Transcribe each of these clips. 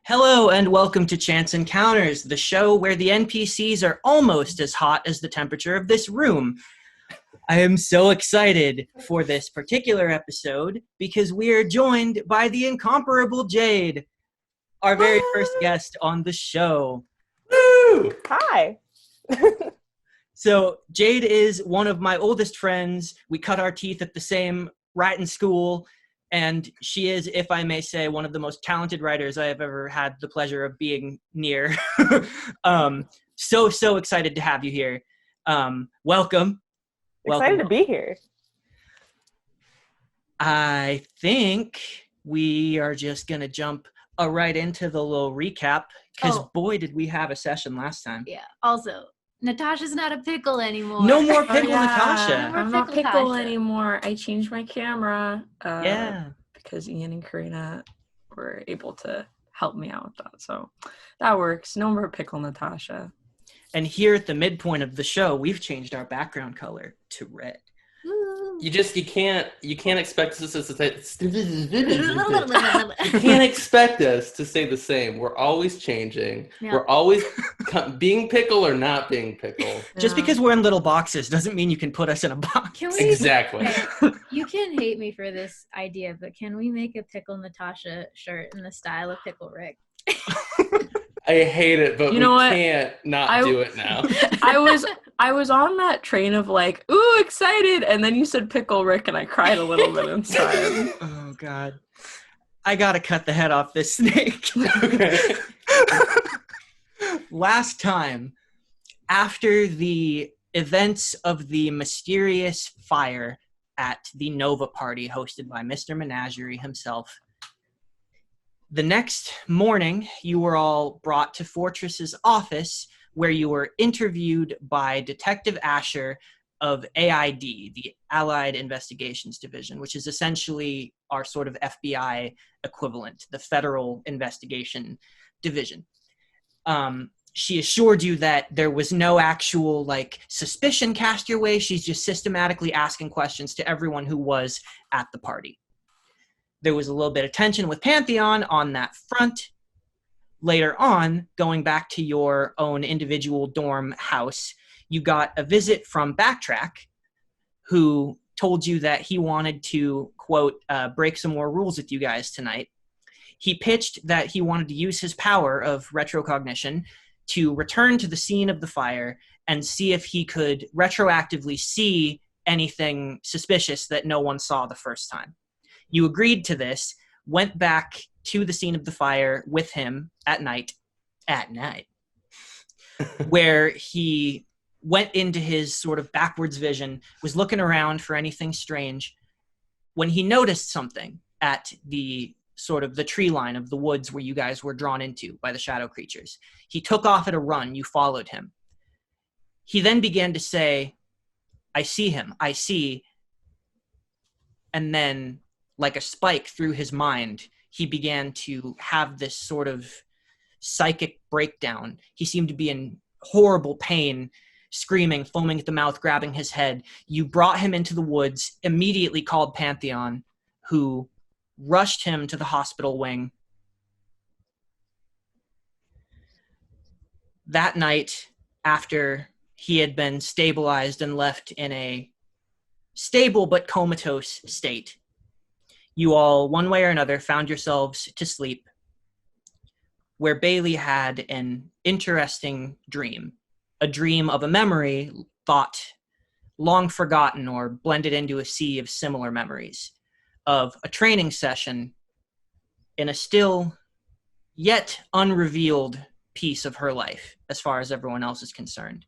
Hello and welcome to Chance Encounters, the show where the NPCs are almost as hot as the temperature of this room. I am so excited for this particular episode because we are joined by the incomparable Jade, our very first guest on the show. Woo! Hi. So Jade is one of my oldest friends. We cut our teeth at the same right in school. And she is, if I may say, one of the most talented writers I have ever had the pleasure of being near. So excited to have you here. Welcome. Excited to be here. I think we are just going to jump right into the little recap, because boy, did we have a session last time. Yeah. Also, Natasha's not a pickle anymore. No more pickle, Natasha. No more I'm not pickle pickle Tasha. anymore. I changed my camera. Yeah. Because Ian and Karina were able to help me out with that. So that works. No more pickle Natasha. And here at the midpoint of the show, we've changed our background color to red. Woo. You can't expect us to say you can't expect us to stay the same. We're always changing. Yeah. We're always being pickle or not being pickle. Just because we're in little boxes doesn't mean you can put us in a box. Can we? Exactly. Okay, you can hate me for this idea, but can we make a pickle Natasha shirt in the style of Pickle Rick? I hate it, but You know what? can't not do it now. I was on that train of like, ooh, excited, and then you said pickle Rick, and I cried a little bit inside. Oh, God. I gotta cut the head off this snake. Okay. Last time, after the events of the mysterious fire at the Nova party hosted by Mr. Menagerie himself, the next morning, you were all brought to Fortress's office where you were interviewed by Detective Asher of AID, the Allied Investigations Division, which is essentially our sort of FBI equivalent, the Federal Investigation Division. She assured you that there was no actual, suspicion cast your way. She's just systematically asking questions to everyone who was at the party. There was a little bit of tension with Pantheon on that front. Later on, going back to your own individual dorm house, you got a visit from Backtrack, who told you that he wanted to, quote, break some more rules with you guys tonight. He pitched that he wanted to use his power of retrocognition to return to the scene of the fire and see if he could retroactively see anything suspicious that no one saw the first time. You agreed to this, went back to the scene of the fire with him at night, where he went into his sort of backwards vision, was looking around for anything strange, when he noticed something at the sort of the tree line of the woods where you guys were drawn into by the shadow creatures. He took off at a run. You followed him. He then began to say, "I see him. I see." And then, like a spike through his mind, he began to have this sort of psychic breakdown. He seemed to be in horrible pain, screaming, foaming at the mouth, grabbing his head. You brought him into the woods, immediately called Pantheon, who rushed him to the hospital wing. That night, after he had been stabilized and left in a stable but comatose state, you all, one way or another, found yourselves to sleep, where Bailey had an interesting dream, a dream of a memory thought long forgotten or blended into a sea of similar memories, of a training session in a still yet unrevealed piece of her life, as far as everyone else is concerned,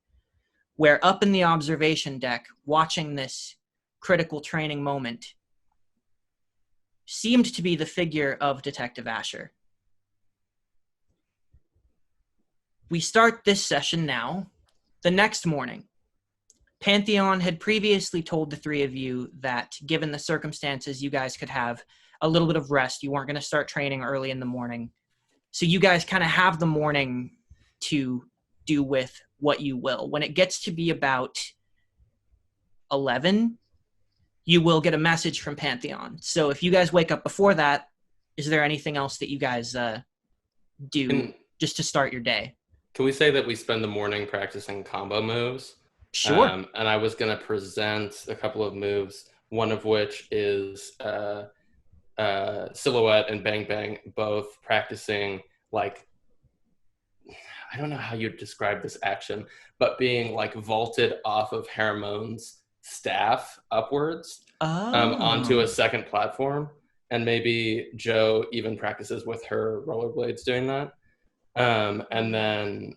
where up in the observation deck, watching this critical training moment, seemed to be the figure of Detective Asher. We start this session now. The next morning, Pantheon had previously told the three of you that given the circumstances, you guys could have a little bit of rest. You weren't going to start training early in the morning. So you guys kind of have the morning to do with what you will. When it gets to be about 11, you will get a message from Pantheon. So if you guys wake up before that, is there anything else that you guys do just to start your day? Can we say that we spend the morning practicing combo moves? Sure. And I was going to present a couple of moves, one of which is Silhouette and Bang Bang, both practicing, like, I don't know how you'd describe this action, but being like vaulted off of Haramon's staff upwards onto a second platform. And maybe Joe even practices with her rollerblades doing that. And then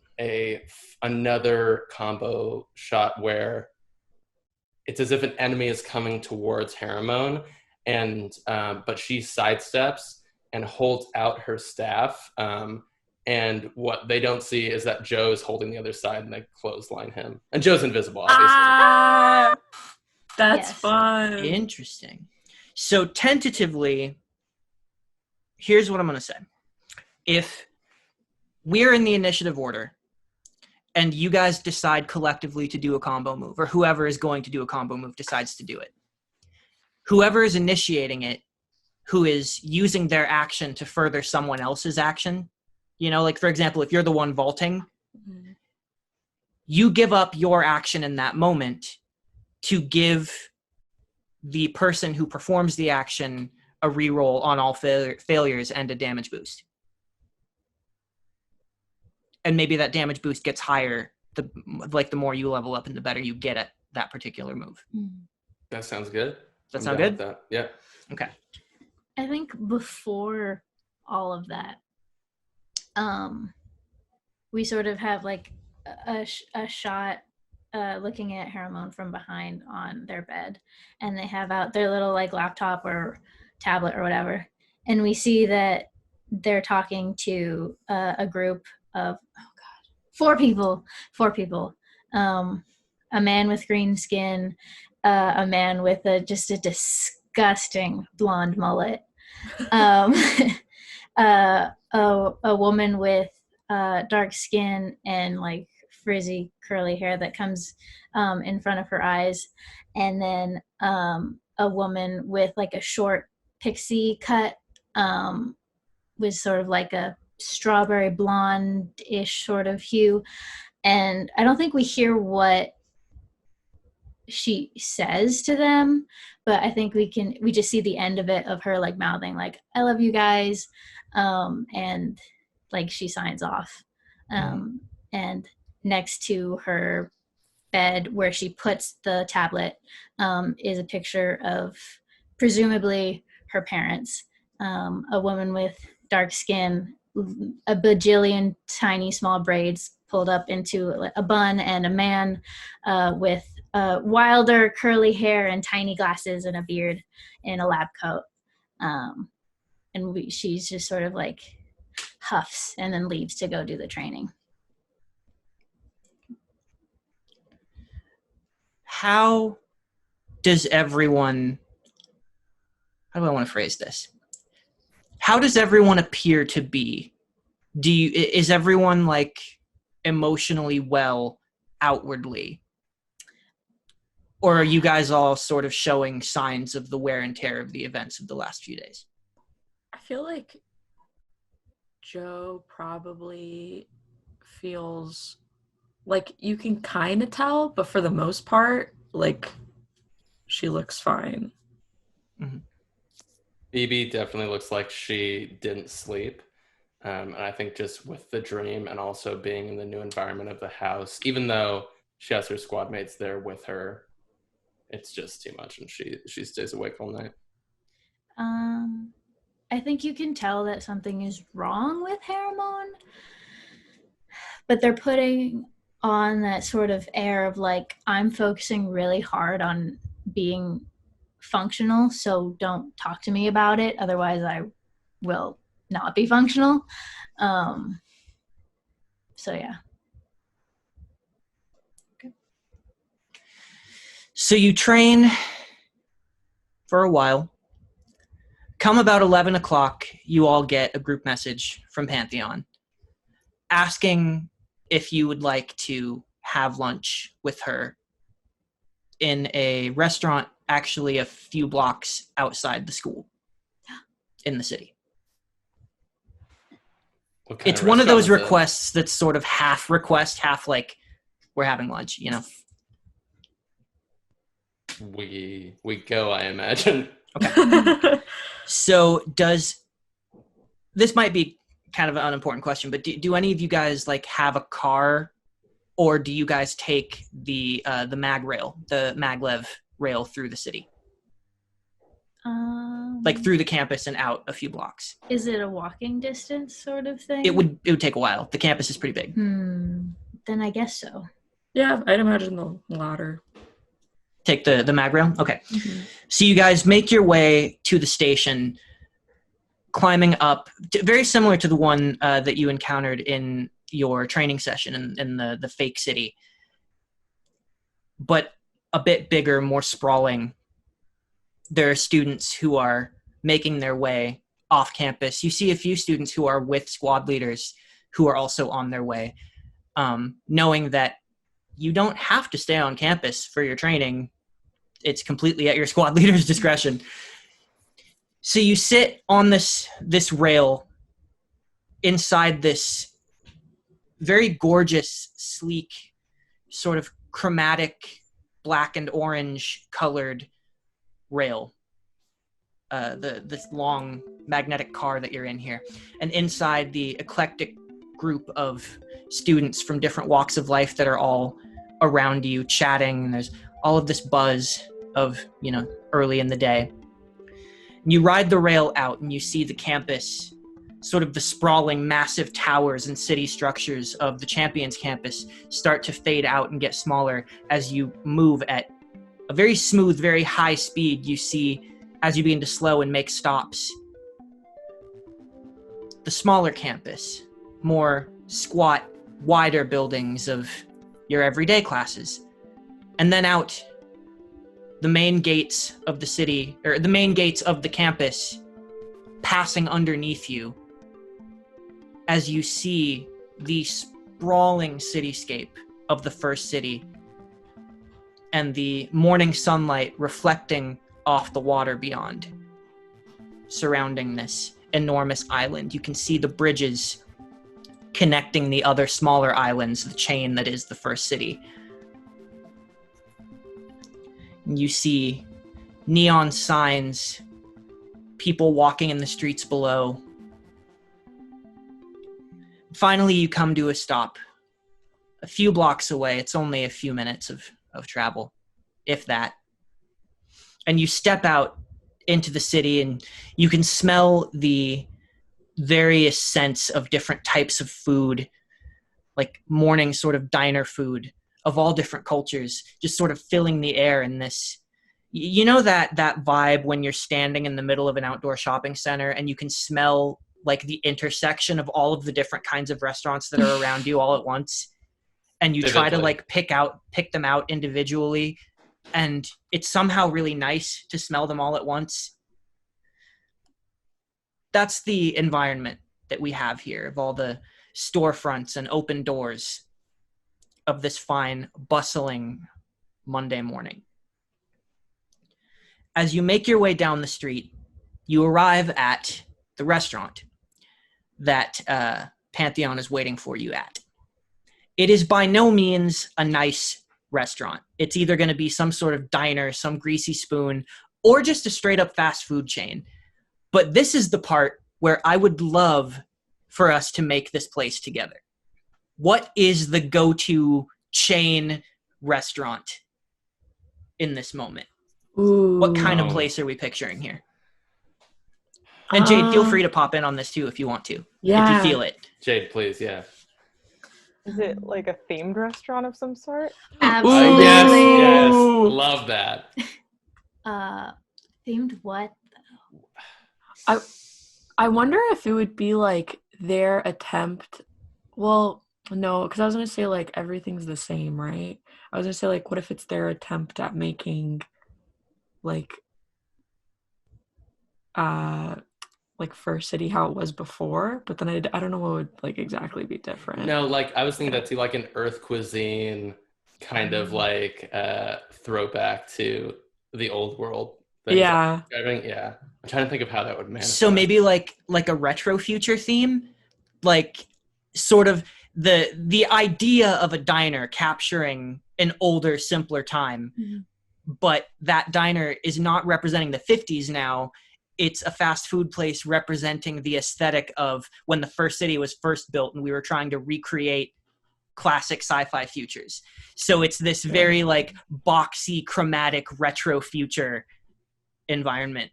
another combo shot where it's as if an enemy is coming towards Haramon, and but she sidesteps and holds out her staff. And what they don't see is that Joe is holding the other side, and they clothesline him. And Joe's invisible, obviously. That's fun. Interesting. So tentatively, here's what I'm going to say. If we're in the initiative order, and you guys decide collectively to do a combo move, or whoever is going to do a combo move decides to do it, whoever is initiating it, who is using their action to further someone else's action, you know, like, for example, if you're the one vaulting, you give up your action in that moment to give the person who performs the action a reroll on all failures and a damage boost. And maybe that damage boost gets higher, the more you level up and the better you get at that particular move. That sounds good. Does that sound good? That. Yeah. Okay. I think before all of that, we sort of have like a shot looking at Haramon from behind on their bed, and they have out their little like laptop or tablet or whatever, and we see that they're talking to a group of four people. A man with green skin, a man with just a disgusting blonde mullet, a woman with dark skin and like frizzy curly hair that comes in front of her eyes, and then a woman with like a short pixie cut with sort of like a strawberry blonde-ish sort of hue. And I don't think we hear what she says to them, but I think we just see the end of it of her like mouthing like, I love you guys, and like she signs off. And next to her bed where she puts the tablet is a picture of presumably her parents, a woman with dark skin, a bajillion tiny small braids pulled up into a bun, and a man with wilder curly hair and tiny glasses and a beard in a lab coat. And she's just sort of like huffs and then leaves to go do the training. How do I want to phrase this? How does everyone appear to be? Is everyone like emotionally well outwardly? Or are you guys all sort of showing signs of the wear and tear of the events of the last few days? I feel like Joe probably feels like you can kind of tell, but for the most part, like, she looks fine. Mm-hmm. Phoebe definitely looks like she didn't sleep. And I think just with the dream and also being in the new environment of the house, even though she has her squad mates there with her, it's just too much, and she stays awake all night. I think you can tell that something is wrong with Haramon, but they're putting on that sort of air of like, I'm focusing really hard on being functional, so don't talk to me about it, otherwise I will not be functional. So yeah. Okay. So you train for a while. Come about 11 o'clock, you all get a group message from Pantheon asking if you would like to have lunch with her in a restaurant actually a few blocks outside the school in the city. What kind It's of one of those restaurant is it? requests that's sort of half request, half like we're having lunch, you know. We go, I imagine. Okay. So this might be kind of an unimportant question, but do any of you guys like have a car, or do you guys take the maglev rail through the city? Like through the campus and out a few blocks. Is it a walking distance sort of thing? It would take a while. The campus is pretty big. Then I guess so. Yeah, I'd imagine the latter. Take the mag rail? Okay. Mm-hmm. So you guys make your way to the station, climbing up, very similar to the one that you encountered in your training session in the fake city, but a bit bigger, more sprawling. There are students who are making their way off campus. You see a few students who are with squad leaders who are also on their way, knowing that you don't have to stay on campus for your training. It's completely at your squad leader's discretion. So you sit on this rail inside this very gorgeous, sleek, sort of chromatic black and orange colored rail. This long magnetic car that you're in here. And inside the eclectic group of students from different walks of life that are all around you chatting, and there's all of this buzz of, early in the day. And you ride the rail out and you see the campus, sort of the sprawling massive towers and city structures of the Champions campus start to fade out and get smaller as you move at a very smooth, very high speed. You see, as you begin to slow and make stops, the smaller campus, more squat, wider buildings of your everyday classes. And then out the main gates of the city, or the main gates of the campus, passing underneath you as you see the sprawling cityscape of the first city and the morning sunlight reflecting off the water beyond, surrounding this enormous island. You can see the bridges connecting the other smaller islands, the chain that is the first city. And you see neon signs, people walking in the streets below. Finally, you come to a stop a few blocks away. It's only a few minutes of travel, if that. And you step out into the city and you can smell the various scents of different types of food, like morning sort of diner food of all different cultures, just sort of filling the air in this. You know that vibe when you're standing in the middle of an outdoor shopping center and you can smell like the intersection of all of the different kinds of restaurants that are around you all at once, and you try to like pick them out individually, and it's somehow really nice to smell them all at once. That's the environment that we have here, of all the storefronts and open doors of this fine, bustling Monday morning. As you make your way down the street, you arrive at the restaurant that Pantheon is waiting for you at. It is by no means a nice restaurant. It's either going to be some sort of diner, some greasy spoon, or just a straight up fast food chain. But this is the part where I would love for us to make this place together. What is the go-to chain restaurant in this moment? Ooh. What kind of place are we picturing here? And Jade, feel free to pop in on this too if you want to. Yeah. If you feel it. Jade, please, yeah. Is it like a themed restaurant of some sort? Absolutely. Yes, love that. Themed what? I wonder if it would be like their attempt. Well, no, because I was gonna say like everything's the same, right? I was gonna say like, what if it's their attempt at making like First City how it was before, but then I don't know what would like exactly be different. No, like I was thinking that too, like an Earth cuisine kind of like throwback to the old world. Yeah. Yeah. I'm trying to think of how that would manifest. So maybe like a retro future theme, like sort of the idea of a diner capturing an older, simpler time, but that diner is not representing the 50s now. It's a fast food place representing the aesthetic of when the first city was first built and we were trying to recreate classic sci-fi futures. So it's this very like boxy, chromatic, retro future environment.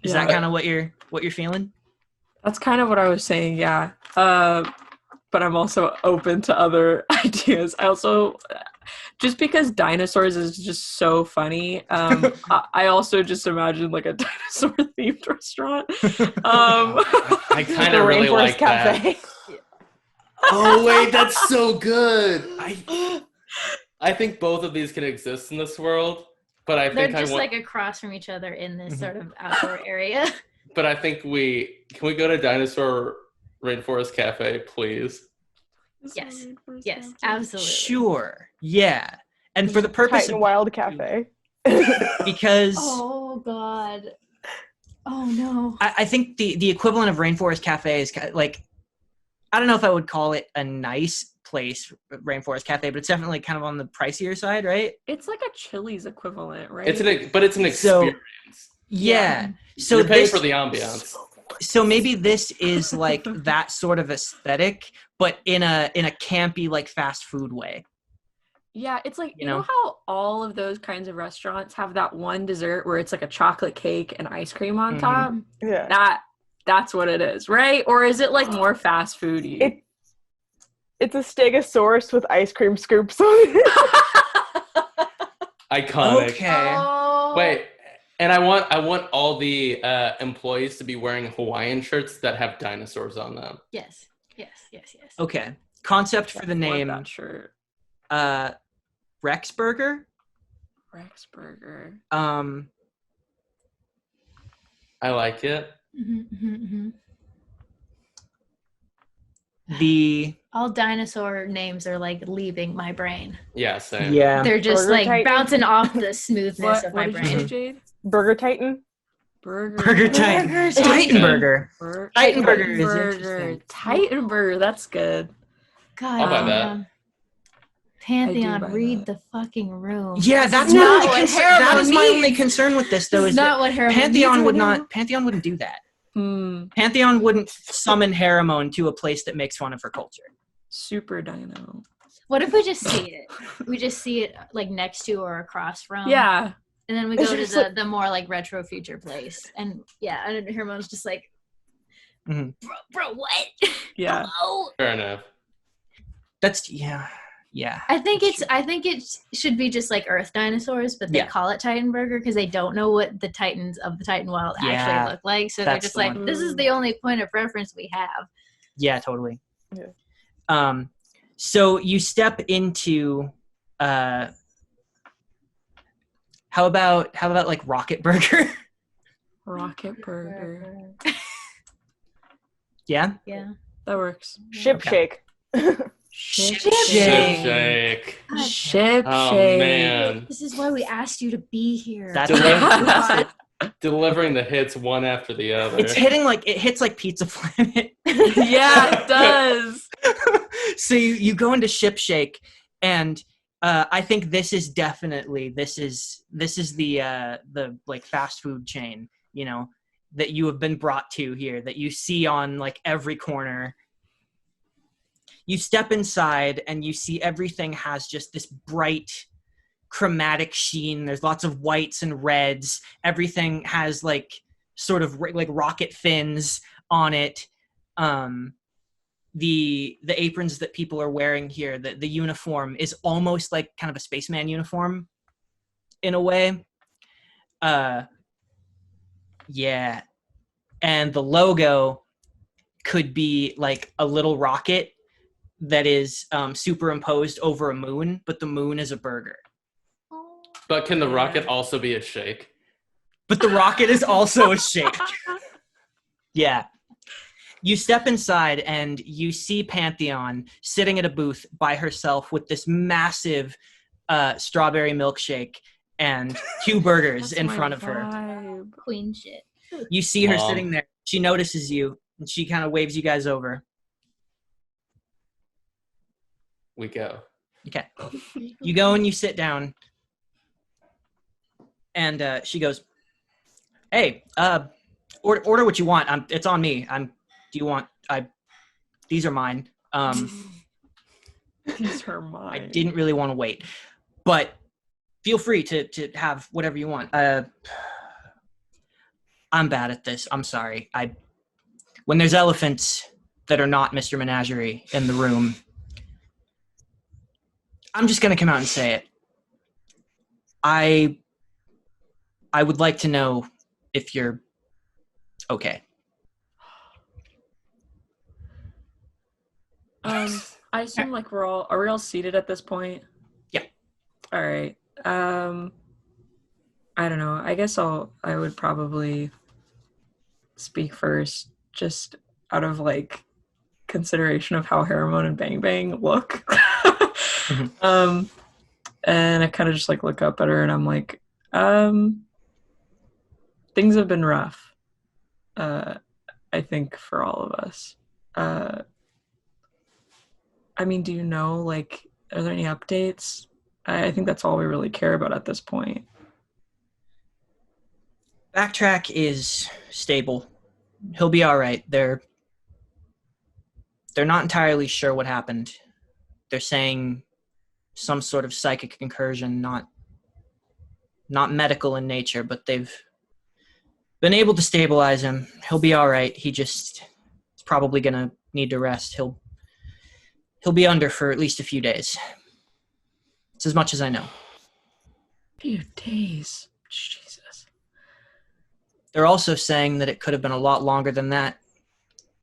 Is that kind of what you're feeling? That's kind of what I was saying, yeah. But I'm also open to other ideas. I also, just because dinosaurs is just so funny, I also just imagine like a dinosaur themed restaurant. I kind of really like Cafe. that. Oh wait, that's so good. I think both of these can exist in this world, but I think they're just like across from each other in this sort of outdoor area. But I think can we go to Dinosaur Rainforest Cafe, please? Yes, absolutely. Sure, yeah. And for the purpose Titan of Wild Cafe. because oh god, oh no. I think the equivalent of Rainforest Cafe is like, I don't know if I would call it a nice place, Rainforest Cafe, but it's definitely kind of on the pricier side, right? It's like a Chili's equivalent, right? It's an experience. Yeah. So you're paying for the ambiance. So maybe this is like that sort of aesthetic, but in a campy, like fast food way. Yeah, it's like, you know how all of those kinds of restaurants have that one dessert where it's like a chocolate cake and ice cream on top? Yeah. That's what it is, right? Or is it like more fast foody? It's a stegosaurus with ice cream scoops on it. Iconic. Okay. Oh. Wait, and I want all the employees to be wearing Hawaiian shirts that have dinosaurs on them. Yes. Okay. Concept for the name. That shirt. Rex Burger. Rex Burger. I like it. All dinosaur names are like leaving my brain. Yeah, same. Yeah. They're just Burger like Titan. bouncing off the smoothness of my What did brain. you say, Jade? Burger Titan. Burger Titan. Burger Titan Titan. Burger. Titan Burger is Burger. interesting. Titan Burger. That's good. God I'll buy damn. that. Pantheon, buy read that. the fucking room. Yeah, that's not my what only Harriman that is my needs. only concern with this, though, This is is not that what Harriman Pantheon needs would right not. Pantheon wouldn't do that. Hmm. Pantheon wouldn't summon Harriman to a place that makes fun of her culture. Super dino. What if we just see it? We just see it like next to or across from. Yeah. And then we go to the more like retro future place. And yeah, and Hermone's just like, bro, what? Yeah. Hello? Fair enough. That's yeah. I think it should be just like Earth dinosaurs, but they call it Titan Burger because they don't know what the Titans of the Titan Wild actually look like. So they're That's just the like, one. this is the only point of reference we have. Yeah, totally. Yeah. So you step into how about like Rocket Burger? Rocket Burger. Yeah? Yeah. That works. Ship Shake. Ship Shake. Ship Oh Shake. man. This is why we asked you to be here. That's Delivering the hits one after the other. it hits like Pizza Planet. Yeah, it does. So you go into Ship Shake, and I think this is definitely the like fast food chain, you know, that you have been brought to here, that you see on like every corner. You step inside and you see everything has just this bright chromatic sheen. There's lots of whites and reds. Everything has like sort of like rocket fins on it. The aprons that people are wearing here, the uniform is almost like kind of a spaceman uniform in a way. Yeah. And the logo could be like a little rocket that is superimposed over a moon, but the moon is a burger. But can the rocket also be a shake? But the rocket is also a shake. Yeah. You step inside and you see Pantheon sitting at a booth by herself with this massive strawberry milkshake and 2 burgers in front of her. Queen shit. You see her sitting there. She notices you and she kind of waves you guys over. we go. Okay. You go and you sit down, and she goes, "Hey, order what you want. It's on me. Do you want? These are mine. These are mine. I didn't really want to wait, but feel free to have whatever you want. I'm bad at this. I'm sorry. When there's elephants that are not Mr. Menagerie in the room, I'm just gonna come out and say it. I would like to know if you're okay." I assume like are we all seated at this point? Yeah. All right. I don't know. I guess I would probably speak first, just out of like consideration of how Haremon and Bang Bang look. And I kind of just like look up at her and I'm like, things have been rough. I think for all of us. I mean, do you know, like, are there any updates? I think that's all we really care about at this point. Backtrack is stable. He'll be all right. They're not entirely sure what happened. They're saying some sort of psychic incursion, not medical in nature, but they've been able to stabilize him. He'll be all right. He's probably gonna need to rest. He'll be under for at least a few days. It's as much as I know. Few days. Jesus. They're also saying that it could have been a lot longer than that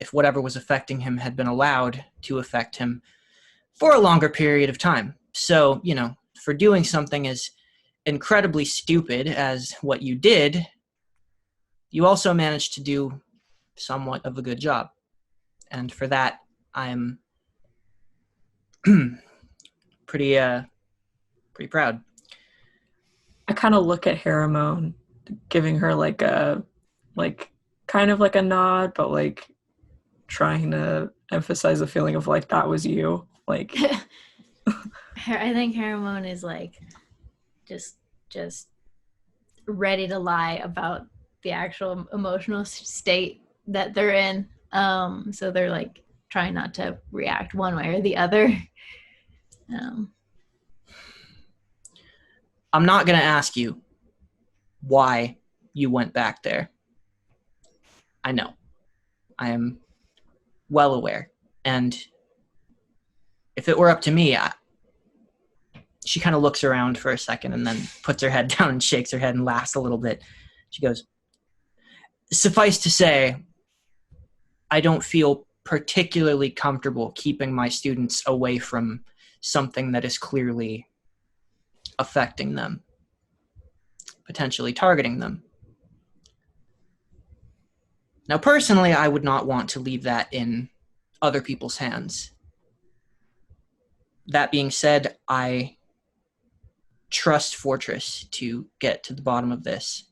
if whatever was affecting him had been allowed to affect him for a longer period of time. So, for doing something as incredibly stupid as what you did, you also managed to do somewhat of a good job. And for that, I'm pretty proud. I kind of look at Haremon, giving her like a kind of like a nod, but like trying to emphasize the feeling of like that was you. Like I think Haremon is like just ready to lie about the actual emotional state that they're in. So they're like trying not to react one way or the other. I'm not going to ask you why you went back there. I know. I am well aware. And if it were up to me, she kind of looks around for a second and then puts her head down and shakes her head and laughs a little bit. She goes, "Suffice to say, I don't feel particularly comfortable keeping my students away from something that is clearly affecting them, potentially targeting them. Now, personally, I would not want to leave that in other people's hands. That being said, I trust Fortress to get to the bottom of this.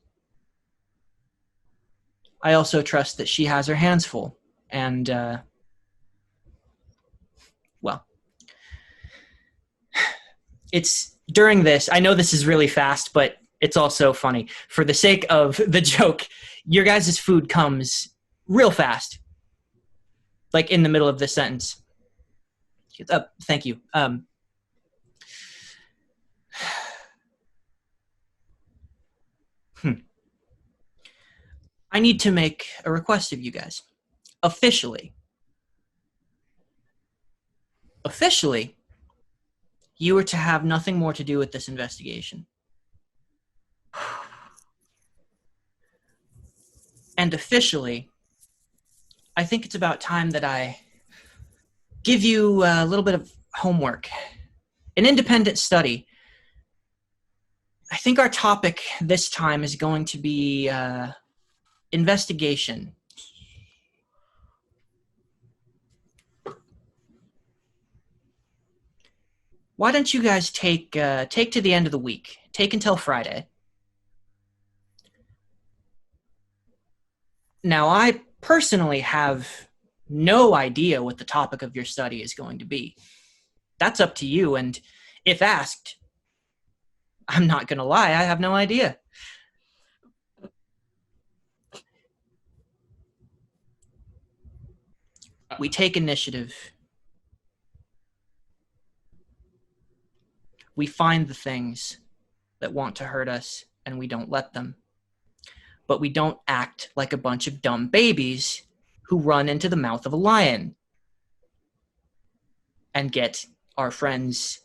I also trust that she has her hands full, and, it's during this, I know this is really fast, but it's also funny. For the sake of the joke, your guys' food comes real fast, like in the middle of the sentence. Thank you. I need to make a request of you guys. Officially, you are to have nothing more to do with this investigation. And officially, I think it's about time that I give you a little bit of homework. An independent study. I think our topic this time is going to be investigation. Why don't you guys take to the end of the week? Take until Friday. Now, I personally have no idea what the topic of your study is going to be. that's up to you. And if asked, I'm not going to lie, I have no idea. We take initiative. We find the things that want to hurt us, and we don't let them. But we don't act like a bunch of dumb babies who run into the mouth of a lion and get our friends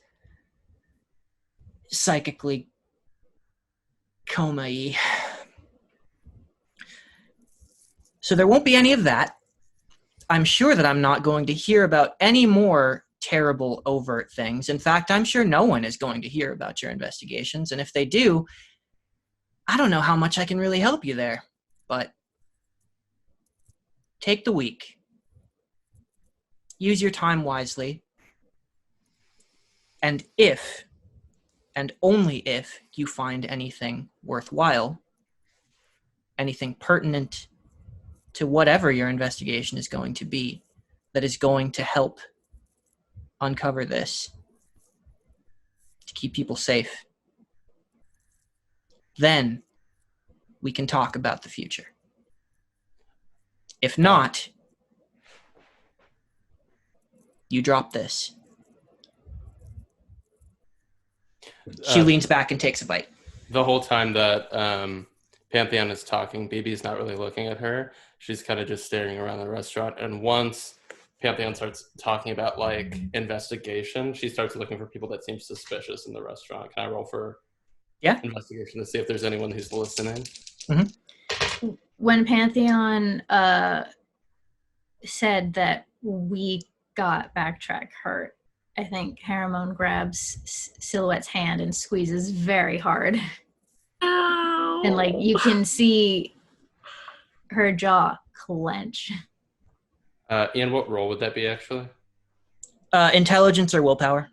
psychically coma-y. So there won't be any of that. I'm sure that I'm not going to hear about any more terrible, overt things. In fact, I'm sure no one is going to hear about your investigations. And if they do, I don't know how much I can really help you there. But take the week. Use your time wisely. And if, and only if, you find anything worthwhile, anything pertinent to whatever your investigation is going to be, that is going to help uncover this, to keep people safe, then we can talk about the future. If not, you drop this. She leans back and takes a bite. The whole time that Pantheon is talking, BB's not really looking at her. She's kind of just staring around the restaurant. And once Pantheon starts talking about like investigation, she starts looking for people that seem suspicious in the restaurant. Can I roll for investigation to see if there's anyone who's listening? Mm-hmm. When Pantheon said that we got Backtrack hurt, I think Haramon grabs Silhouette's hand and squeezes very hard. Ow. And like you can see her jaw clench. Ian, what role would that be actually? Intelligence or willpower.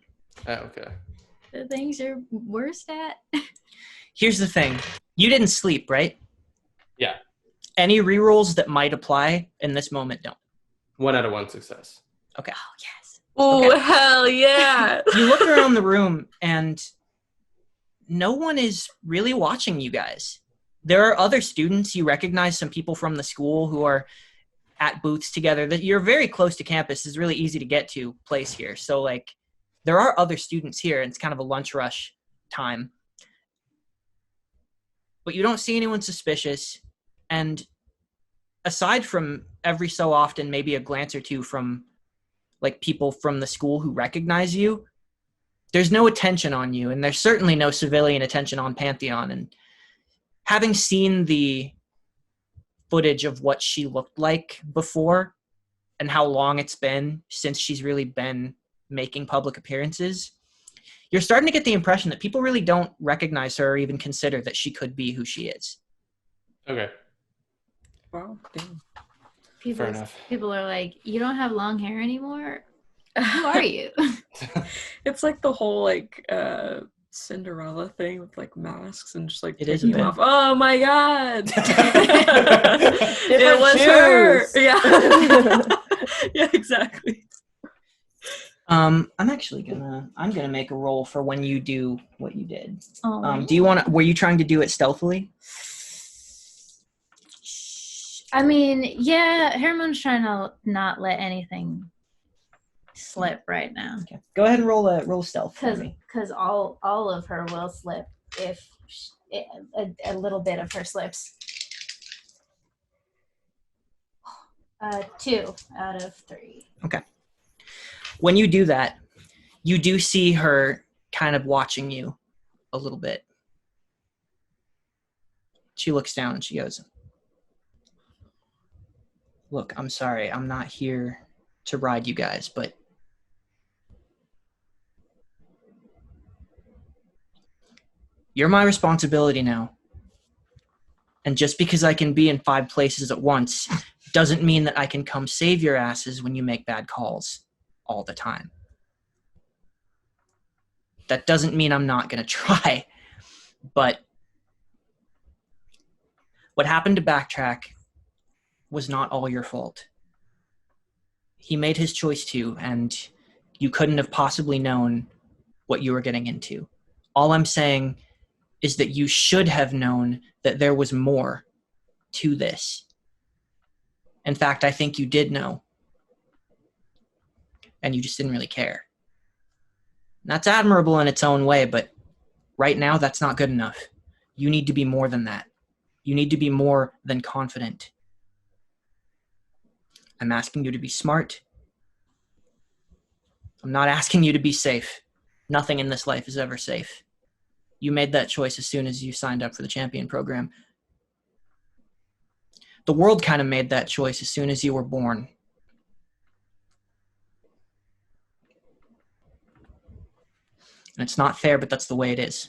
Oh, okay. The things you're worst at. Here's the thing. You didn't sleep, right? Yeah. Any rerolls that might apply in this moment don't. 1 out of 1 success. Okay. Oh, yes. Oh, Okay. hell yeah. You look around the room and no one is really watching you guys. There are other students. You recognize some people from the school who are at booths together. That you're very close to campus. It's really easy to get to place here. So like there are other students here and it's kind of a lunch rush time. But you don't see anyone suspicious. And aside from every so often maybe a glance or two from like people from the school who recognize you, there's no attention on you, and there's certainly no civilian attention on Pantheon. And having seen the footage of what she looked like before and how long it's been since she's really been making public appearances, you're starting to get the impression that people really don't recognize her or even consider that she could be who she is. Okay. Wow, damn. Fair enough. People are like, you don't have long hair anymore? Who are you? It's like the whole like Cinderella thing with like masks and just like It is a taking them bit. off. Oh my god. It was her. shoes. Yeah. Yeah, exactly. I'm gonna make a roll for when you do what you did. Oh, Do you want to? Were you trying to do it stealthily? I mean, yeah, Herman's trying to not let anything slip right now. Okay. Go ahead and roll stealth for me. Because all of her will slip if a little bit of her slips. 2 out of 3. Okay. When you do that, you do see her kind of watching you a little bit. She looks down and she goes, "Look, I'm sorry. I'm not here to ride you guys, but you're my responsibility now. And just because I can be in 5 places at once doesn't mean that I can come save your asses when you make bad calls all the time. That doesn't mean I'm not going to try. But what happened to Backtrack was not all your fault. He made his choice too, and You couldn't have possibly known what you were getting into. All I'm saying is that you should have known that there was more to this. In fact, I think you did know. And you just didn't really care. And that's admirable in its own way, but right now that's not good enough. You need to be more than that. You need to be more than confident. I'm asking you to be smart. I'm not asking you to be safe. Nothing in this life is ever safe. You made that choice as soon as you signed up for the champion program. The world kind of made that choice as soon as you were born. And it's not fair, but that's the way it is.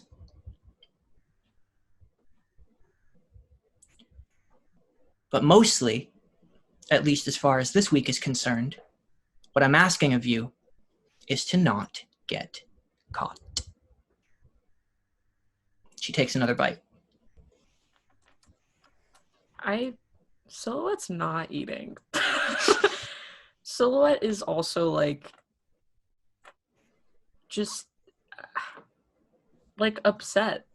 But mostly, at least as far as this week is concerned, what I'm asking of you is to not get caught. She takes another bite. Silhouette's not eating. Silhouette is also like just like upset.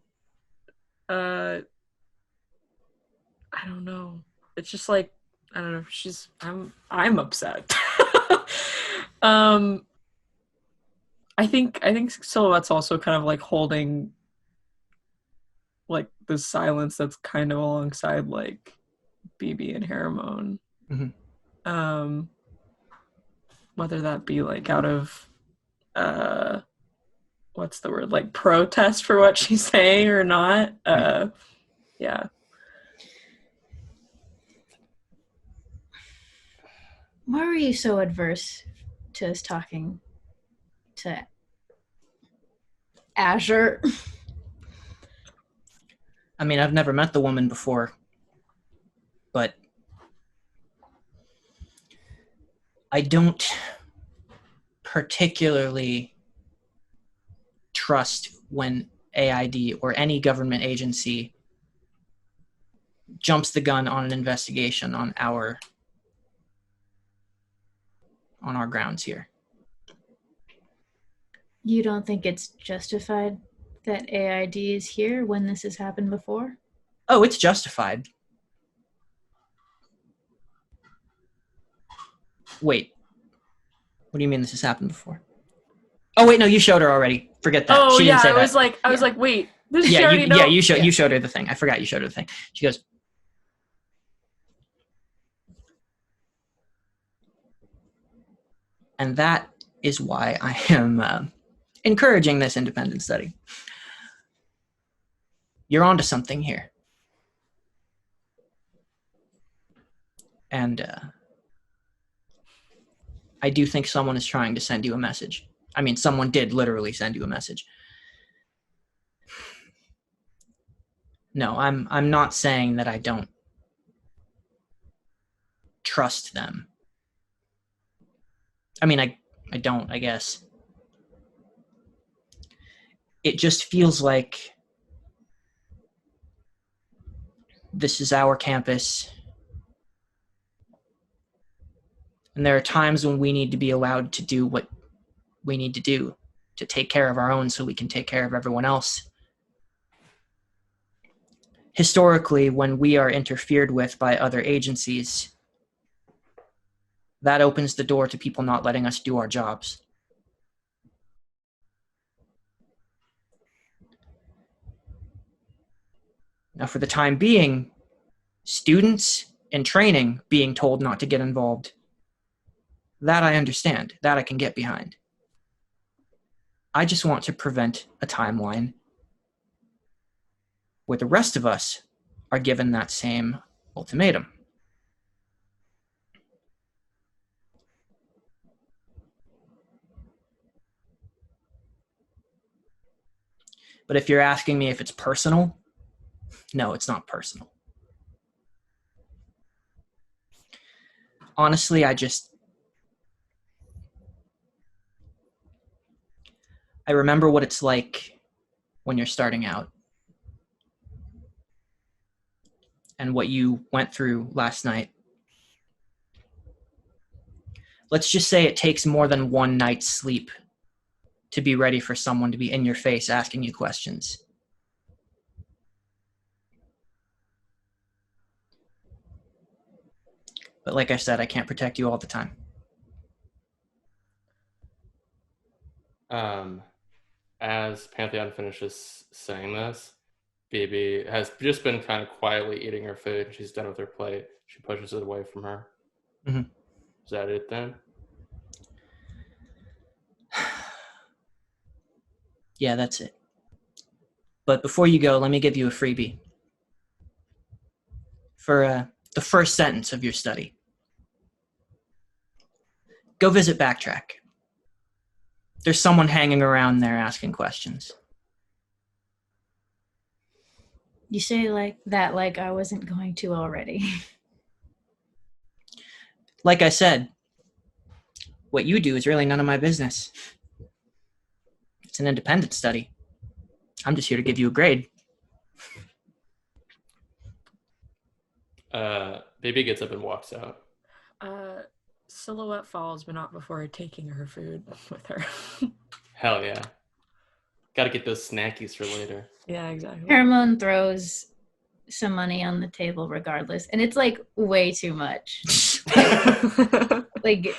I don't know. It's just like, I don't know, I'm upset. I think Silhouette's also kind of like holding like the silence that's kind of alongside like BB and Haramone. Mm-hmm. Whether that be like out of what's the word, like protest for what she's saying or not. Yeah. Why were you so adverse to us talking to Azure? I mean, I've never met the woman before, but I don't particularly trust when AID or any government agency jumps the gun on an investigation on our grounds here. You don't think it's justified that AID is here when this has happened before? Oh, it's justified. Wait. What do you mean this has happened before? Oh, wait, no, you showed her already. Forget that. Oh, she didn't say that. I was like, wait. Does she Yeah, already know? you showed her the thing. I forgot you showed her the thing. She goes, and that is why I am encouraging this independent study. You're onto something here. And I do think someone is trying to send you a message. I mean, someone did literally send you a message. No, I'm not saying that I don't trust them. I mean, I don't, I guess. It just feels like this is our campus. And there are times when we need to be allowed to do what we need to do to take care of our own so we can take care of everyone else. Historically, when we are interfered with by other agencies, that opens the door to people not letting us do our jobs. Now, for the time being, students in training being told not to get involved, that I understand, that I can get behind. I just want to prevent a timeline where the rest of us are given that same ultimatum. But if you're asking me if it's personal, no, it's not personal. Honestly, I remember what it's like when you're starting out and what you went through last night. let's just say it takes more than one night's sleep to be ready for someone to be in your face asking you questions. But like I said, I can't protect you all the time. As Pantheon finishes saying this, Bibi has just been kind of quietly eating her food. She's done with her plate. She pushes it away from her. Mm-hmm. Is that it then? Yeah, that's it. But before you go, let me give you a freebie for the first sentence of your study. Go visit Backtrack. There's someone hanging around there asking questions. You say like that like I wasn't going to already. Like I said, what you do is really none of my business. It's an independent study. I'm just here to give you a grade. Bibi gets up and walks out. Silhouette follows, but not before taking her food with her. Hell yeah. Gotta get those snackies for later. Yeah, exactly. Paramount throws some money on the table regardless, and it's like way too much. Like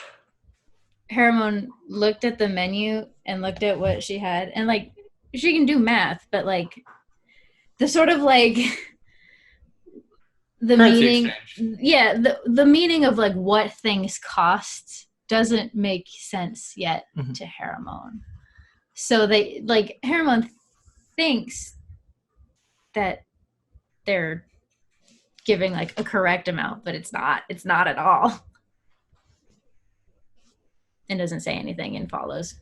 Paramount looked at the menu and looked at what she had, and like she can do math, but like the sort of like the Currency meaning, exchange. yeah, the meaning of like what things cost doesn't make sense yet to Haramon. So they like Haramon thinks that they're giving like a correct amount, but it's not. It's not at all. And doesn't say anything and follows.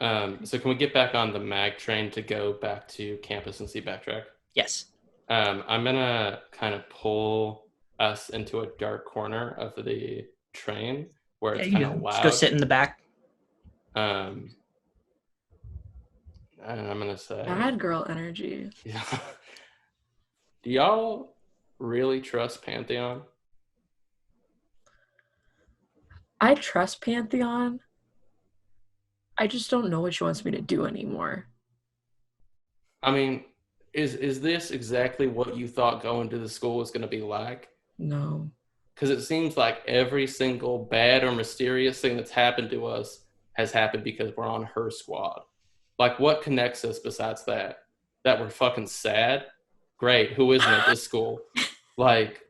So can we get back on the mag train to go back to campus and see Backtrack? Yes. I'm gonna kind of pull us into a dark corner of the train where it's kind of loud. Just go sit in the back. And I'm gonna say, Bad girl energy. yeah. Do y'all really trust Pantheon? I trust Pantheon. I just don't know what she wants me to do anymore. I mean, is this exactly what you thought going to the school was going to be like? No. Because it seems like every single bad or mysterious thing that's happened to us has happened because we're on her squad. Like, what connects us besides that? That we're fucking sad? Great. Who isn't at this school? Like,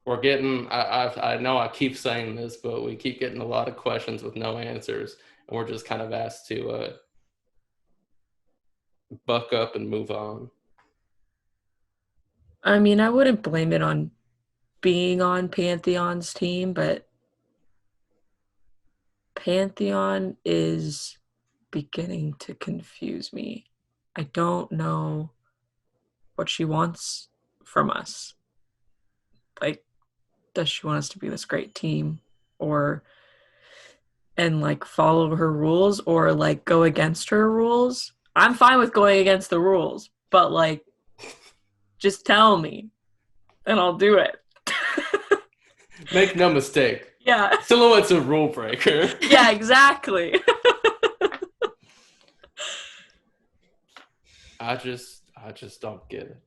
we're getting, I know I keep saying this, but we keep getting a lot of questions with no answers. And we're just kind of asked to buck up and move on. I mean, I wouldn't blame it on being on Pantheon's team, but Pantheon is beginning to confuse me. I don't know what she wants from us. Like, does she want us to be this great team and like follow her rules or like go against her rules? I'm fine with going against the rules, but like, just tell me and I'll do it. Make no mistake. Yeah. Silhouette's a rule breaker. Yeah, exactly. I just don't get it.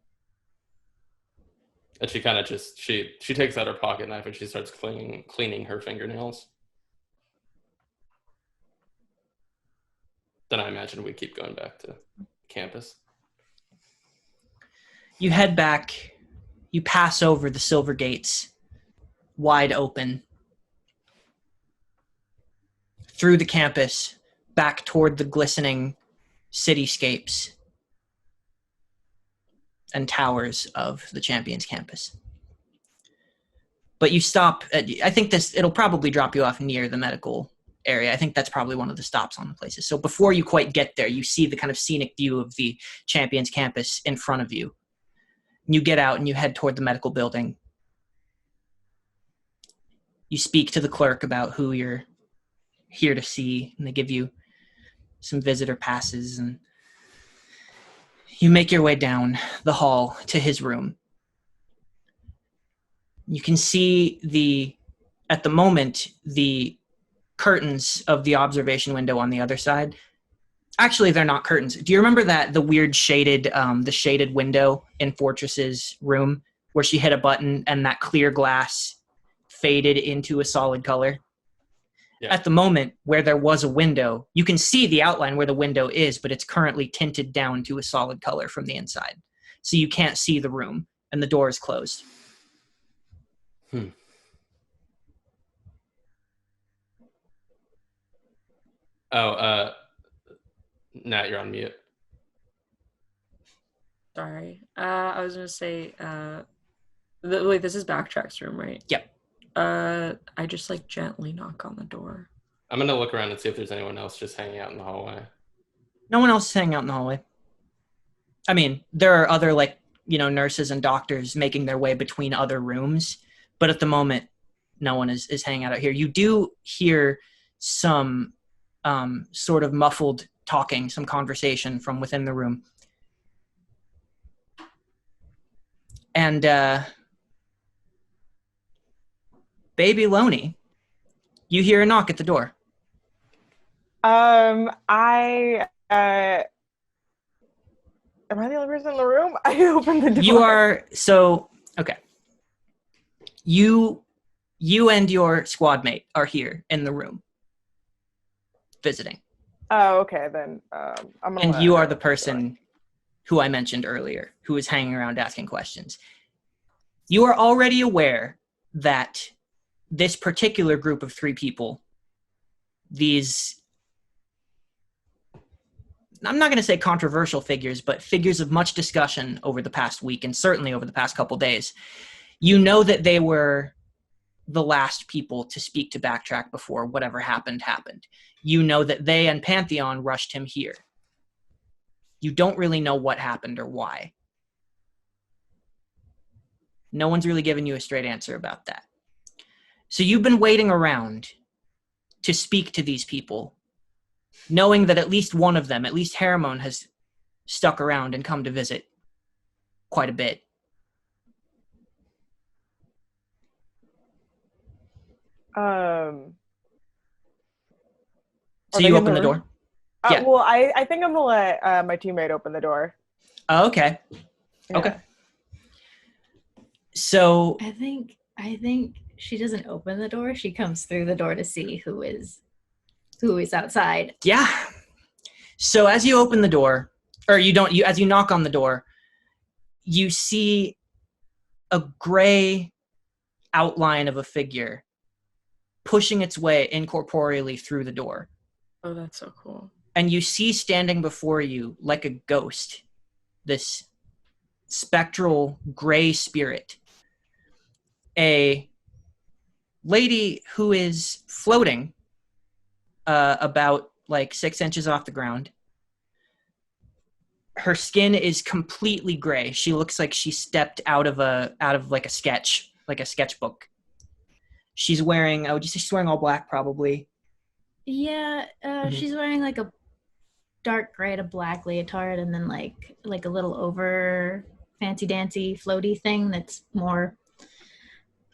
And she kind of just she takes out her pocket knife and she starts cleaning her fingernails. Then I imagine we keep going back to campus. You head back. You pass over the silver gates, wide open, through the campus, back toward the glistening cityscapes and towers of the Champions campus. But you stop at, I think it'll probably drop you off near the medical area. I think that's probably one of the stops on the places. So before you quite get there, you see the kind of scenic view of the Champions campus in front of you. You get out and you head toward the medical building. You speak to the clerk about who you're here to see, and they give you some visitor passes, and You make your way down the hall to his room. You can see at the moment, the curtains of the observation window on the other side. Actually, they're not curtains. Do you remember the weird the shaded window in Fortress's room where she hit a button and that clear glass faded into a solid color? Yeah. At the moment, where there was a window, you can see the outline where the window is, but it's currently tinted down to a solid color from the inside. So you can't see the room, and the door is closed. Oh, Nat, you're on mute. Sorry. I was gonna say, wait, this is Backtrack's room, right? Yep. I just like gently knock on the door. I'm gonna look around and see if there's anyone else just hanging out in the hallway. No one else is hanging out in the hallway. I mean, there are other nurses and doctors making their way between other rooms, but at the moment, no one is hanging out here. You do hear some sort of muffled talking, some conversation from within the room. And baby Loni, you hear a knock at the door. Am I the only person in the room? I opened the door. You are okay. You and your squad mate are here in the room visiting. Oh, okay, then I'm gonna. And you are the person who I mentioned earlier, who is hanging around asking questions. You are already aware that this particular group of 3 people, I'm not going to say controversial figures, but figures of much discussion over the past week and certainly over the past couple days, you know that they were the last people to speak to Backtrack before whatever happened. You know that they and Pantheon rushed him here. You don't really know what happened or why. No one's really given you a straight answer about that. So you've been waiting around to speak to these people, knowing that at least one of them, at least Hermon, has stuck around and come to visit quite a bit. So you open the door? Yeah. Well, I think I'm gonna let my teammate open the door. Oh, okay. Yeah. Okay. So I think she doesn't open the door. She comes through the door to see who is outside. yeah. So as you open the door, or as you knock on the door, you see a gray outline of a figure pushing its way incorporeally through the door. Oh, that's so cool. And you see standing before you, like a ghost, this spectral gray spirit, a lady who is floating about 6 inches off the ground. Her skin is completely gray. She looks like she stepped out of a sketch, like a sketchbook. She's wearing, would you say she's wearing all black, probably? Yeah, she's wearing like a dark gray to black leotard, and then like a little over fancy dancy floaty thing that's more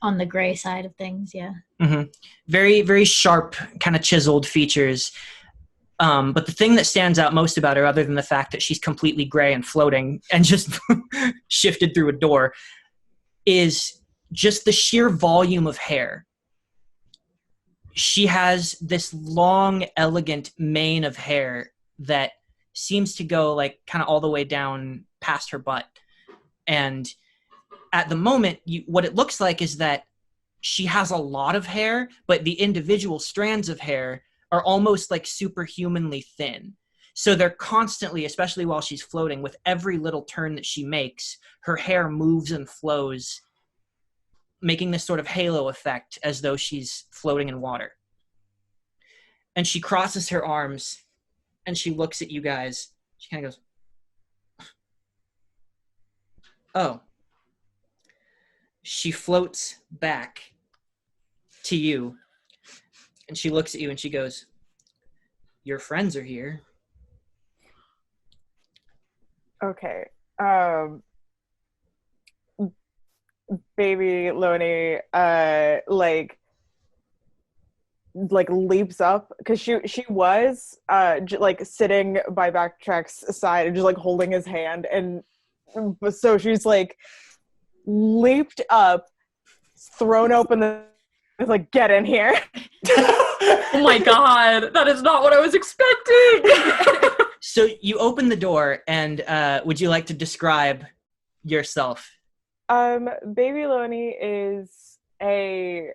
on the gray side of things. Yeah. Mm-hmm. Very, very sharp, kind of chiseled features. But the thing that stands out most about her, other than the fact that she's completely gray and floating and just shifted through a door, is just the sheer volume of hair. She has this long, elegant mane of hair that seems to go kind of all the way down past her butt. And at the moment, what it looks like is that she has a lot of hair, but the individual strands of hair are almost superhumanly thin. So they're constantly, especially while she's floating, with every little turn that she makes, her hair moves and flows, making this sort of halo effect as though she's floating in water. And she crosses her arms and she looks at you guys. She kind of goes, oh. She floats back to you and she looks at you and she goes, your friends are here. Okay. Baby Loni, like leaps up because she was like sitting by Backtrack's side and just like holding his hand, and so she's like leaped up, thrown open the like, get in here. Oh my god, that is not what I was expecting. So you open the door, and would you like to describe yourself? Baby Loni is a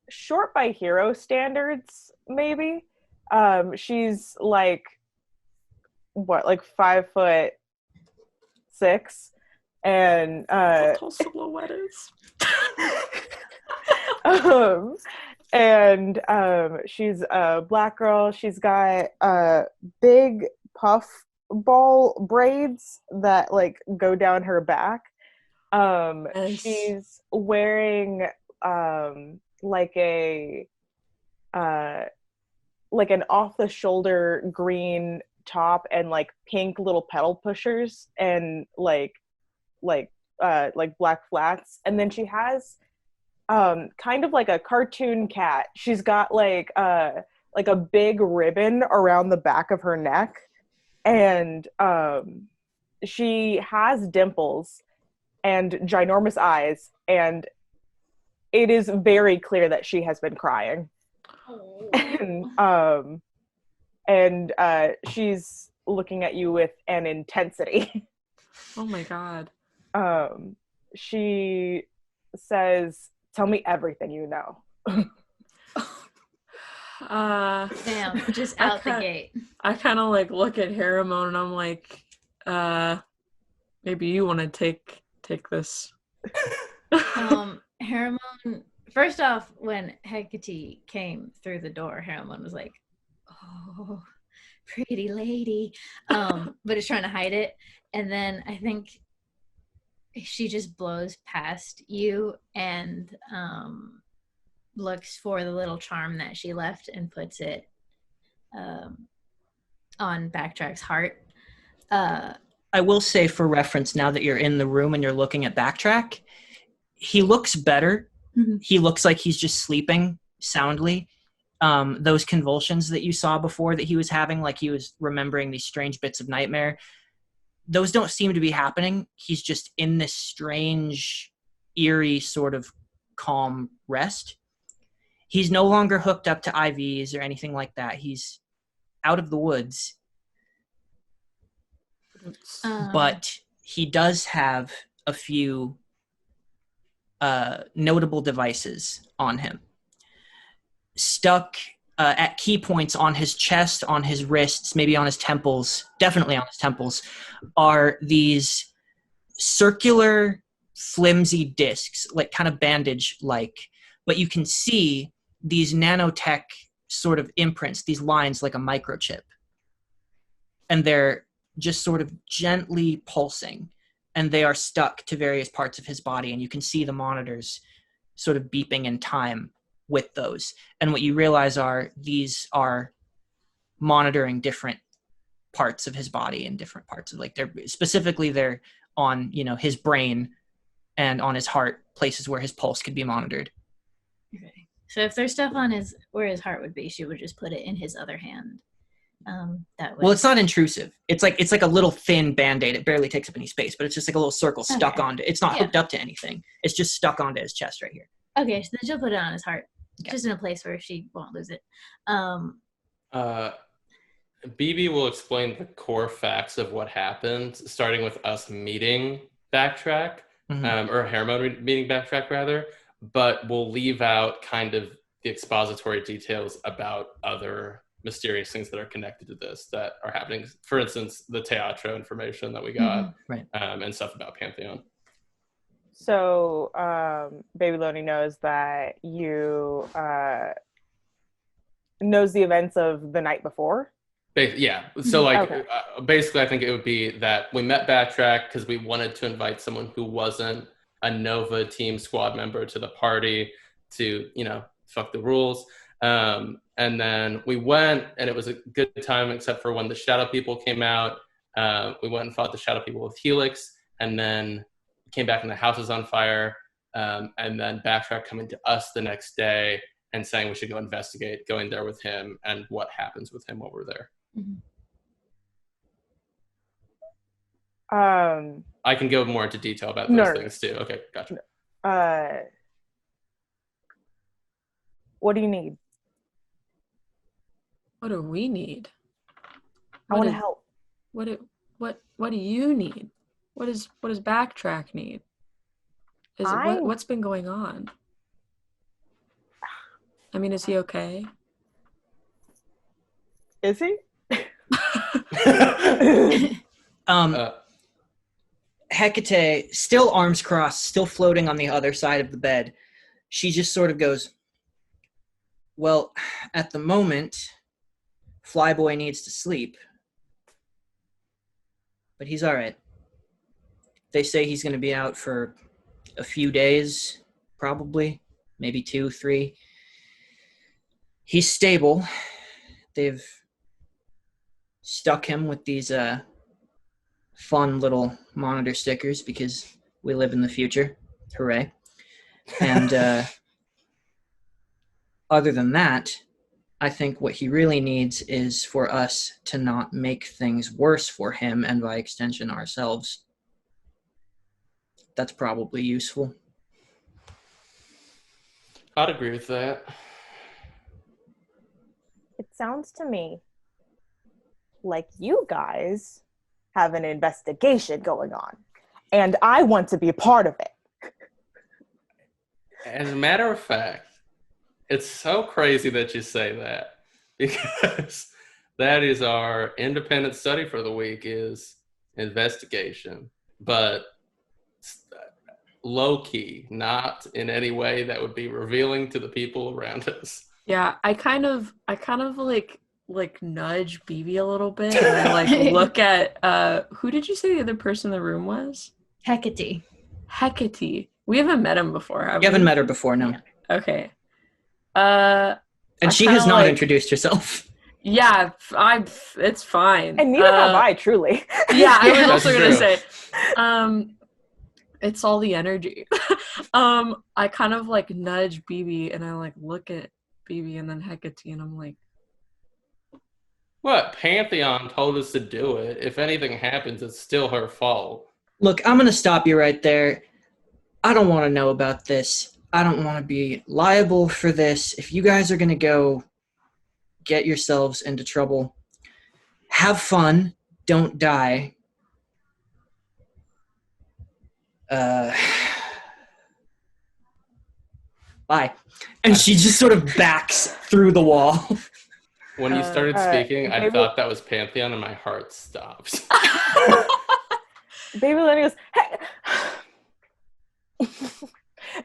short by hero standards, maybe. She's like what, like 5'6", and How tall Silhouette is. She's a black girl. She's got big puff ball braids that like go down her back. Yes. She's wearing like an off the shoulder green top and like pink little pedal pushers and like black flats, and then she has kind of like a cartoon cat. She's got like a big ribbon around the back of her neck, and she has dimples and ginormous eyes, and it is very clear that she has been crying. And she's looking at you with an intensity. Oh my god. She says, "Tell me everything you know." Damn, just out the gate. I kind of like look at Haramon and I'm like, maybe you want to take this. Haramon, first off, when Hecate came through the door, Haramon was like, "Oh, pretty lady," but is trying to hide it. And then I think she just blows past you and looks for the little charm that she left and puts it on Backtrack's heart. I will say, for reference, now that you're in the room and you're looking at Backtrack, he looks better. Mm-hmm. He looks like he's just sleeping soundly. Those convulsions that you saw before that he was having, like he was remembering these strange bits of nightmare, those don't seem to be happening. He's just in this strange, eerie sort of calm rest. He's no longer hooked up to IVs or anything like that. He's out of the woods. But he does have a few notable devices on him. Stuck at key points on his chest, on his wrists, maybe on his temples, definitely on his temples, are these circular, flimsy discs, like kind of bandage-like. But you can see these nanotech sort of imprints, these lines like a microchip. And they're just sort of gently pulsing. And they are stuck to various parts of his body. And you can see the monitors sort of beeping in time with those. And what you realize are these are monitoring different parts of his body and different parts of, like, they're on, his brain and on his heart, places where his pulse could be monitored. Okay. So if there's stuff on where his heart would be, she would just put it in his other hand. That way. Well, it's not intrusive. It's like a little thin Band-Aid. It barely takes up any space, but it's just like a little circle stuck onto. It's not hooked up to anything. It's just stuck onto his chest right here. Okay, so then she'll put it on his heart, okay. Just in a place where she won't lose it. BB will explain the core facts of what happened, starting with us meeting Backtrack, or Haramon meeting Backtrack rather, but we'll leave out kind of the expository details about other mysterious things that are connected to this that are happening. For instance, the teatro information that we got, right, and stuff about Pantheon. So, Baby Loni knows that you knows the events of the night before. Yeah. So, basically, I think it would be that we met Backtrack because we wanted to invite someone who wasn't a Nova team squad member to the party to, fuck the rules. And then we went, and it was a good time, except for when the Shadow People came out. We went and fought the shadow people with Helix, and then came back and the house is on fire. And then Backtrack coming to us the next day and saying we should go investigate, going there with him, and what happens with him while we're there. I can go more into detail about those things too. Okay, gotcha. What do you need? What do we need? I want to help. What do you need? What does Backtrack need? What's been going on? I mean, is he okay? Is he? Hecate, still arms crossed, still floating on the other side of the bed, she just sort of goes, well, at the moment, Flyboy needs to sleep. But he's all right. They say he's going to be out for a few days, probably, maybe 2, 3. He's stable. They've stuck him with these fun little monitor stickers because we live in the future. Hooray. And other than that, I think what he really needs is for us to not make things worse for him and by extension ourselves. That's probably useful. I'd agree with that. It sounds to me like you guys have an investigation going on, and I want to be a part of it. As a matter of fact, it's so crazy that you say that, because that is our independent study for the week, is investigation, but low key, not in any way that would be revealing to the people around us. Yeah, I kind of like nudge BB a little bit, and I like look at who did you say the other person in the room was? Hecate. We haven't met him before, have we? You haven't met her before, no. Yeah. Okay. And she has not introduced herself. Yeah, it's fine. And neither have I, truly. Yeah, I was also That's gonna true. say, it's all the energy. I kind of like nudge BB, and I like look at BB and then Hecate, and I'm like, What? Pantheon told us to do it. If anything happens, it's still her fault. Look, I'm going to stop you right there. I don't want to know about this. I don't want to be liable for this. If you guys are going to go get yourselves into trouble, have fun. Don't die. Bye. And she just sort of backs through the wall. When you started speaking, I Baby- thought that was Pantheon, and my heart stopped. Baby Lenny goes, heck.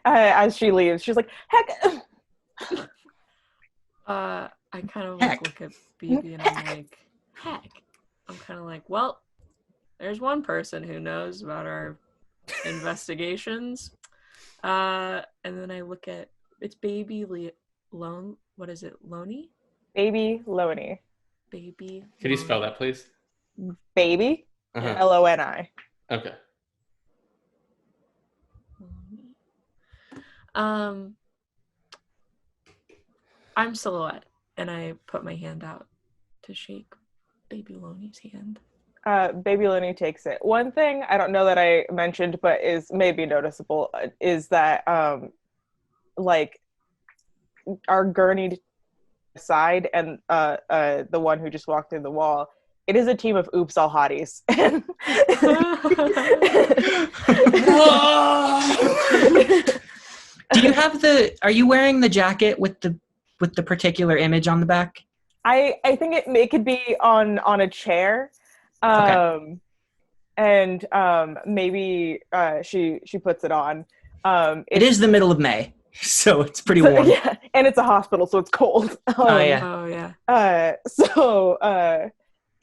As she leaves, she's like, heck. I kind of Heck. like look at BB, and I'm like, heck. I'm kind of like, well, there's one person who knows about our investigations. And then I look at, it's Baby what is it, Loni? Baby Loni. Baby. Could you spell that, please? Baby, Uh-huh. Loni. Okay. Loni. I'm Silhouette, and I put my hand out to shake Baby Loni's hand. Baby Loni takes it. One thing I don't know that I mentioned, but is maybe noticeable, is that like our gurneyed side and the one who just walked through the wall, it is a team of oops all hotties. Do you have are you wearing the jacket with the particular image on the back? I think it could be on a chair. Okay. And maybe she puts it on. It is the middle of May, so it's pretty warm. Yeah, and it's a hospital, so it's cold. Oh, yeah. Oh yeah. So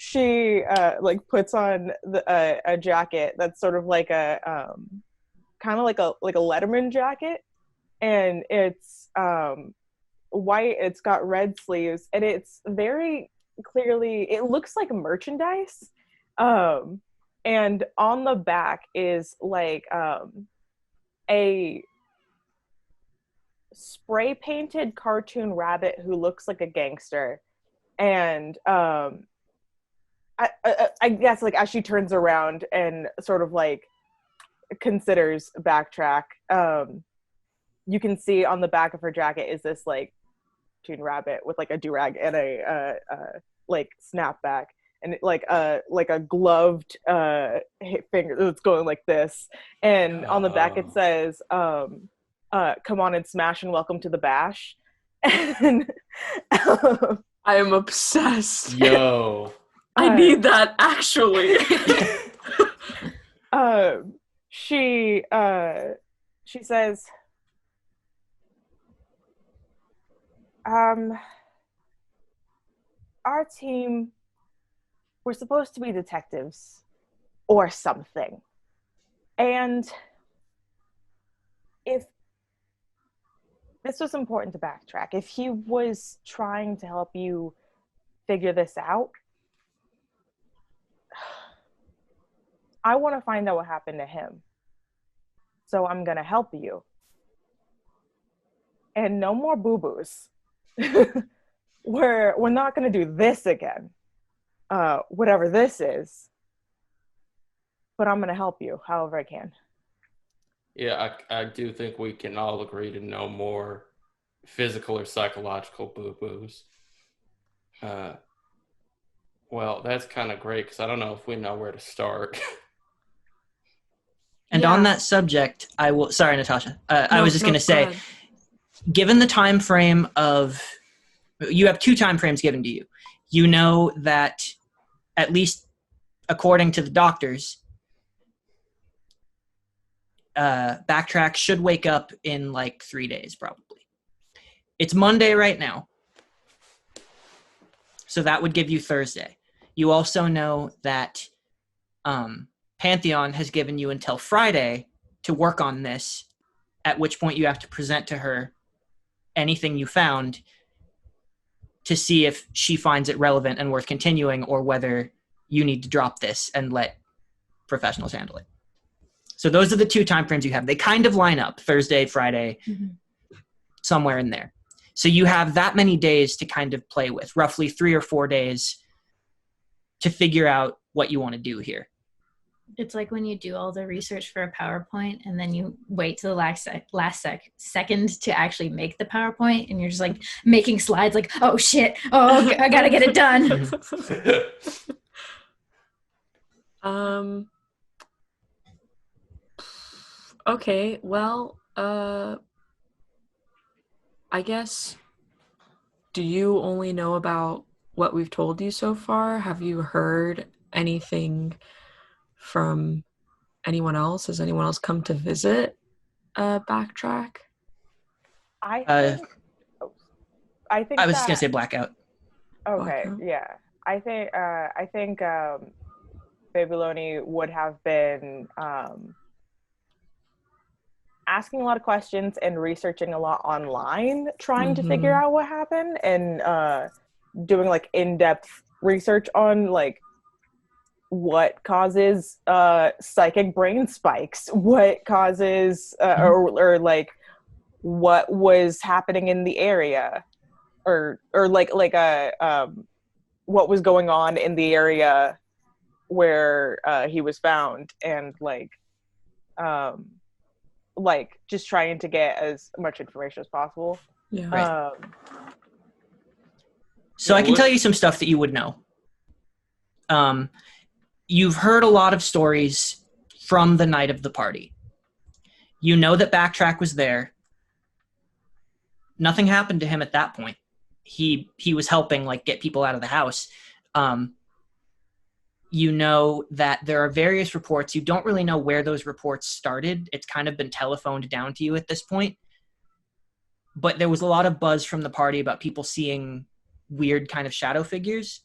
she like puts on a jacket that's sort of like a kind of like a Letterman jacket, and it's white. It's got red sleeves, and it's very clearly, it looks like merchandise. And on the back is like a spray painted cartoon rabbit who looks like a gangster. And I guess like as she turns around and sort of like considers Backtrack, you can see on the back of her jacket is this like cartoon rabbit with like a do-rag and a like snapback, and like a gloved finger that's going like this, and on the back it says come on and smash and welcome to the bash. And I am obsessed. Yo. I need that actually. She says, our team, we're supposed to be detectives or something. And if this was important to Backtrack, if he was trying to help you figure this out, I want to find out what happened to him. So I'm going to help you. And no more boo-boos. We're not going to do this again. Whatever this is. But I'm going to help you however I can. Yeah, I do think we can all agree to no more physical or psychological boo-boos. Well, that's kind of great because I don't know if we know where to start. And on that subject, I will. Sorry, Natasha. I was just going to say, given the time frame of, you have 2 time frames given to you. You know that, at least according to the doctors, Backtrack should wake up in like 3 days, probably. It's Monday right now, so that would give you Thursday. You also know that Pantheon has given you until Friday to work on this, at which point you have to present to her anything you found to see if she finds it relevant and worth continuing, or whether you need to drop this and let professionals handle it. So those are the 2 time frames you have. They kind of line up, Thursday, Friday, somewhere in there. So you have that many days to kind of play with, roughly 3 or 4 days to figure out what you want to do here. It's like when you do all the research for a PowerPoint and then you wait to the last second to actually make the PowerPoint, and you're just like making slides like, oh shit, oh, I gotta get it done. Okay, well, I guess, do you only know about what we've told you so far? Have you heard anything from anyone else? Has anyone else come to visit Backtrack? I think I was just going to say Blackout. Okay, Blackout? yeah. I think Baby Loni would have been asking a lot of questions and researching a lot online, trying to figure out what happened, and doing like in-depth research on like what causes psychic brain spikes, what causes or like what was happening in the area, or like what was going on in the area where he was found, and like just trying to get as much information as possible. Yeah. Right. So I can tell you some stuff that you would know. You've heard a lot of stories from the night of the party. You know that Backtrack was there. Nothing happened to him at that point. He was helping like get people out of the house. You know that there are various reports. You don't really know where those reports started. It's kind of been telephoned down to you at this point. But there was a lot of buzz from the party about people seeing weird kind of shadow figures.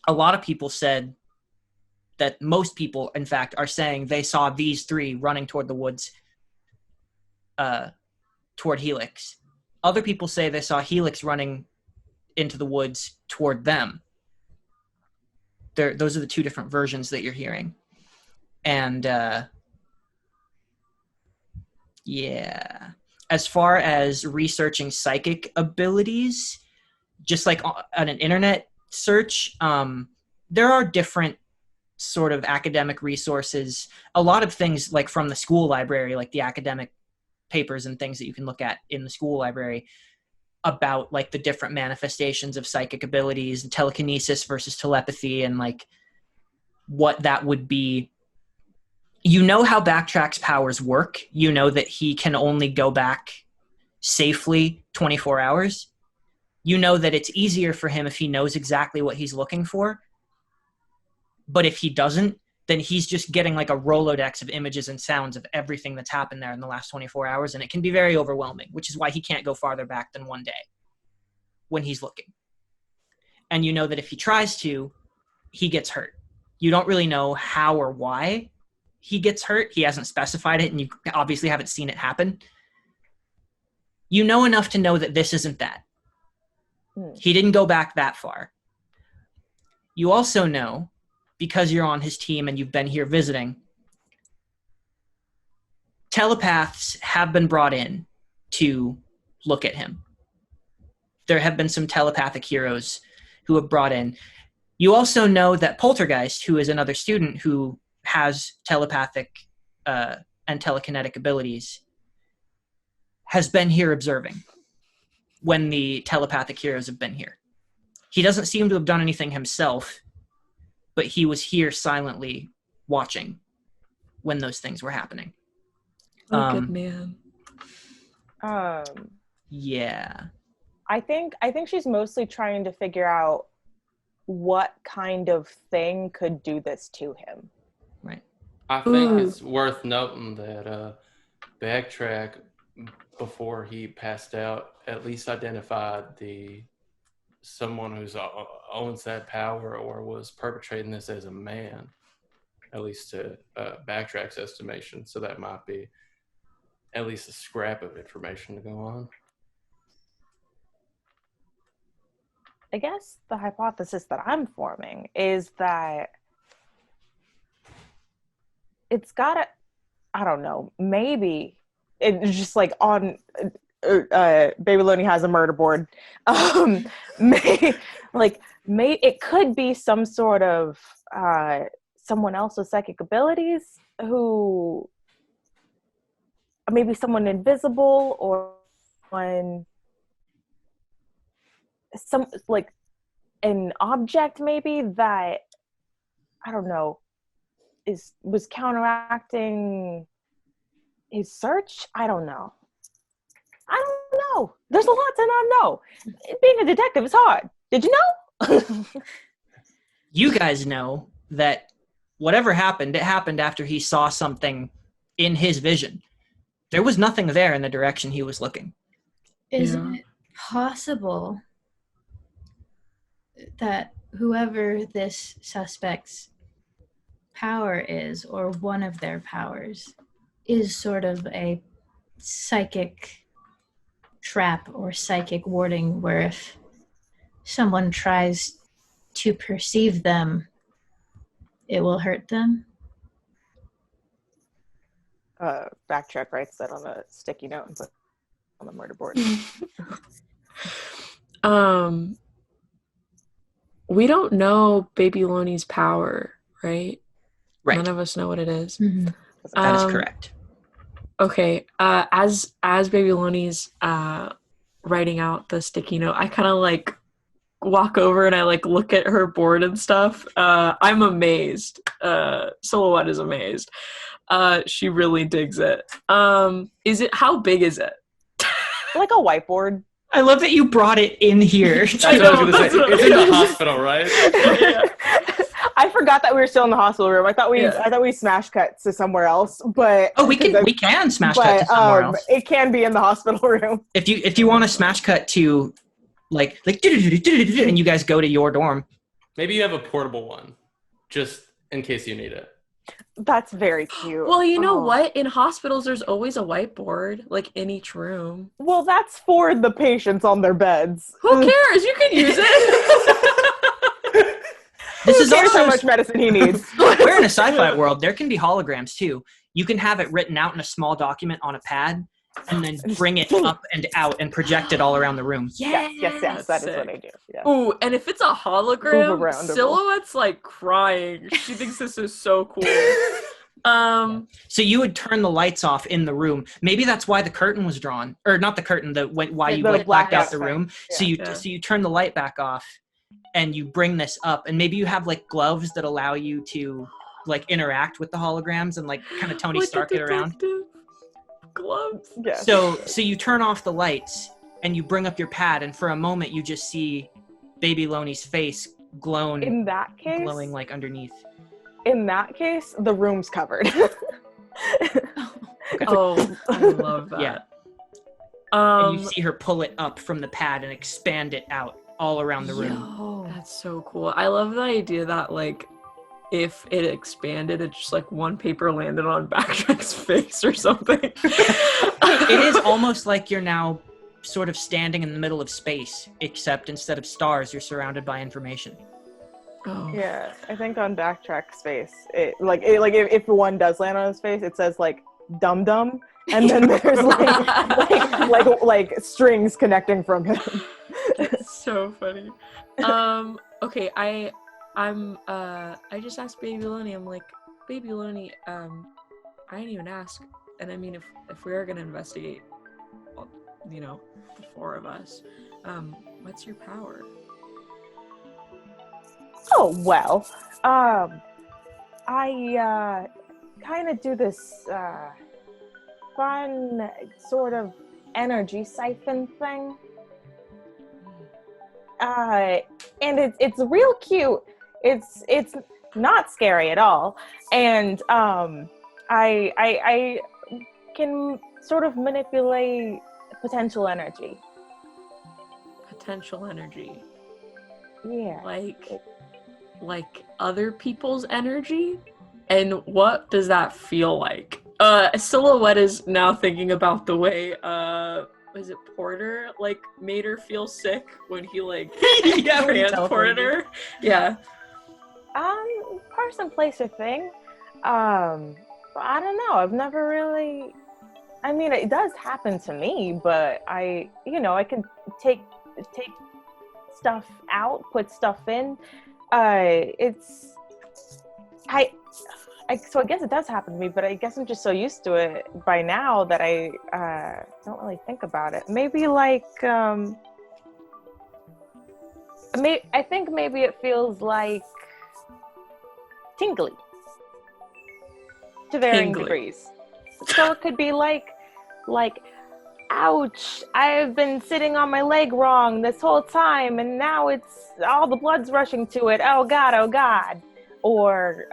A lot of people said that most people, in fact, are saying they saw these 3 running toward the woods, toward Helix. Other people say they saw Helix running into the woods toward them. those are the two different versions that you're hearing. And yeah, as far as researching psychic abilities, just like on an internet search, there are different sort of academic resources. A lot of things like from the school library, like the academic papers and things that you can look at in the school library about like the different manifestations of psychic abilities and telekinesis versus telepathy and like what that would be. You know how Backtrack's powers work. You know that he can only go back safely 24 hours. You know that it's easier for him if he knows exactly what he's looking for. But if he doesn't, then he's just getting like a Rolodex of images and sounds of everything that's happened there in the last 24 hours. And it can be very overwhelming, which is why he can't go farther back than one day when he's looking. And you know that if he tries to, he gets hurt. You don't really know how or why he gets hurt. He hasn't specified it, and you obviously haven't seen it happen. You know enough to know that this isn't that. He didn't go back that far. You also know, because you're on his team and you've been here visiting, telepaths have been brought in to look at him. There have been some telepathic heroes who have brought in. You also know that Poltergeist, who is another student who has telepathic and telekinetic abilities, has been here observing when the telepathic heroes have been here. He doesn't seem to have done anything himself, but he was here silently watching when those things were happening. Good man. Yeah. I think she's mostly trying to figure out what kind of thing could do this to him. Right. I think it's worth noting that Backtrack, before he passed out, at least identified someone who's owns that power or was perpetrating this as a man, at least to Backtrack's estimation. So that might be at least a scrap of information to go on. I guess the hypothesis that I'm forming is that it's gotta, I don't know, maybe it's just like on Baby Loni has a murder board. It could be some sort of someone else with psychic abilities who, maybe someone invisible or some like an object maybe that, I don't know, was counteracting his search. I don't know. There's a lot to not know. Being a detective is hard. Did you know? You guys know that whatever happened, it happened after he saw something in his vision. There was nothing there in the direction he was looking. Is it possible that whoever this suspect's power is, or one of their powers, is sort of a psychic trap or psychic warding, where if someone tries to perceive them, it will hurt them? Backtrack writes that on a sticky note and put on the murder board. We don't know Baby Loni's power, right? Right. None of us know what it is. Mm-hmm. That is correct. Okay. As Baby Loni's writing out the sticky note, I kind of like walk over and I like look at her board and stuff. I'm amazed. Silhouette is amazed. She really digs it. How big is it? Like a whiteboard. I love that you brought it in here. That's what I was going to say. It's in the hospital, right? I forgot that we were still in the hospital room. I thought we smash cut to somewhere else, but we can smash cut to somewhere else. It can be in the hospital room. If you want to smash cut to like and you guys go to your dorm. Maybe you have a portable one, just in case you need it. That's very cute. Well, you know what? In hospitals, there's always a whiteboard, like in each room. Well, that's for the patients on their beds. Who cares? You can use it. This Who is cares also how much medicine he needs? we're in a sci-fi world. There can be holograms too. You can have it written out in a small document on a pad, and then bring it up and out and project it all around the room. Yes. That's That is sick. what I do. Yeah. Ooh, and if it's a Move hologram, around a Silhouette's like crying. She thinks this is so cool. So you would turn the lights off in the room. Maybe that's why the curtain was drawn, or not the curtain. Why you The like blacked out blackout the thing. room. So Yeah. you turn the light back off, and you bring this up, and maybe you have like gloves that allow you to like interact with the holograms and like kind of Tony Like Stark the it around. detective gloves. Yeah. So you turn off the lights and you bring up your pad, and for a moment you just see baby Loni's face In that case, glowing like underneath. the room's covered. Oh, I love that. Yeah. And you see her pull it up from the pad and expand it out all around the room. That's so cool. I love the idea that like if it expanded, it's just like one paper landed on Backtrack's face or something. It is almost like you're now sort of standing in the middle of space, except instead of stars, you're surrounded by information. Oh. Yeah, I think on Backtrack's face, if one does land on his face, it says like "dum dum," and then there's like strings connecting from him. That's so funny. Okay, I just asked Baby Loni, I'm like, Baby Loni, I didn't even ask. And I mean, if we are gonna investigate, you know, the four of us, what's your power? Oh well, I kind of do this fun sort of energy siphon thing. And it's real cute. It's not scary at all, and I can sort of manipulate potential energy. Potential energy. Yeah. Like other people's energy? And what does that feel like? Silhouette is now thinking about the way was it Porter like made her feel sick when he like Yeah, when he transported teleported her? Yeah. Person, place, or thing. I don't know. I've never really. I mean, it does happen to me, but I can take stuff out, put stuff in. So I guess it does happen to me, but I guess I'm just so used to it by now that I don't really think about it. Maybe like I think maybe it feels like tingly to varying degrees. So it could be like, ouch, I've been sitting on my leg wrong this whole time, and now it's all the blood's rushing to it. Oh God, oh God. Or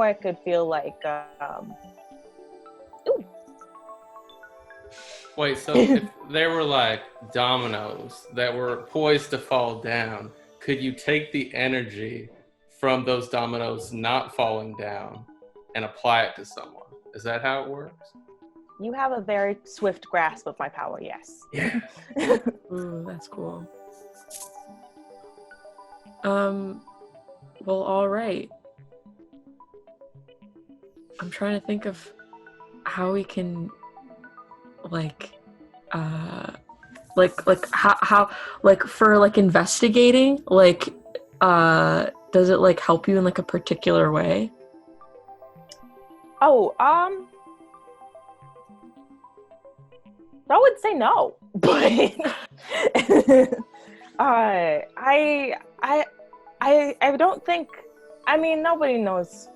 it could feel like, ooh. Wait, so if there were like dominoes that were poised to fall down, could you take the energy from those dominoes not falling down and apply it to someone? Is that how it works? You have a very swift grasp of my power, yes. Yeah. Ooh, that's cool. Well, all right. I'm trying to think of how we can how for like investigating, does it like help you in like a particular way? Oh, I would say no, but I don't think. I mean, nobody knows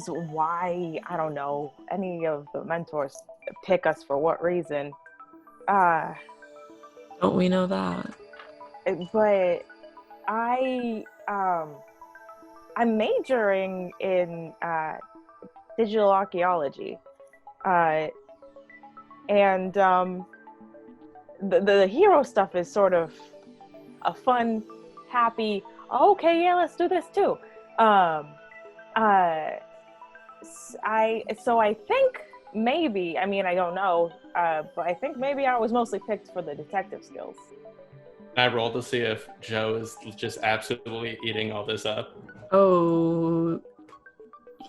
why. I don't know any of the mentors pick us for what reason. Don't we know that? But I'm majoring in digital archaeology. And the hero stuff is sort of a fun, happy, okay, yeah, let's do this too. I think maybe, I mean, I don't know, but I think maybe I was mostly picked for the detective skills. I roll to see if Joe is just absolutely eating all this up. Oh,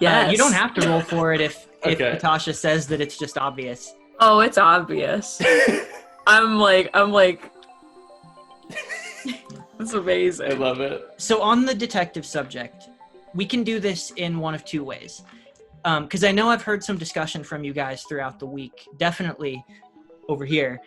yes. You don't have to roll for it if Okay. Natasha says that it's just obvious. Oh, it's obvious. I'm like, that's amazing. I love it. So on the detective subject, we can do this in one of two ways. Because I know I've heard some discussion from you guys throughout the week, definitely over here,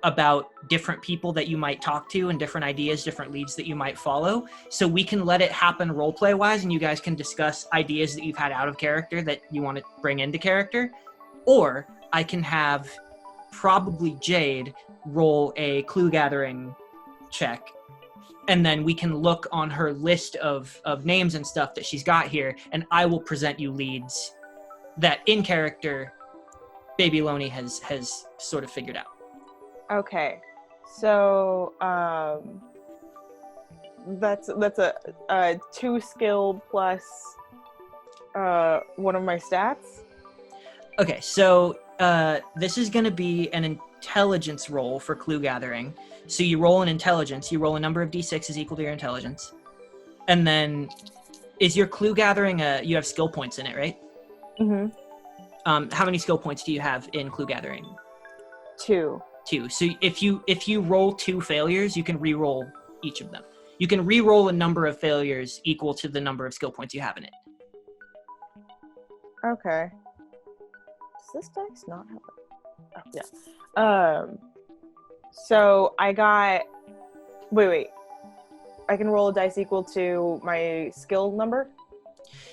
about different people that you might talk to and different ideas, different leads that you might follow. So we can let it happen roleplay wise, and you guys can discuss ideas that you've had out of character that you want to bring into character. Or I can have probably Jade roll a clue gathering check, and then we can look on her list of names and stuff that she's got here, and I will present you leads that in character Baby Loni has sort of figured out. Okay, so that's a 2 skill plus one of my stats. Okay, so this is going to be an intelligence roll for clue gathering. So you roll an intelligence, you roll a number of d6s equal to your intelligence. And then is your clue gathering, you have skill points in it, right? Mm-hmm. How many skill points do you have in clue gathering? 2. 2. So if you roll 2 failures, you can re-roll each of them. You can re-roll a number of failures equal to the number of skill points you have in it. Okay. Does this dice not have it? Oh, yeah. So I got... Wait. I can roll a dice equal to my skill number?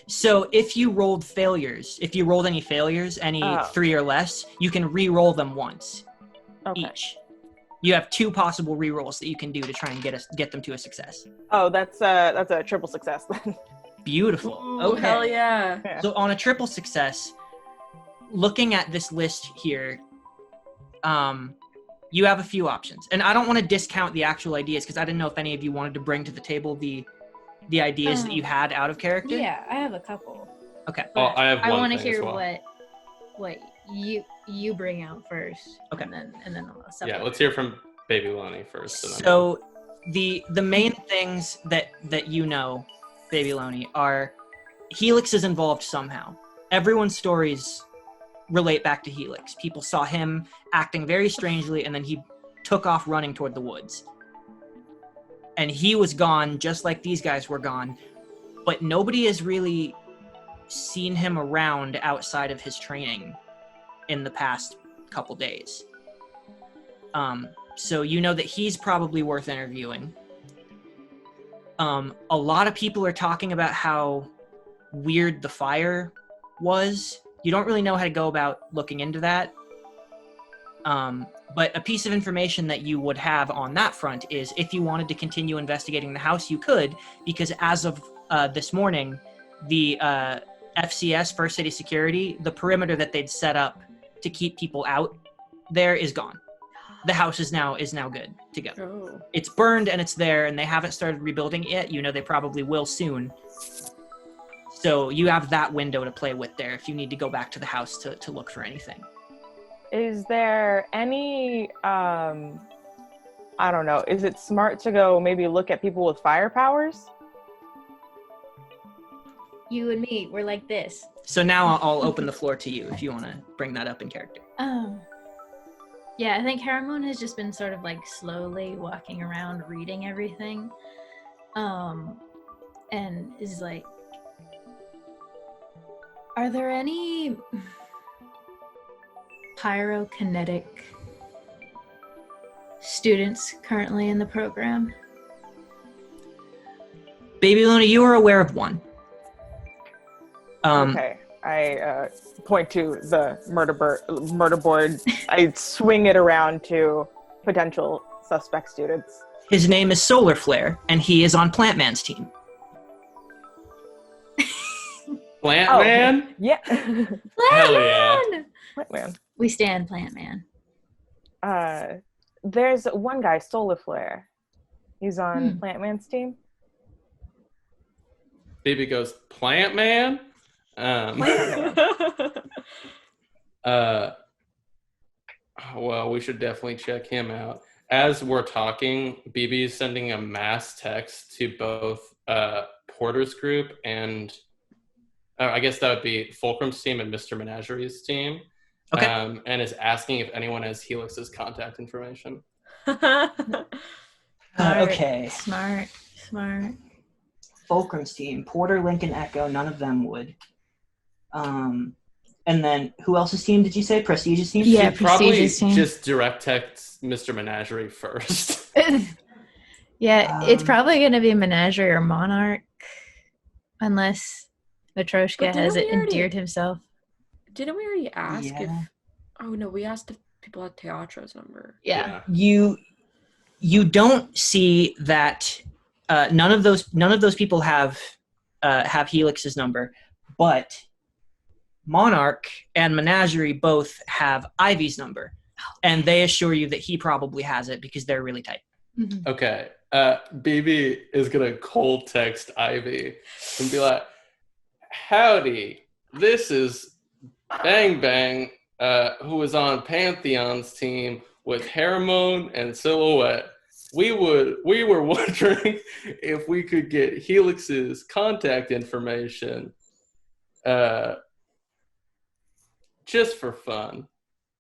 So if you rolled failures, if you rolled any failures, any 3 or less, you can re-roll them once each. You have 2 possible re-rolls that you can do to try and get them to a success. Oh, that's a triple success then. Beautiful. Ooh, okay. Hell yeah. So on a triple success, looking at this list here, you have a few options. And I don't want to discount the actual ideas because I didn't know if any of you wanted to bring to the table the ideas that you had out of character. Yeah, I have a couple. Okay. Oh, I have one. I want to thing as hear well. what you bring out first. Okay. And then I'll Yeah, let's hear from Baby Loni first. And then So the main things that you know, Baby Loni, are Helix is involved somehow. Everyone's stories relate back to Helix. People saw him acting very strangely, and then he took off running toward the woods. And he was gone just like these guys were gone, but nobody has really seen him around outside of his training in the past couple days. So you know that he's probably worth interviewing. A lot of people are talking about how weird the fire was. You don't really know how to go about looking into that. But a piece of information that you would have on that front is if you wanted to continue investigating the house, you could, because as of this morning, the FCS, First City Security, the perimeter that they'd set up to keep people out there is gone. The house is now good to go. Oh. It's burned and it's there, and they haven't started rebuilding it yet. You know they probably will soon. So you have that window to play with there if you need to go back to the house to look for anything. Is there any, I don't know, is it smart to go maybe look at people with fire powers? You and me, we're like this. So now I'll open the floor to you if you want to bring that up in character. Yeah, I think Haramon has just been sort of like slowly walking around reading everything. And is like, are there any pyrokinetic students currently in the program? Baby Loni, you are aware of one. Okay, I point to the murder board. I swing it around to potential suspect students. His name is Solar Flare, and he is on Plant Man's team. Plant Oh. Man? Yeah. Hell yeah. Plant Man. We stand Plant Man. There's one guy, Solar Flare. He's on Plant Man's team. Baby goes, Plant Man? Well, we should definitely check him out. as we're talking, BB is sending a mass text to both Porter's group and I guess that would be Fulcrum's team and Mr. Menagerie's team. Okay. And is asking if anyone has Helix's contact information. Okay. Smart. Fulcrum's team, Porter, Lincoln, Echo, none of them would. And then who else's team did you say? Prestige's team? Yeah, Should probably Prestige's team. just direct text Mr. Menagerie first. Yeah, it's probably going to be Menagerie or Monarch, unless Matroshka has endeared himself. Didn't we already ask if? Yeah. Oh no, we asked if people had Teatro's number. Yeah. You don't see that none of those people have Helix's number, but Monarch and Menagerie both have Ivy's number, and they assure you that he probably has it because they're really tight. Mm-hmm. Okay. BB is going to cold text Ivy and be like, howdy, this is Bang Bang, who was on Pantheon's team with Hermone and Silhouette. We were wondering if we could get Helix's contact information just for fun.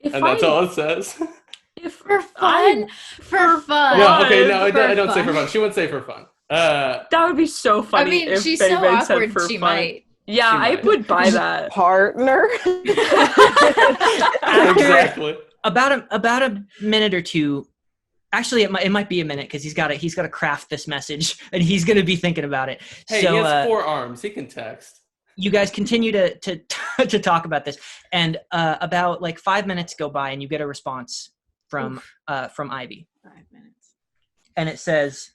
That's all it says. For fun? For fun. No, okay, no, I For don't say fun. for fun. She wouldn't say for fun. That would be so I funny. mean, if she's Bang so Bang said awkward, for she fun. might. Yeah, She I might. would buy that. Partner. Exactly. About a minute or two. Actually, it might be a minute because he's got to craft this message and he's going to be thinking about it. Hey, so, he has 4 arms. He can text. You guys continue to to talk about this, and about like 5 minutes go by, and you get a response from Ivy, 5 minutes. and it says,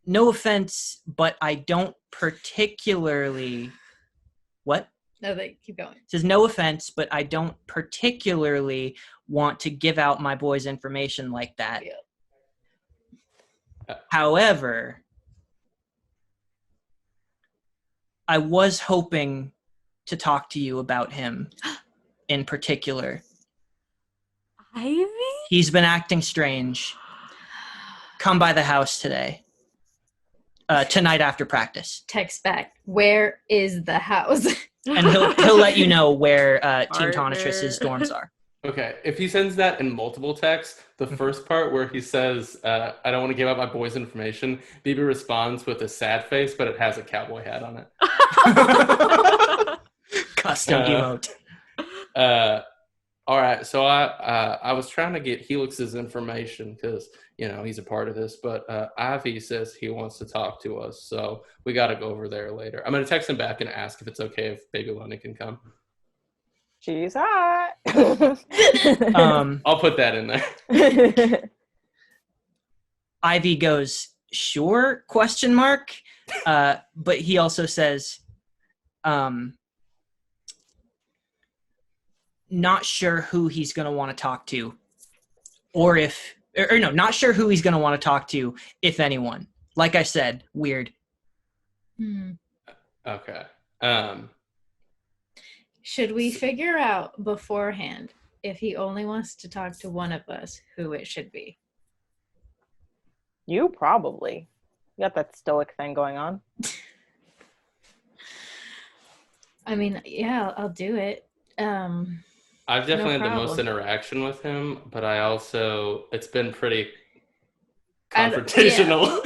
"No offense, but I don't particularly." What? No, they keep going. It says, "No offense, but I don't particularly want to give out my boy's information like that. Yeah. However, I was hoping to talk to you about him in particular. Ivy? He's been acting strange. Come by the house today. Tonight after practice." Text back. Where is the house? And he'll let you know where Team Partner. Tonitrus's dorms are. Okay, if he sends that in multiple texts, the first part where he says, I don't want to give out my boy's information, BB responds with a sad face, but it has a cowboy hat on it. Custom emote. All right, so I was trying to get Helix's information because, he's a part of this, but Ivy says he wants to talk to us, so we got to go over there later. I'm going to text him back and ask if it's okay if Baby Loni can come. She's hot. I'll put that in there. Ivy goes, "Sure?" ? But he also says, not sure who he's going to want to talk to, not sure who he's going to want to talk to, if anyone. Like I said, weird. Okay. Should we figure out beforehand if he only wants to talk to one of us, who it should be? You probably. You got that stoic thing going on. I mean, yeah, I'll do it. I've definitely had the most problem. interaction with him, but it's been pretty confrontational.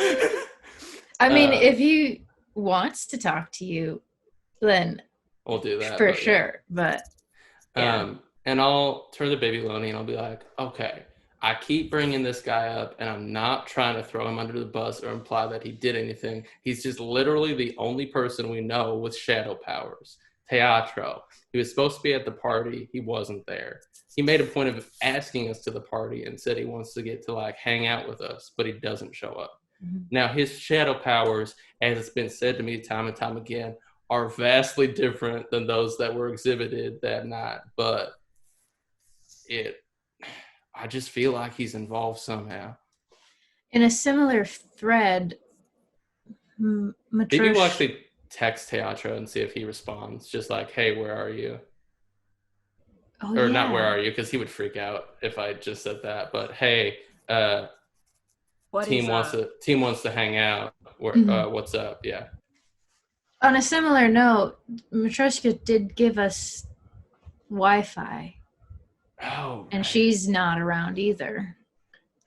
I mean, if he wants to talk to you, then we'll do that. for sure. But yeah. And I'll turn to Baby Loni and I'll be like, okay, I keep bringing this guy up and I'm not trying to throw him under the bus or imply that he did anything. He's just literally the only person we know with shadow powers. Teatro. He was supposed to be at the party. He wasn't there. He made a point of asking us to the party and said he wants to get to hang out with us, but he doesn't show up. Mm-hmm. Now, his shadow powers, as it's been said to me time and time again, are vastly different than those that were exhibited that night. But I just feel like he's involved somehow. In a similar thread, Maybe we'll actually text Teatro and see if he responds. Just like, hey, where are you? Oh, or yeah. not where are you, because he would freak out if I just said that. But hey, What team is wants to hang out. Mhm. What's up? Yeah. On a similar note, Matryoshka did give us Wi-Fi, Oh, and right. she's not around either.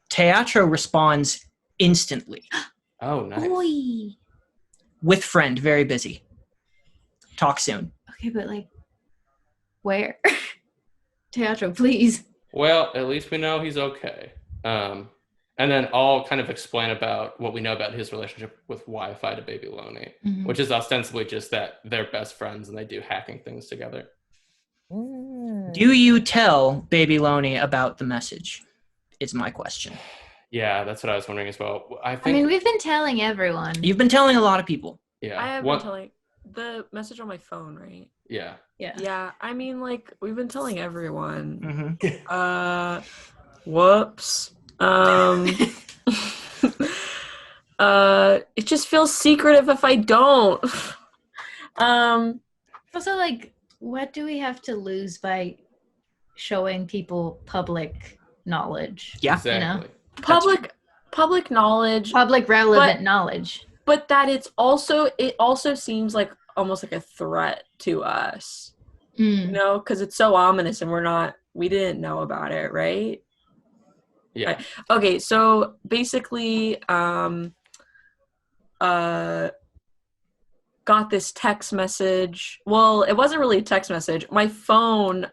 Teatro responds instantly. Oh, nice. Oi. With friend, very busy. Talk soon. Okay, but like, where? Teatro, please. Well, at least we know he's okay. And then I'll kind of explain about what we know about his relationship with Wi-Fi to Baby Loni, Mhm. which is ostensibly just that they're best friends and they do hacking things together. Do you tell Baby Loni about the message? Is my question. Yeah, that's what I was wondering as well. I I think. mean, we've been telling everyone. You've been telling a lot of people. Yeah. I have been telling the message on my phone, right? Yeah. Yeah. Yeah, I mean, like, we've been telling everyone. Mm-hmm. Whoops. It just feels secretive if I don't. Also, like, what do we have to lose by showing people public knowledge? Yeah. Exactly. Public knowledge, Public relevant knowledge. but that it also seems like almost like a threat to us. You know, because it's so ominous and we didn't know about it, right? Yeah. Okay, so basically, got this text message. Well, it wasn't really a text message. My phone,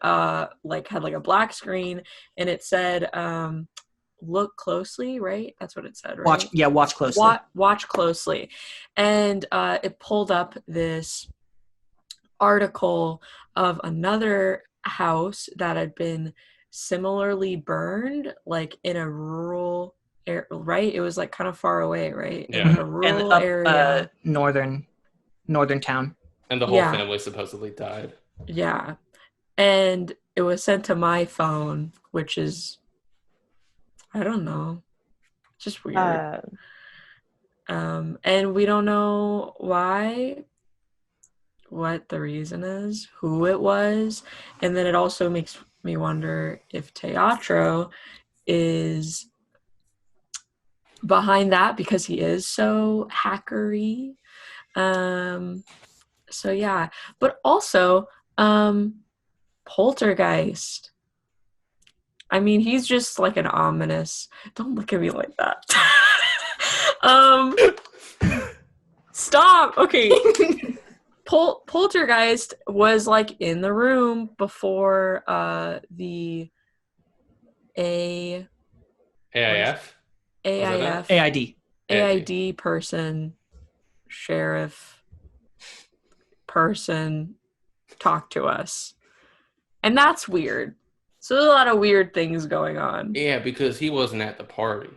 like had like a black screen, and it said, "Look closely." Right? That's what it said. Right? Watch closely. Watch closely, and it pulled up this article of another house that had been similarly burned, like in a rural area, right? It was like kind of far away, right? Yeah. In like a rural area. Northern town. And the whole family supposedly died. Yeah. And it was sent to my phone, which is, I don't know, just weird. And we don't know why, what the reason is, who it was. And then it also makes me wonder if Teatro is behind that because he is so hackery. So yeah, but also Poltergeist. I mean, he's just like an ominous. Don't look at me like that. Stop. Okay. Poltergeist was like in the room before the AIF? AID person, sheriff person talked to us. And that's weird. So there's a lot of weird things going on. Yeah, because he wasn't at the party.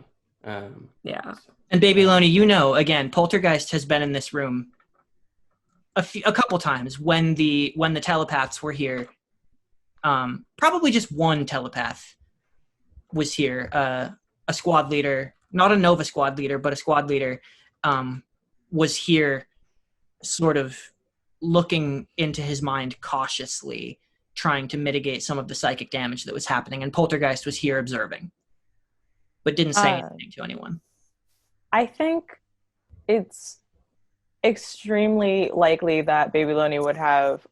Yeah. And Baby Loni, again, Poltergeist has been in this room a couple times when the telepaths were here. Probably just one telepath was here. A squad leader, not a Nova squad leader, but a squad leader was here sort of looking into his mind cautiously, trying to mitigate some of the psychic damage that was happening. And Poltergeist was here observing, but didn't say anything to anyone. I think it's extremely likely that Baby Loni would have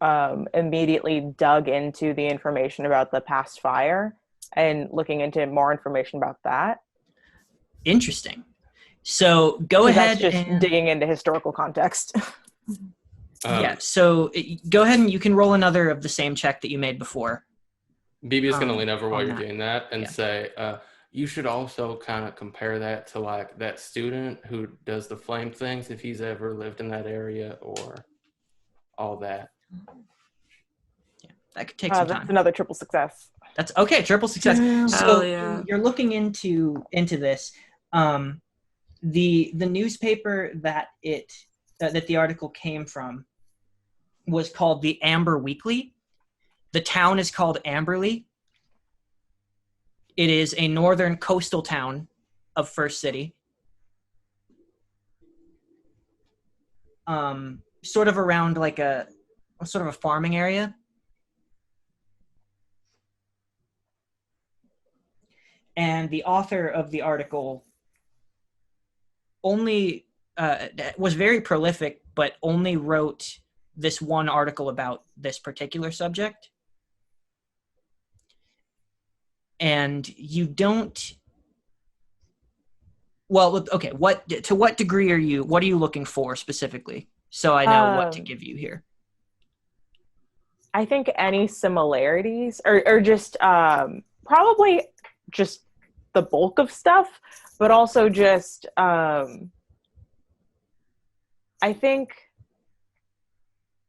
immediately dug into the information about the past fire and looking into more information about that. Interesting. So go ahead. That's just digging into historical context. Yeah, so go ahead and you can roll another of the same check that you made before. BB is going to lean over while you're doing that and say, you should also kind of compare that to like that student who does the flame things, if he's ever lived in that area or all that. Yeah, that could take some time. That's another triple success. That's okay, triple success. So you're looking into this. The newspaper that the article came from was called the Amber Weekly. The town is called Amberley. It is a northern coastal town of First City. Sort of around like a sort of a farming area. And the author of the article only was very prolific, but only wrote this one article about this particular subject. And you don't... Well, okay, to what degree what are you looking for specifically? So I know what to give you here. I think any similarities or just probably just the bulk of stuff, but also just I think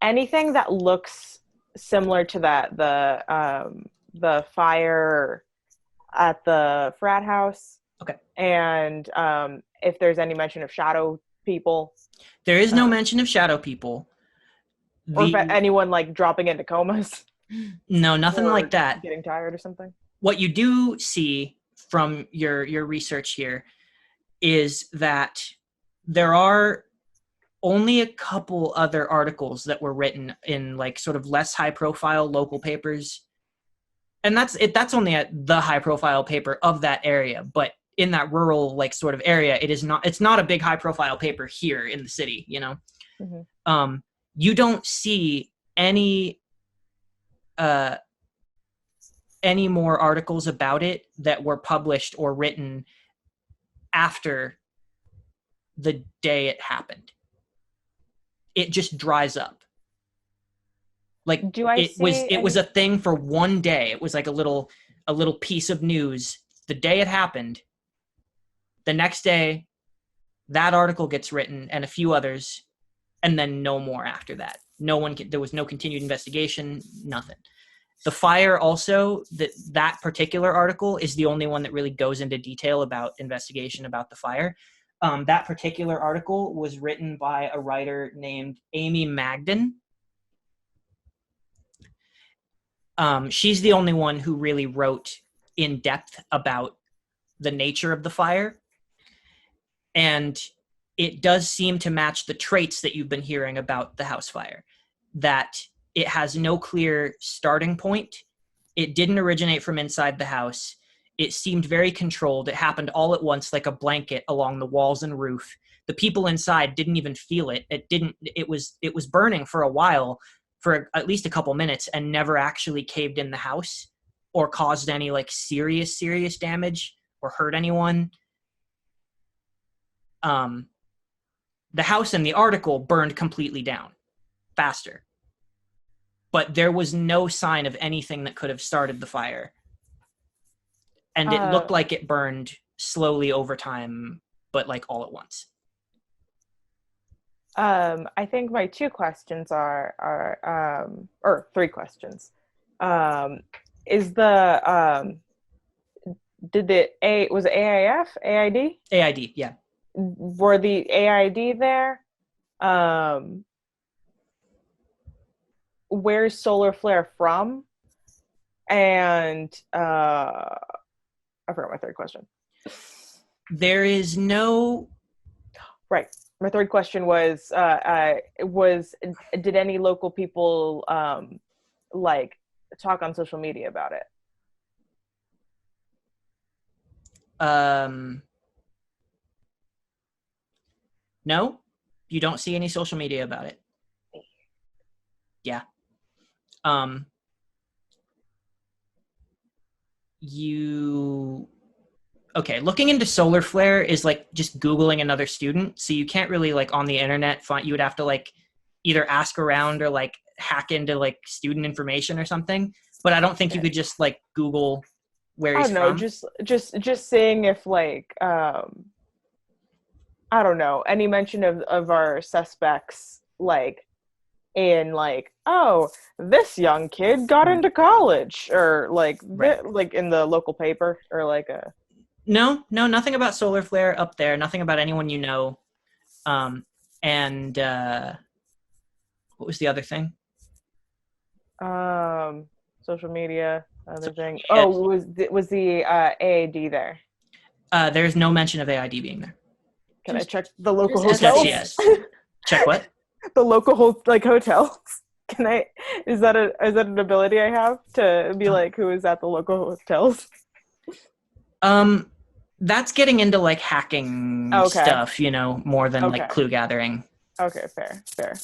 anything that looks similar to that, the fire at the frat house. Okay. And if there's any mention of shadow people. There is no mention of shadow people. Or if anyone like dropping into comas. No, nothing like that. Getting tired or something. What you do see from your research here is that there are only a couple other articles that were written in like sort of less high profile local papers. And that's only at the high profile paper of that area, but in that rural like sort of area, it's not a big high profile paper here in the city, you know. Mm-hmm. You don't see any more articles about it that were published or written after the day it happened. It just dries up. Like it was a thing for one day. It was like a little piece of news the day it happened. The next day, that article gets written and a few others, and then no more after that. There was no continued investigation, nothing. The fire also, that particular article is the only one that really goes into detail about investigation about the fire. That particular article was written by a writer named Amy Magden. She's the only one who really wrote in depth about the nature of the fire. And it does seem to match the traits that you've been hearing about the house fire, that it has no clear starting point. It didn't originate from inside the house. It seemed very controlled. It happened all at once, like a blanket along the walls and roof. The people inside didn't even feel it. It was burning for a while, for at least a couple minutes, and never actually caved in the house or caused any like serious damage or hurt anyone. The house in the article burned completely down faster, but there was no sign of anything that could have started the fire. And it looked like it burned slowly over time, but like all at once. I think my two questions or three questions. Was it AIF? AID? AID, yeah. Were the AID there? Where's solar flare from? And I forgot my third question. There is no... Right. My third question was did any local people like talk on social media about it? No, you don't see any social media about it. Yeah. Okay, looking into solar flare is like just Googling another student. So you can't really like on the internet find, you would have to like either ask around or like hack into like student information or something. But I don't think you could just like Google where he's from. Just seeing if like, I don't know, any mention of our suspects, like in like, oh, this young kid got into college, or like, right. Like in the local paper, or like a... No, nothing about solar flare up there. Nothing about anyone you know. And what was the other thing? Social media, other thing. Oh, was the AAD there? There's no mention of AID being there. Can I check the local hotels? Yes. Check what? The local hotels. Can I? Is that an ability I have to be like, who is at the local hotels? That's getting into like hacking stuff, you know, more than like clue gathering. Okay, fair.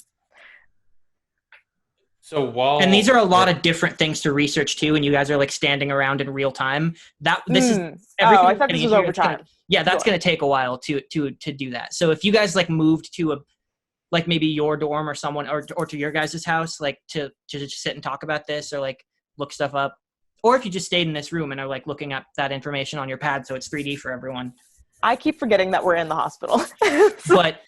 So while and these are a lot of different things to research too, and you guys are like standing around in real time. This is everything. I thought this was over time. That's going to take a while to do that. So if you guys like moved to a like maybe your dorm or someone or to your guys' house, like to just sit and talk about this or like look stuff up, or if you just stayed in this room and are like looking up that information on your pad so it's 3D for everyone. I keep forgetting that we're in the hospital. But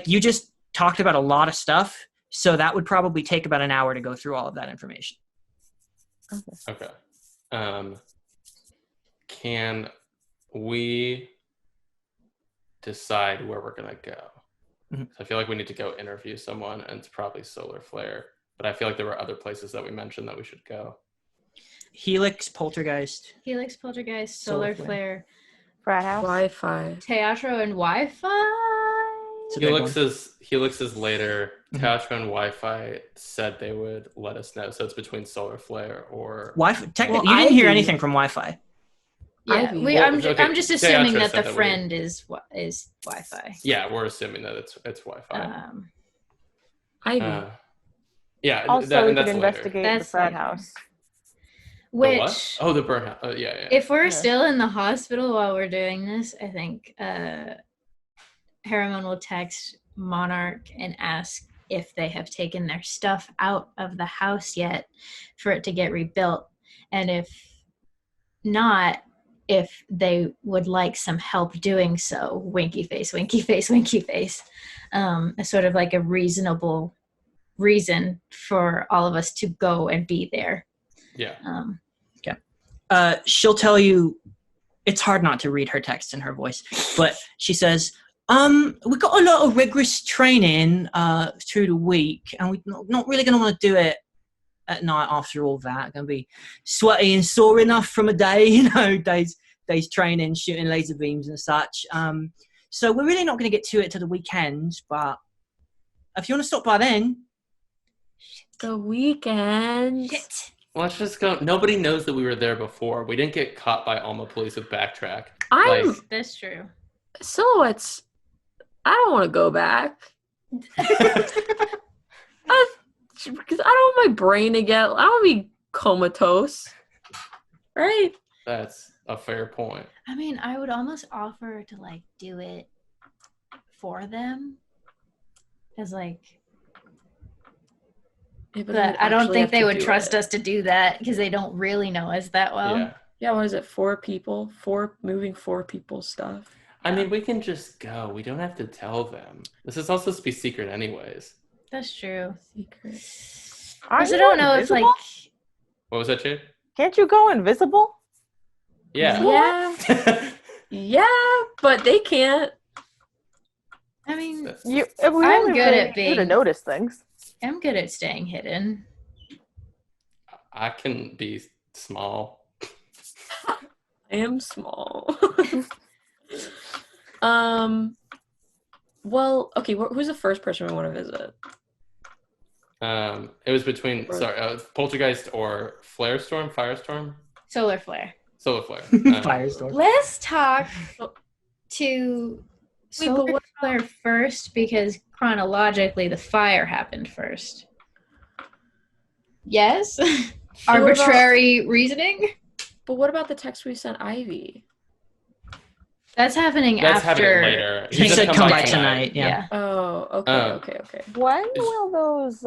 you just talked about a lot of stuff, so that would probably take about an hour to go through all of that information. Okay. Can we decide where we're gonna go? Mm-hmm. I feel like we need to go interview someone, and it's probably Solar Flare. But I feel like there were other places that we mentioned that we should go. Helix, Poltergeist, Solar Flare, Frat house, Wi-Fi, Teatro, and Wi-Fi. Helix is later. Teatro and Wi-Fi said they would let us know, so it's between Solar Flare or Wi-Fi. Technically, you didn't hear anything from Wi-Fi. Yeah, I'm just assuming that the friend is Wi-Fi. Yeah, we're assuming that it's Wi-Fi. Ivy. Yeah. Also, we could that's investigate the frat house. Which the burn house. Yeah. If we're still in the hospital while we're doing this, I think Harriman will text Monarch and ask if they have taken their stuff out of the house yet for it to get rebuilt, and if not, if they would like some help doing so. Winky face, winky face, winky face. Sort of like a reasonable reason for all of us to go and be there. Yeah. She'll tell you, it's hard not to read her text in her voice, but she says, we got a lot of rigorous training through the week, and we're not really going to want to do it at night after all that. Going to be sweaty and sore enough from a day, days training, shooting laser beams and such. So we're really not going to get to it till the weekend, but if you want to stop by then. The weekend. Shit. Let's just go. Nobody knows that we were there before. We didn't get caught by Alma police with Backtrack. That's true. Silhouettes. I don't want to go back. Because I don't want my brain to get. I don't want to be comatose. Right? That's a fair point. I mean, I would almost offer to like do it for them, as like. Yeah, but I don't think they would trust us to do that because they don't really know us that well. Yeah, what is it? 4 people? 4 people stuff. I mean, we can just go. We don't have to tell them. This is all supposed to be secret anyways. That's true. Secret. Because I don't know if like... What was that, Jade? Can't you go invisible? Yeah. Yeah, but they can't. I mean, I'm good at being... to notice things. I'm good at staying hidden. I can be small. I am small. Well, okay, who's the first person we want to visit? It was between Poltergeist or Firestorm? Solar Flare. Firestorm. Let's talk to Solar Flare first, because chronologically the fire happened first. Yes? Arbitrary reasoning? But what about the text we sent Ivy? That's happening after. Happening later. He said come by tonight. Yeah. Oh, okay. When will those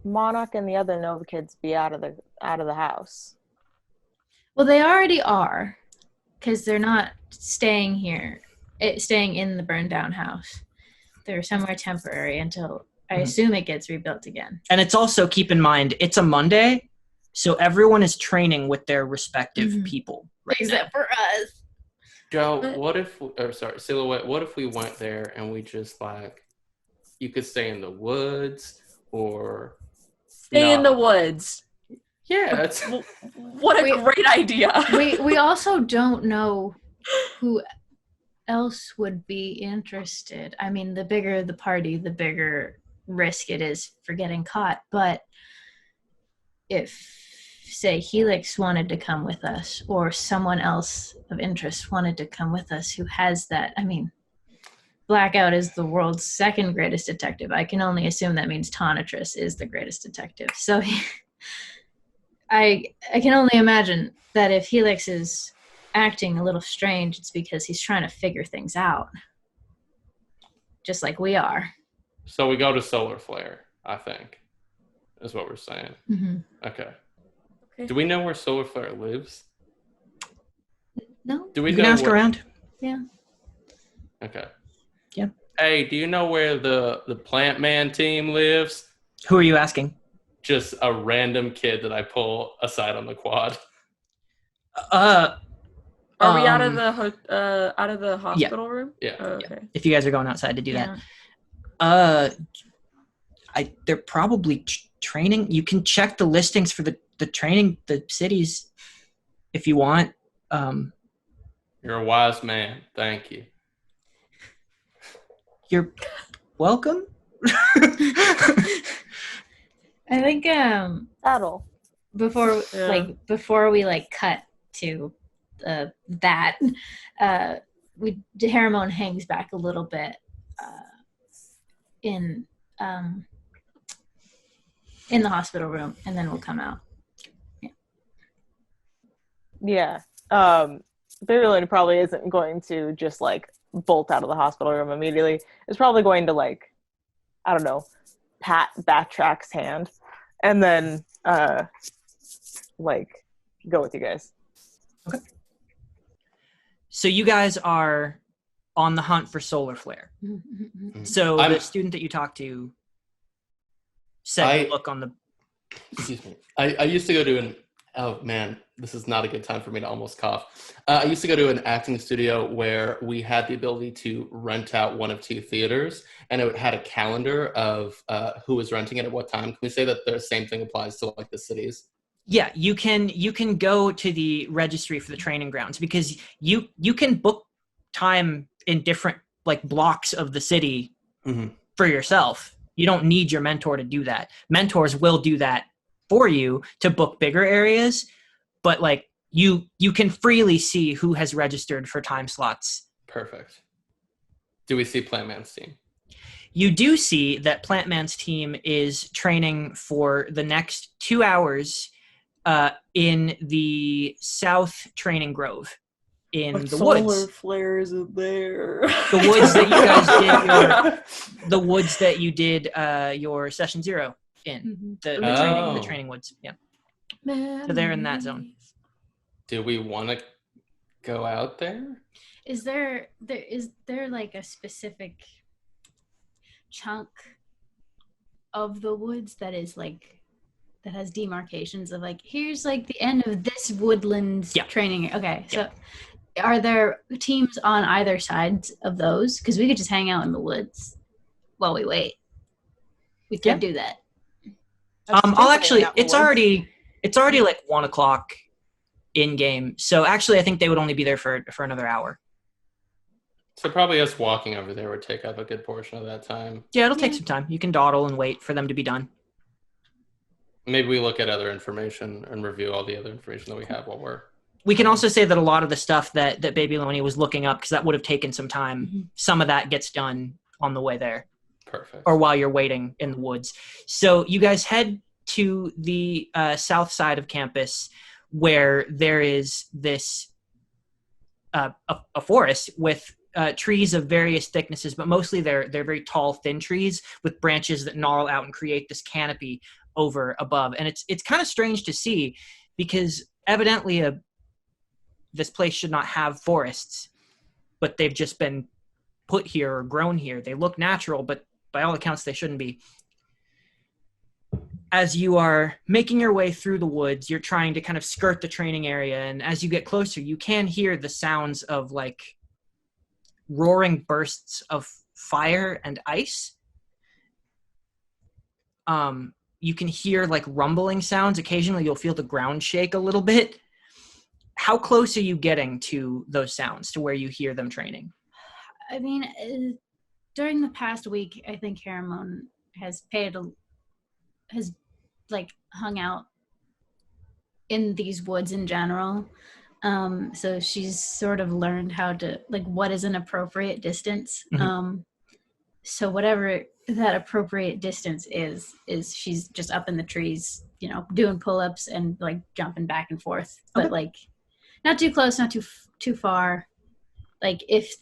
Monarch and the other Nova kids be out of the house? Well, they already are, because they're not staying here. Staying in the burned down house. They're somewhere temporary until I assume it gets rebuilt again. And it's also, keep in mind, it's a Monday, so everyone is training with their respective people. Right Except for us. Joe, Silhouette, what if we went there and we just you could stay in the woods or... Stay in the woods. Yeah, that's... What a great idea. We also don't know who else would be interested. I mean, the bigger the party, the bigger risk it is for getting caught. But if say Helix wanted to come with us, or someone else of interest wanted to come with us who has that, I mean, Blackout is the world's second greatest detective. I can only assume that means Tonitrus is the greatest detective. So I can only imagine that if Helix is acting a little strange, it's because he's trying to figure things out. Just like we are. So we go to Solar Flare, I think, is what we're saying. Mm-hmm. Okay. Okay. Do we know where Solar Flare lives? No? Do we You can know ask where... around. Yeah. Okay. Yeah. Hey, do you know where the Plant Man team lives? Who are you asking? Just a random kid that I pull aside on the quad. Are we out of Um, the hospital room? Yeah. Oh, okay. if you guys are going outside to do Yeah. that. They're probably training. You can check the listings for the training, the cities, if you want. You're a wise man. Thank you. You're welcome. I think Saddle. before Yeah. before we cut to that, Haramon hangs back a little bit in the hospital room, and then we'll come out. Yeah. Loni probably isn't going to just bolt out of the hospital room immediately. It's probably going to I don't know, pat Backtrack's hand and then go with you guys. Okay. So you guys are on the hunt for Solar Flare. So the student that you talked to said, "Look on the." Excuse me. I used to go to an. Oh man, this is not a good time for me to almost cough. I used to go to an acting studio where we had the ability to rent out one of two theaters, and it had a calendar of who was renting it at what time. Can we say that the same thing applies to the cities? Yeah, you can go to the registry for the training grounds because you can book time in different blocks of the city for yourself. You don't need your mentor to do that. Mentors will do that for you to book bigger areas, but you can freely see who has registered for time slots. Perfect. Do we see Plant Man's team? You do see that Plant Man's team is training for the next 2 hours in the South Training Grove in the woods. Solar flare isn't there. The woods that you guys did the woods that you did your session 0 in. The training woods. Yeah. So they're in that zone. Do we want to go out there? Is there a specific chunk of the woods that is that has demarcations of here's the end of this woodland training? Okay, so are there teams on either sides of those? Because we could just hang out in the woods while we wait. We could do that. I'll actually. It's already 1:00 in game. So actually, I think they would only be there for another hour. So probably us walking over there would take up a good portion of that time. Yeah, it'll take some time. You can dawdle and wait for them to be done. Maybe we look at other information and review all the other information that we have while we're... We can also say that a lot of the stuff that Baby Loni was looking up, because that would have taken some time, some of that gets done on the way there. Perfect. Or while you're waiting in the woods. So you guys head to the south side of campus where there is this a forest with trees of various thicknesses, but mostly they're very tall, thin trees with branches that gnarl out and create this canopy over above. And it's kind of strange to see because evidently this place should not have forests, but they've just been put here or grown here. They look natural, but by all accounts, they shouldn't be. As you are making your way through the woods, you're trying to kind of skirt the training area. And as you get closer, you can hear the sounds of roaring bursts of fire and ice. You can hear rumbling sounds. Occasionally you'll feel the ground shake a little bit. How close are you getting to those sounds, to where you hear them training? I mean, during the past week, I think Haramon has hung out in these woods in general. So she's sort of learned how to, like, what is an appropriate distance. So whatever that appropriate distance is she's just up in the trees, you know, doing pull-ups and like jumping back and forth, but like not too close, not too far. Like if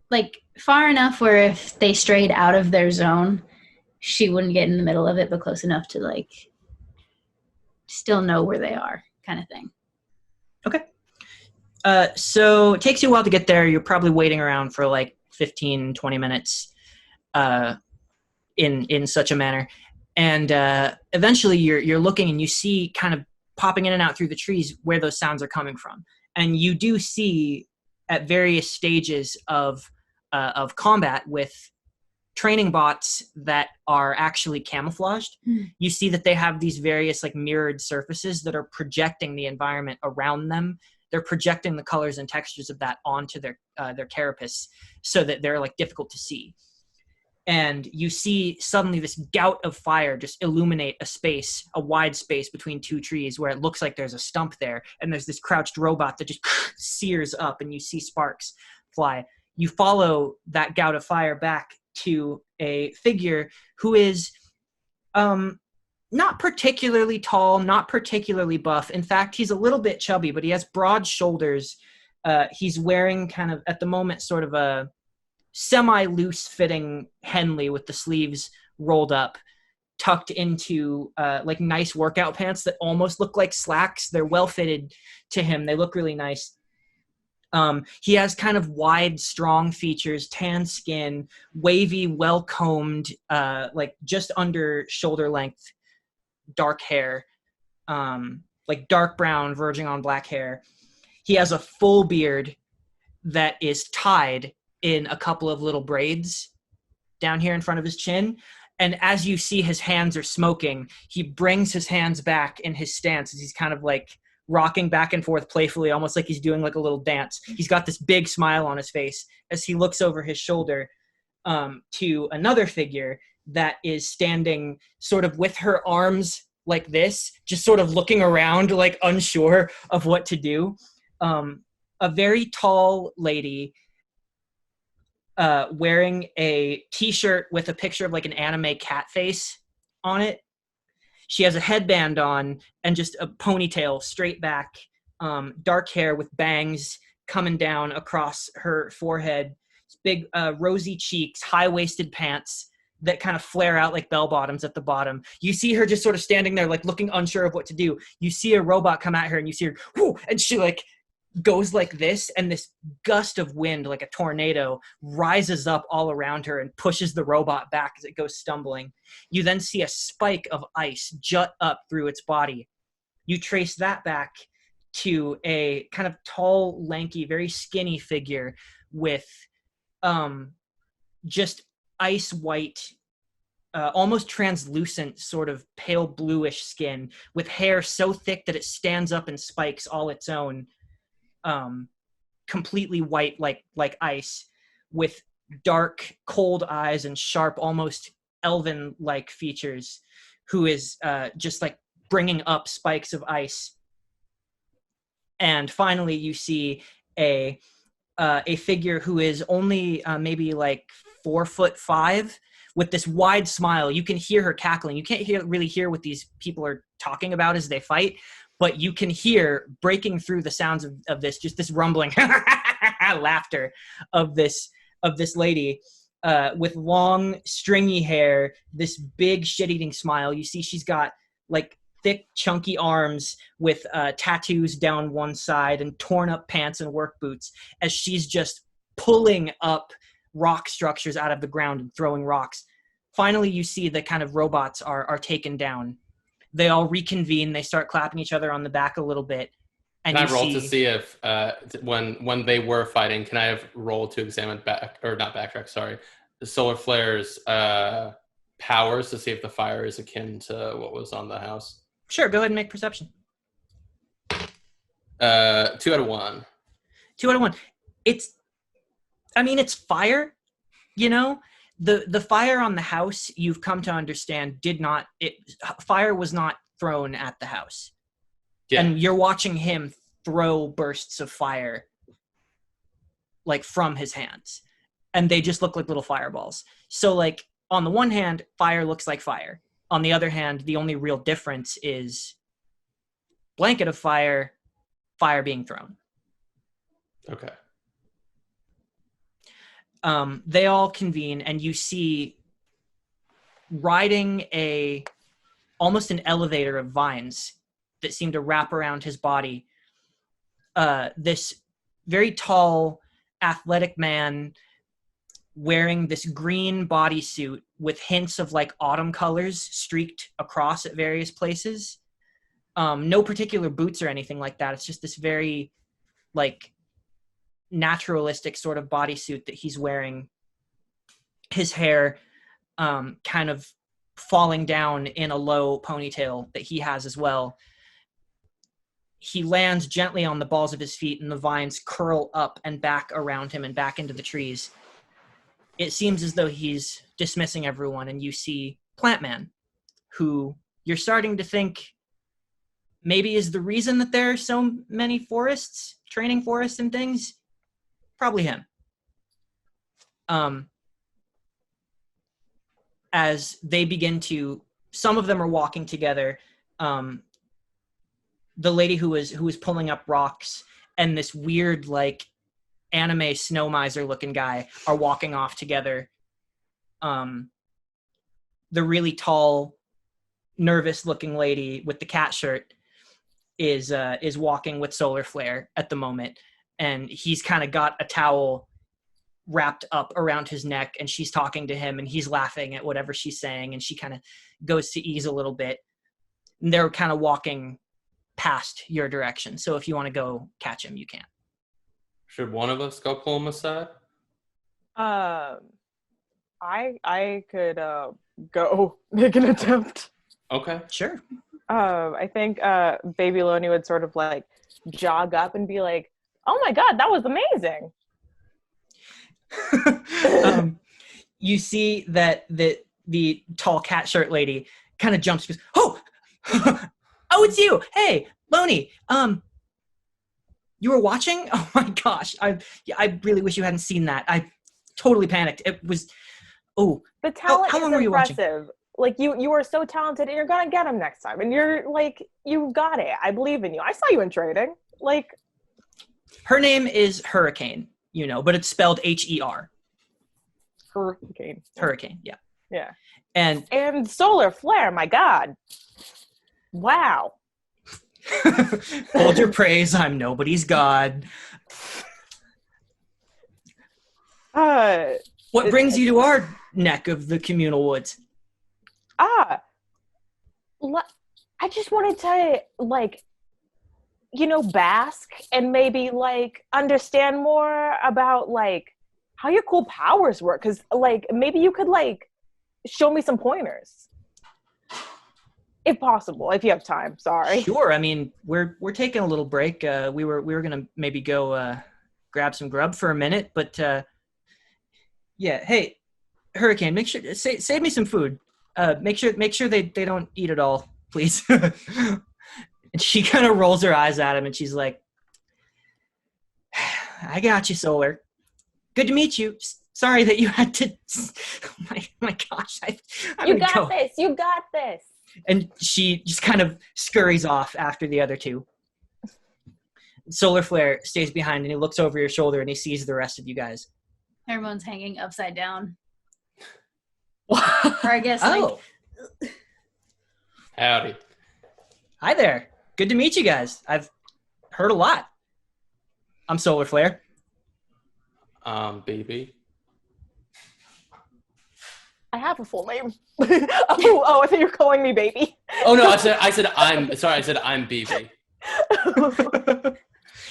like far enough where if they strayed out of their zone, she wouldn't get in the middle of it, but close enough to like still know where they are, kind of thing. Okay. So it takes you a while to get there. You're probably waiting around for like 15, 20 minutes in such a manner. And eventually you're looking and you see kind of popping in and out through the trees where those sounds are coming from. And you do see at various stages of combat with training bots that are actually camouflaged. You see that they have these various like mirrored surfaces that are projecting the environment around them. They're projecting the colors and textures of that onto their carapace so that they're like difficult to see. And you see suddenly this gout of fire just illuminate a wide space between two trees where it looks like there's a stump there. And there's this crouched robot that just sears up and you see sparks fly. You follow that gout of fire back to a figure who is not particularly tall, not particularly buff. In fact, he's a little bit chubby, but he has broad shoulders. He's wearing kind of, at the moment, sort of a semi-loose fitting Henley with the sleeves rolled up, tucked into like nice workout pants that almost look like slacks. They're well fitted to him. They look really nice. He has kind of wide, strong features, tan skin, wavy, well-combed, like just under shoulder length, dark hair, like dark brown verging on black hair. He has a full beard that is tied in a couple of little braids down here in front of his chin. And as you see his hands are smoking, he brings his hands back in his stance as he's kind of like rocking back and forth playfully, almost like he's doing like a little dance. He's got this big smile on his face as he looks over his shoulder to another figure that is standing sort of with her arms like this, just sort of looking around, like unsure of what to do. A very tall lady wearing a t-shirt with a picture of like an anime cat face on it. She has a headband on and just a ponytail straight back, dark hair with bangs coming down across her forehead, big rosy cheeks, high-waisted pants that kind of flare out like bell bottoms at the bottom. You see her just sort of standing there like looking unsure of what to do. You see a robot come at her and you see her, whoo, and she like goes like this, and this gust of wind like a tornado rises up all around her and pushes the robot back as it goes stumbling. You then see a spike of ice jut up through its body. You trace that back to a kind of tall, lanky, very skinny figure with just ice white, almost translucent, sort of pale bluish skin with hair so thick that it stands up and spikes all its own, completely white like ice, with dark, cold eyes and sharp, almost elven-like features, who is just like bringing up spikes of ice. And finally, you see a figure who is only maybe like 4'5", with this wide smile. You can hear her cackling. You can't really hear what these people are talking about as they fight, but you can hear breaking through the sounds of this, just this rumbling laughter of this lady with long, stringy hair, this big shit-eating smile. You see she's got like thick, chunky arms with tattoos down one side and torn up pants and work boots as she's just pulling up rock structures out of the ground and throwing rocks. Finally, you see the kind of robots are taken down. They all reconvene. They start clapping each other on the back a little bit. And can I roll to see if when they were fighting, can I have rolled to examine the solar flare's powers to see if the fire is akin to what was on the house? Sure, go ahead and make perception. 2 out of 1. 2 out of 1. It's fire, you know? The fire on the house, you've come to understand, fire was not thrown at the house. And you're watching him throw bursts of fire like from his hands, and they just look like little fireballs. So like on the one hand, fire looks like fire. On the other hand, the only real difference is blanket of fire, fire being thrown. Okay. They all convene, and you see riding almost an elevator of vines that seem to wrap around his body, this very tall, athletic man wearing this green bodysuit with hints of like autumn colors streaked across at various places. No particular boots or anything like that. It's just this very like naturalistic sort of bodysuit that he's wearing. His hair kind of falling down in a low ponytail that he has as well. He lands gently on the balls of his feet, and the vines curl up and back around him and back into the trees. It seems as though he's dismissing everyone, and you see Plant Man, who you're starting to think maybe is the reason that there are so many forests, training forests and things. Probably him. As they begin to, some of them are walking together. The lady who was pulling up rocks and this weird like anime snow miser looking guy are walking off together. The really tall, nervous looking lady with the cat shirt is walking with Solar Flare at the moment, and he's kind of got a towel wrapped up around his neck, and she's talking to him, and he's laughing at whatever she's saying, and she kind of goes to ease a little bit. And they're kind of walking past your direction, so if you want to go catch him, you can. Should one of us go pull him aside? I could go make an attempt. Okay. Sure. I think Baby Loni would sort of like jog up and be like, "Oh my god, that was amazing." You see that the tall cat shirt lady kind of jumps, goes, "Oh, oh, it's you! Hey, Loni, you were watching? Oh my gosh, I really wish you hadn't seen that. I totally panicked. It was, the talent how long is were you watching? impressive. Like you are so talented, and you're gonna get him next time. And you're like, you got it. I believe in you. I saw you in training. Like, her name is Hurricane, but it's spelled Her. Hurricane. Hurricane, yeah. Yeah. And Solar Flare. My God. Wow. hold your praise. I'm nobody's god. What brings you to our neck of the communal woods? I just wanted to, like, bask and maybe, like, understand more about, like, how your cool powers work. Because, like, maybe you could, like, show me some pointers. If possible, if you have time. Sorry. Sure. I mean, we're taking a little break. We were gonna maybe go grab some grub for a minute, but yeah. Hey, Hurricane, make sure save me some food. Make sure they don't eat it all, please. And she kind of rolls her eyes at him, and she's like, "I got you, Solar. Good to meet you. Sorry that you had to. My gosh, You got this. You got this." And she just kind of scurries off after the other two. Solar Flare stays behind, and he looks over your shoulder, and he sees the rest of you guys. Hermone's hanging upside down. What? Or I guess, Oh, Howdy. hi there. Good to meet you guys. I've heard a lot. I'm Solar Flare. BB. I have a full name. oh, I thought you were calling me baby. Oh no, I said I'm BB.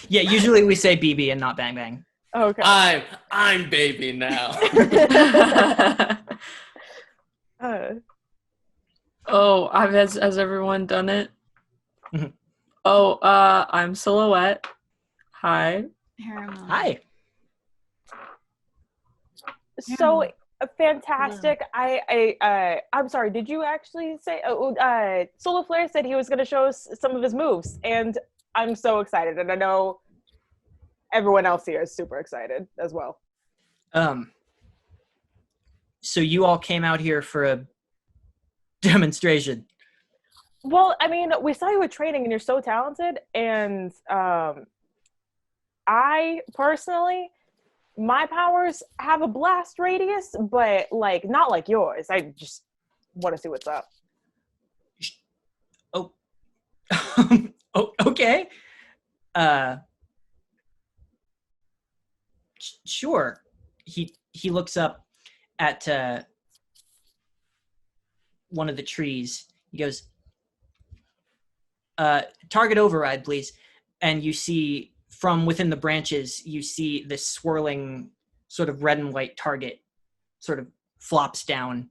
Yeah, usually we say BB and not Bang Bang. Okay. I'm baby now. Has everyone done it? Mhm. I'm Silhouette. Hi. Hermone. Hi. So, Fantastic. I'm sorry. Did you actually say? Solar Flare said he was going to show us some of his moves, and I'm so excited. And I know everyone else here is super excited as well. So you all came out here for a demonstration. Well, I mean, we saw you at training, and you're so talented. And I personally, my powers have a blast radius, but like not like yours. I just want to see what's up. Oh, okay. Sure. He looks up at one of the trees. He goes, target override, please. And you see from within the branches, you see this swirling sort of red and white target sort of flops down.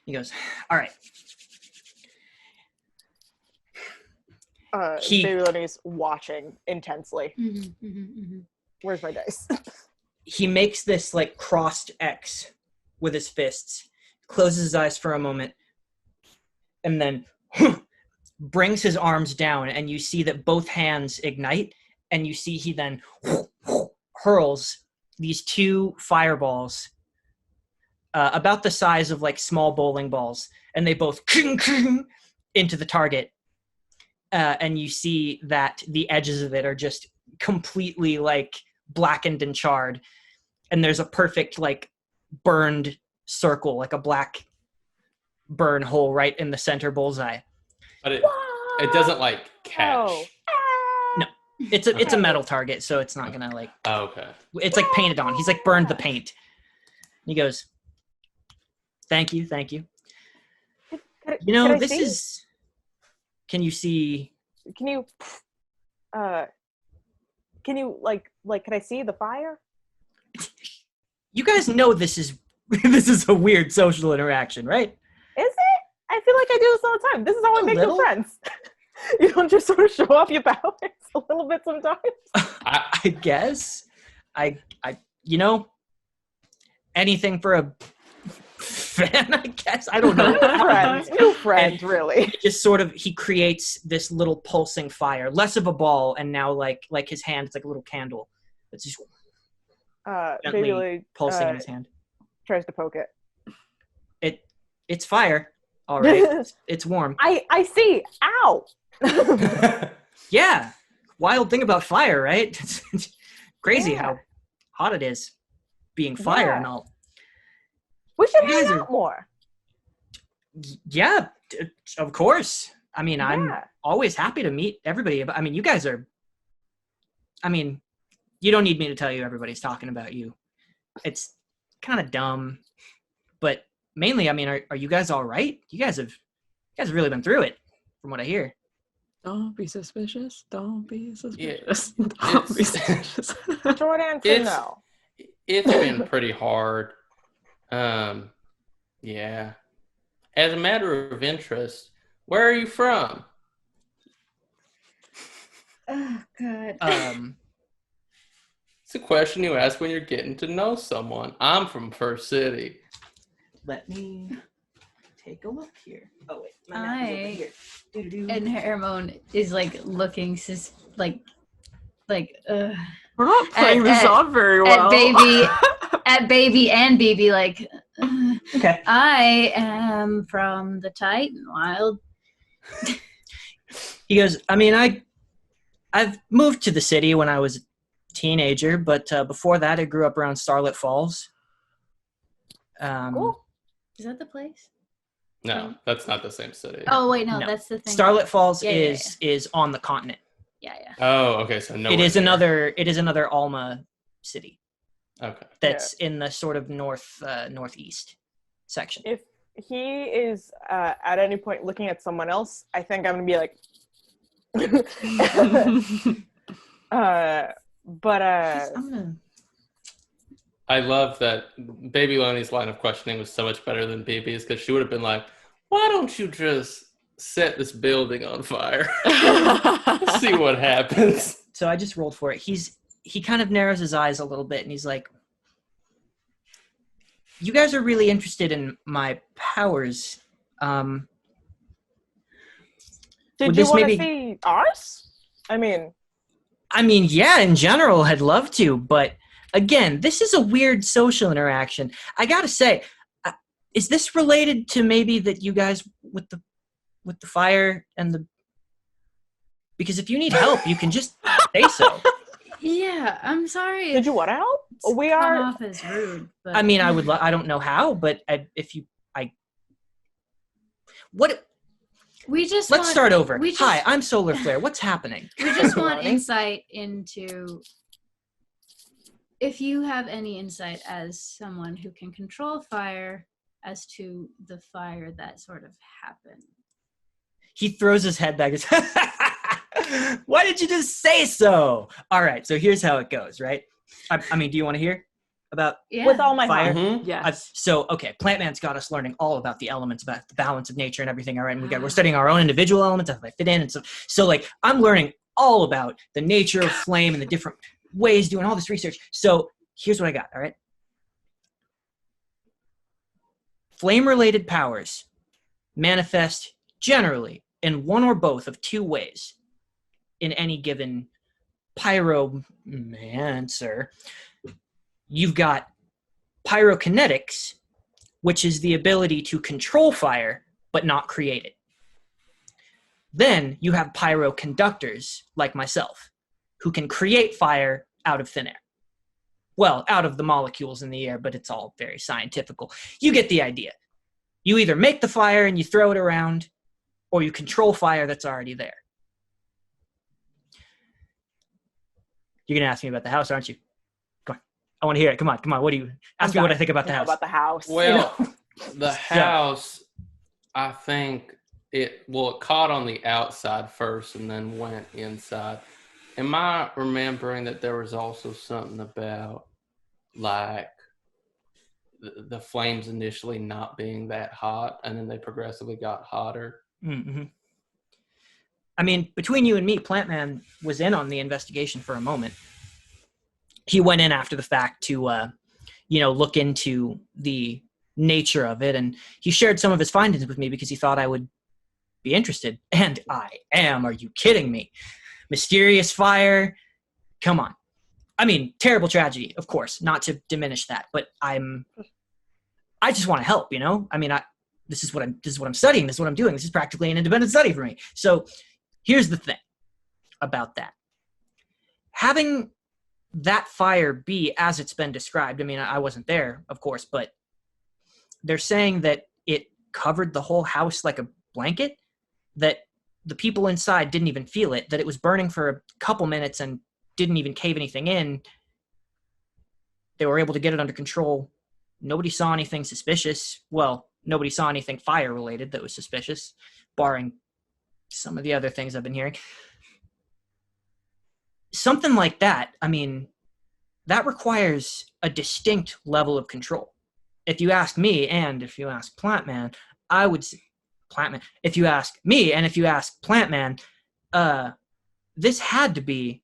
He goes, all right. Baby Loni's watching intensely. Mm-hmm, mm-hmm, mm-hmm. Where's my dice? He makes this like crossed X with his fists, closes his eyes for a moment, and then brings his arms down, and you see that both hands ignite, and you see he then hurls these two fireballs about the size of like small bowling balls, and they both into the target. And you see that the edges of it are just completely like blackened and charred, and there's a perfect like burned circle, like a black burn hole right in the center bullseye. But it doesn't like catch. Oh. No, it's a metal target, so it's not gonna like. Oh, okay. It's like painted on. He's like burned the paint. He goes, "Thank you." You know, this is. Can you see? Can you like can I see the fire? You guys know this is this is a weird social interaction, right? Is it? I feel like I do this all the time. This is how I make new friends. You don't just sort of show off your powers a little bit sometimes. I guess. I you know, anything for a fan, I guess. I don't know. New friends, really. It just sort of, he creates this little pulsing fire, less of a ball, and now like his hand, it's like a little candle. It's just gently Baby pulsing in his hand. Tries to poke it. It's fire. All right. It's warm. I see. Ow. Yeah. Wild thing about fire, right? It's crazy Yeah. how hot it is being fire Yeah. and all. We should You guys hang are- out more. Yeah, of course. I mean, I'm Yeah. always happy to meet everybody. But I mean, you guys are, I mean, you don't need me to tell you everybody's talking about you. It's kind of dumb, but mainly, I mean, are you guys all right? You guys have really been through it, from what I hear. Don't be suspicious. Don't be Yeah, suspicious. Don't be it's suspicious. Short answer, It's- no. it's been pretty hard. Yeah. As a matter of interest, where are you from? Oh God. It's a question you ask when you're getting to know someone. I'm from First City. Let me take a look here. Oh wait, my map is over here. here. And Hermone is like looking like We're not playing this at- off very well. at baby and BB like Okay. I am from the Titan Wild. He goes, I mean, I've moved to the city when I was a teenager, but before that, I grew up around Starlit Falls. Cool. Is that the place? No, that's not the same city. Oh wait, no, No. that's the thing. Starlit Falls Yeah, is on the continent. Yeah, yeah. Oh, okay. So no. It is another Alma city Okay. that's in the sort of northeast section. If he is at any point looking at someone else, I think I'm gonna be like, but I'm gonna. I love that Baby Loni's line of questioning was so much better than BB's because she would have been like, why don't you just set this building on fire? See what happens. So I just rolled for it. He kind of narrows his eyes a little bit, and he's like, you guys are really interested in my powers. Did Would you this want to maybe- see ours? I mean, yeah, in general, I'd love to, but again, this is a weird social interaction. I gotta say, is this related to maybe that you guys with the fire and the? Because if you need help, you can just say so. Yeah, I'm sorry. did you want to help? We come are. off as rude. But I mean, I would. I don't know how, but what? we just Let's want, start over. we just- Hi, I'm Solar Flare. What's happening? We just want Loni? insight into if you have any insight as someone who can control fire as to the fire that sort of happened. He throws his head back. Why did you just say so? All right, so here's how it goes, right? I mean, do you want to hear about Yeah. With all my fire? heart. Mhm. Yes. Okay, Plant Man's got us learning all about the elements, about the balance of nature and everything. All right, and we're studying our own individual elements, how they fit in, and so like I'm learning all about the nature of flame and the different ways, doing all this research. So here's what I got. All right, flame-related powers manifest generally in one or both of two ways in any given pyromancer. You've got pyrokinetics, which is the ability to control fire but not create it. Then you have pyroconductors, like myself, who can create fire out of thin air. Well, out of the molecules in the air, but it's all very scientifical. You get the idea. You either make the fire and you throw it around, or you control fire that's already there. You're going to ask me about the house, aren't you? Come on. I want to hear it. Come on. What do you... Ask me what I think about the house. About the house. Well, the house, I think it caught on the outside first and then went inside. Am I remembering that there was also something about like the flames initially not being that hot and then they progressively got hotter? Mm-hmm. I mean, between you and me, Plant Man was in on the investigation for a moment. He went in after the fact to, look into the nature of it, and he shared some of his findings with me because he thought I would be interested. And I am. Are you kidding me? Mysterious fire. Come on. I mean, terrible tragedy, of course, not to diminish that, but I just want to help, you know? I mean, this is what I'm studying. This is what I'm doing. This is practically an independent study for me. So here's the thing about that. Having that fire be as it's been described, I mean, I wasn't there, of course, but they're saying that it covered the whole house like a blanket, that the people inside didn't even feel it, that it was burning for a couple minutes and didn't even cave anything in. They were able to get it under control. Nobody saw anything suspicious. Well, nobody saw anything fire-related that was suspicious, barring some of the other things I've been hearing. Something like that, I mean, that requires a distinct level of control. If you ask me, and if you ask Plant Man, I would say, Plant Man, if you ask me, and if you ask Plant Man, this had to be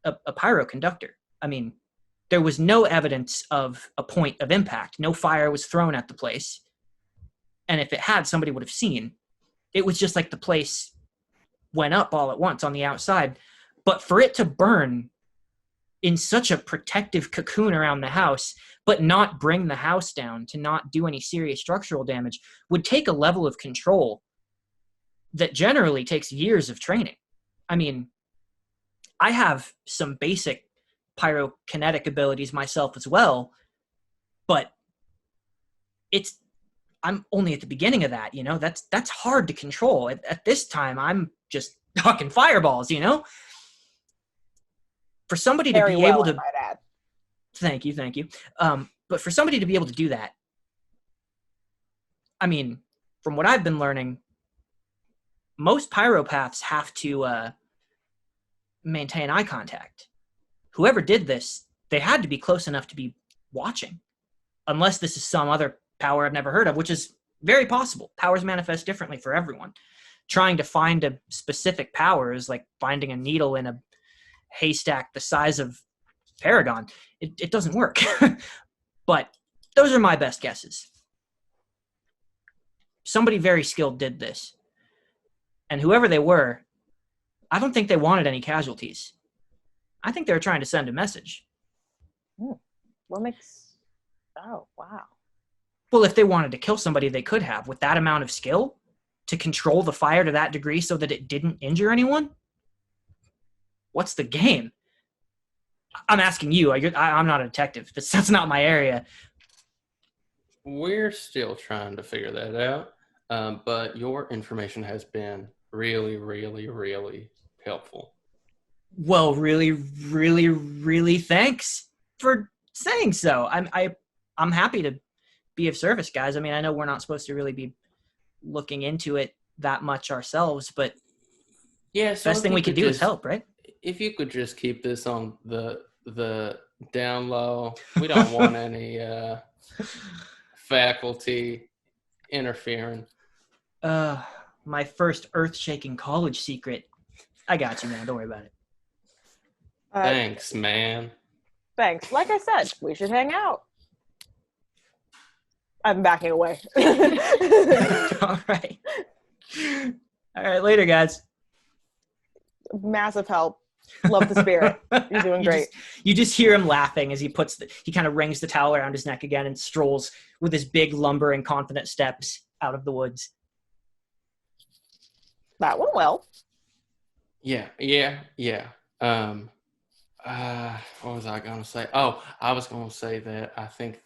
a pyroconductor. I mean, there was no evidence of a point of impact. No fire was thrown at the place. And if it had, somebody would have seen. It was just like the place went up all at once on the outside. But for it to burn in such a protective cocoon around the house, but not bring the house down, to not do any serious structural damage, would take a level of control that generally takes years of training. I mean, I have some basic pyrokinetic abilities myself as well, but I'm only at the beginning of that, you know. That's hard to control. At this time, I'm just talking fireballs, you know. For somebody to be able to, I might add. thank you. But for somebody to be able to do that, I mean, from what I've been learning, most pyropaths have to maintain eye contact. Whoever did this, they had to be close enough to be watching, unless this is some other power I've never heard of, which is very possible. Powers manifest differently for everyone. Trying to find a specific power is like finding a needle in a haystack the size of Paragon. It doesn't work. But Those are my best guesses. Somebody very skilled did this. And whoever they were, I don't think they wanted any casualties. I think they were trying to send a message. What makes... Oh, wow. Well, if they wanted to kill somebody, they could have. With that amount of skill, to control the fire to that degree so that it didn't injure anyone? What's the game? I'm asking you. I'm not a detective. That's not my area. We're still trying to figure that out, but your information has been really, really, really helpful. Well, really, really, really thanks for saying so. I'm happy to be of service, guys. I mean, I know we're not supposed to really be looking into it that much ourselves, but yeah, so best thing we could do is help, right? If you could just keep this on the down low, we don't want any faculty interfering. My first earth-shaking college secret. I got you, man. Don't worry about it. Thanks, man. Thanks. Like I said, we should hang out. I'm backing away. All right. All right, later, guys. Massive help. Love the spirit. You're doing great. You just hear him laughing as he kind of rings the towel around his neck again and strolls with his big, lumbering, confident steps out of the woods. That went well. Yeah. What was I going to say? Oh, I was going to say that I think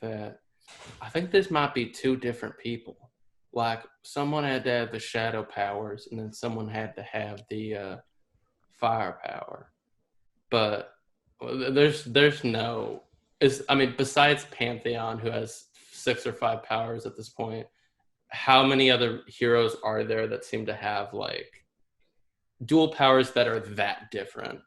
this might be two different people. Like, someone had to have the shadow powers, and then someone had to have the firepower. But there's no... besides Pantheon, who has 6 or 5 powers at this point, how many other heroes are there that seem to have, like, dual powers that are that different?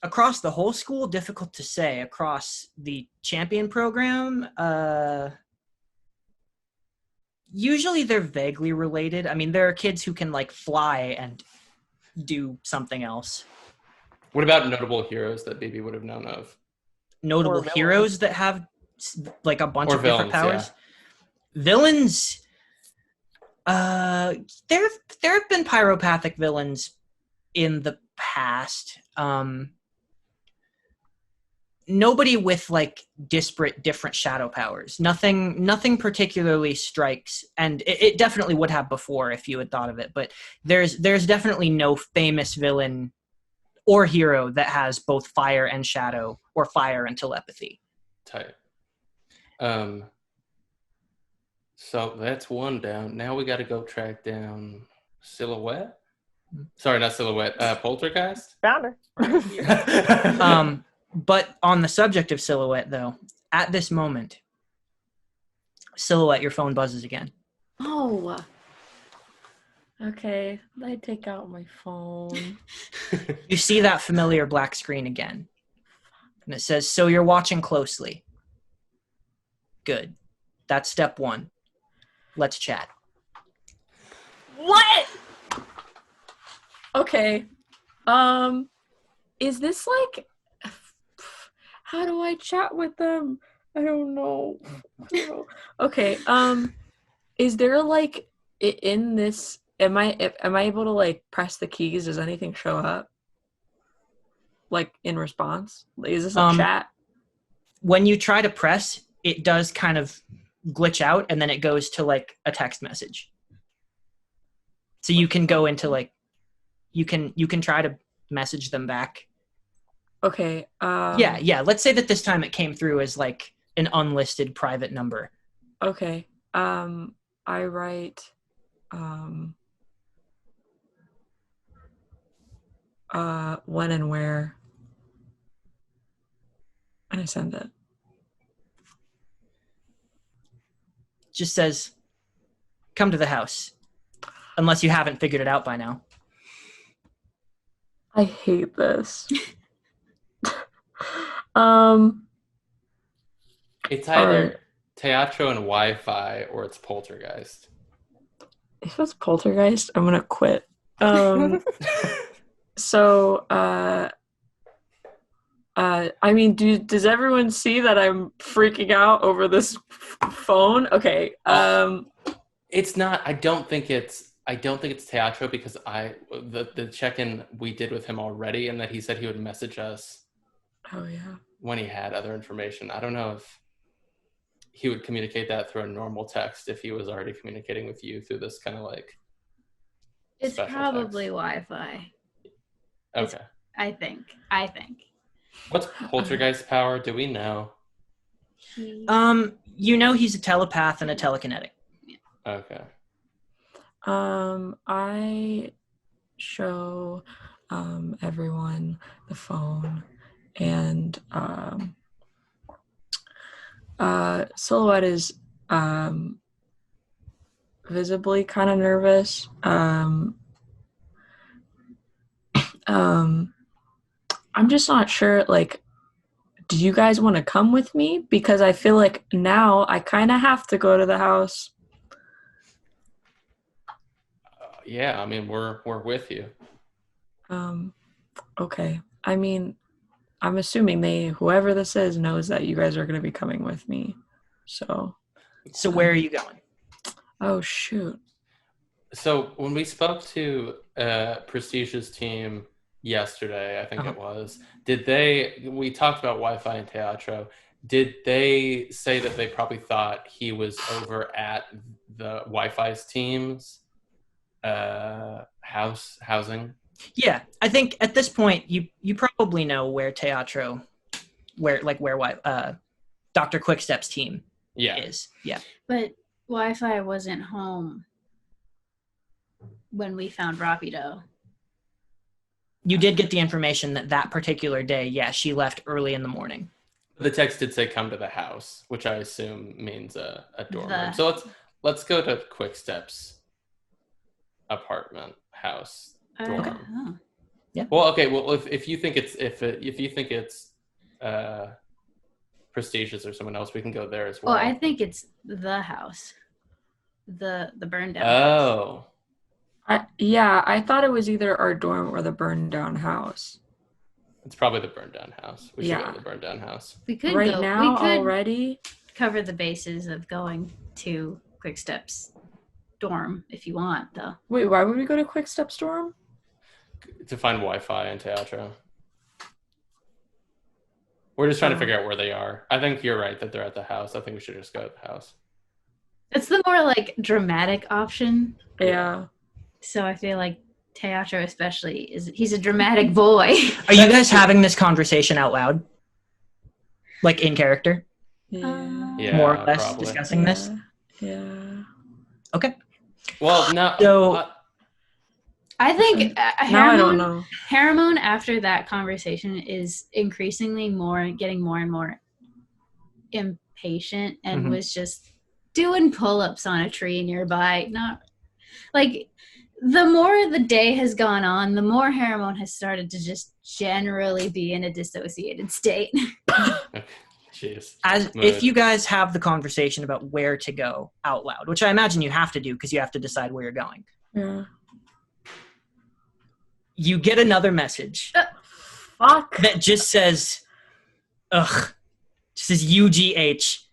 Across the whole school, difficult to say. Across the champion program, usually they're vaguely related. I mean, there are kids who can, like, fly and do something else. What about notable heroes that BB would have known of? Notable heroes that have, like, a bunch of different powers? Yeah. Villains, there have been pyropathic villains in the past. Nobody with, like, disparate different shadow powers. Nothing particularly strikes, and it definitely would have before if you had thought of it, but there's definitely no famous villain or hero that has both fire and shadow, or fire and telepathy. Tight. So that's one down. Now we got to go track down Silhouette. Sorry, not Silhouette. Poltergeist. Found her. But on the subject of Silhouette, though, at this moment, Silhouette, your phone buzzes again. Oh. Okay, I take out my phone. You see that familiar black screen again. And it says, "So you're watching closely." Good. That's step 1. Let's chat. What? Okay. Is this like... How do I chat with them? I don't know. Okay. Is there, like, in this... Am I able to, like, press the keys? Does anything show up? Like, in response? Is this a chat? When you try to press, it does kind of glitch out, and then it goes to, like, a text message. So you can go into, like, you can try to message them back. Okay. Yeah. Let's say that this time it came through as, like, an unlisted private number. Okay. I write when and where, and I send it. Just says, "Come to the house," unless you haven't figured it out by now. I hate this. It's either Teatro and Wi-Fi or it's Poltergeist. If it's Poltergeist, I'm gonna quit. So I mean, does everyone see that I'm freaking out over this phone? Okay. It's not. I don't think it's Teatro because the check-in we did with him already, and that he said he would message us. Oh yeah. When he had other information. I don't know if he would communicate that through a normal text if he was already communicating with you through this kind of like. It's special probably text. Wi-Fi. Okay. I think. What's Poltergeist power? Do we know? You know he's a telepath and a telekinetic. Okay. I show everyone the phone, and Silhouette is visibly kind of nervous. I'm just not sure, like, do you guys want to come with me? Because I feel like now I kind of have to go to the house. Yeah, I mean, we're with you. Okay. I mean, I'm assuming whoever this is knows that you guys are going to be coming with me. So where are you going? Oh, shoot. So when we spoke to Prestige's team yesterday, I think it was, we talked about Wi-Fi and Teatro. Did they say that they probably thought he was over at the Wi-Fi's team's housing? Yeah, I think at this point you probably know where Teatro, where Dr. Quickstep's team is. Yeah. But Wi-Fi wasn't home when we found Rapido. You did get the information that particular day, she left early in the morning. The text did say come to the house, which I assume means a dorm room. So let's go to Quickstep's apartment, house, dorm. Okay. Yeah. Well, okay. Well, if you think it's Prestigious or someone else, we can go there as well. Well, I think it's the house, the burned down. Oh. I thought it was either our dorm or the burned down house. It's probably the burned down house. We should go to the burned down house. We could already cover the bases of going to Quickstep's dorm if you want, though. Wait, why would we go to Quickstep's dorm? To find Wi-Fi and Teatro. We're just trying to figure out where they are. I think you're right that they're at the house. I think we should just go to the house. It's the more like dramatic option. Yeah. So I feel like Teatro especially he's a dramatic boy. Are you guys having this conversation out loud? Like in character? Yeah. More or less probably. discussing this? Yeah. Okay. Well, no. So I think now I don't know. Haramon after that conversation is increasingly getting more and more impatient and was just doing pull-ups on a tree nearby. Not like the more the day has gone on, the more Haramon has started to just generally be in a dissociated state. Jeez. If you guys have the conversation about where to go out loud, which I imagine you have to do because you have to decide where you're going. Yeah. You get another message Fuck. that just says, ugh, just says UGH.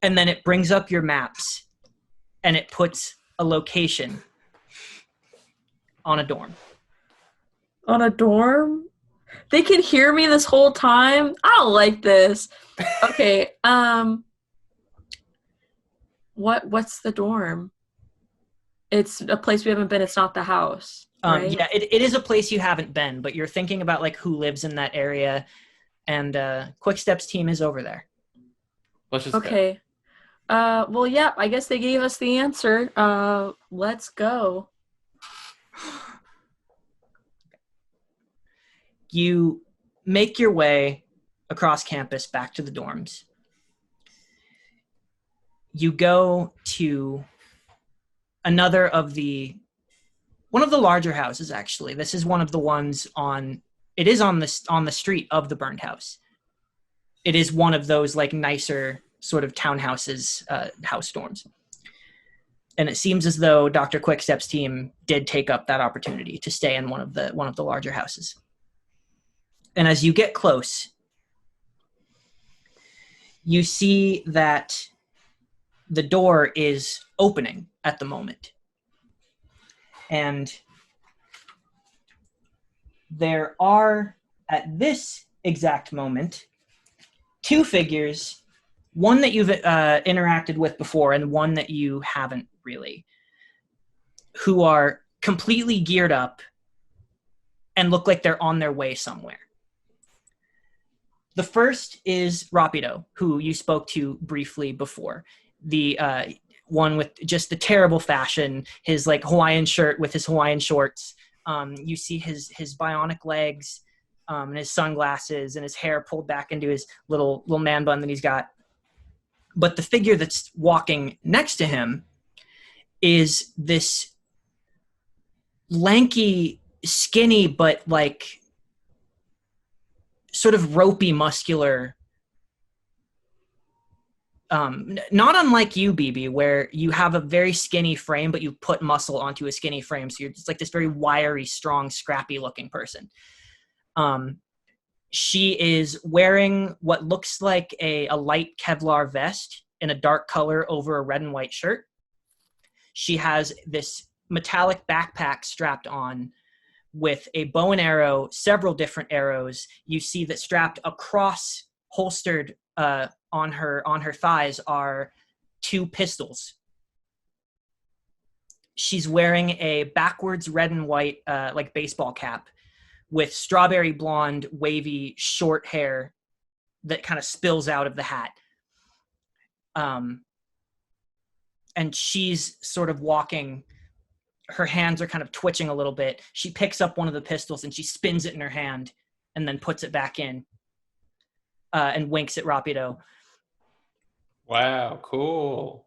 And then it brings up your maps and it puts a location on a dorm. On a dorm? They can hear me this whole time? I don't like this. Okay, what's the dorm? It's a place we haven't been. It's not the house. Right? Yeah, it is a place you haven't been, but you're thinking about like who lives in that area, and Quickstep's team is over there. Let's just okay. go. Well, yeah, I guess they gave us the answer. Let's go. You make your way across campus back to the dorms. You go to one of the larger houses, actually. This is one of the ones on the street of the burned house. It is one of those like nicer sort of townhouses, house dorms. And it seems as though Dr. Quickstep's team did take up that opportunity to stay in one of the larger houses. And as you get close, you see that the door is opening at the moment. And there are, at this exact moment, two figures, one that you've interacted with before and one that you haven't really, who are completely geared up and look like they're on their way somewhere. The first is Rapido, who you spoke to briefly before. The one with just the terrible fashion, his like Hawaiian shirt with his Hawaiian shorts. You see his bionic legs and his sunglasses and his hair pulled back into his little man bun that he's got. But the figure that's walking next to him is this lanky, skinny, but like sort of ropey, muscular, not unlike you, BB, where you have a very skinny frame, but you put muscle onto a skinny frame. So you're just like this very wiry, strong, scrappy looking person. She is wearing what looks like a light Kevlar vest in a dark color over a red and white shirt. She has this metallic backpack strapped on with a bow and arrow, several different arrows. You see that strapped across, holstered on her thighs, are two pistols. She's wearing a backwards red and white like baseball cap with strawberry blonde, wavy, short hair that kind of spills out of the hat. And she's sort of walking. Her hands are kind of twitching a little bit. She picks up one of the pistols and she spins it in her hand and then puts it back in and winks at Rapido. Wow, cool.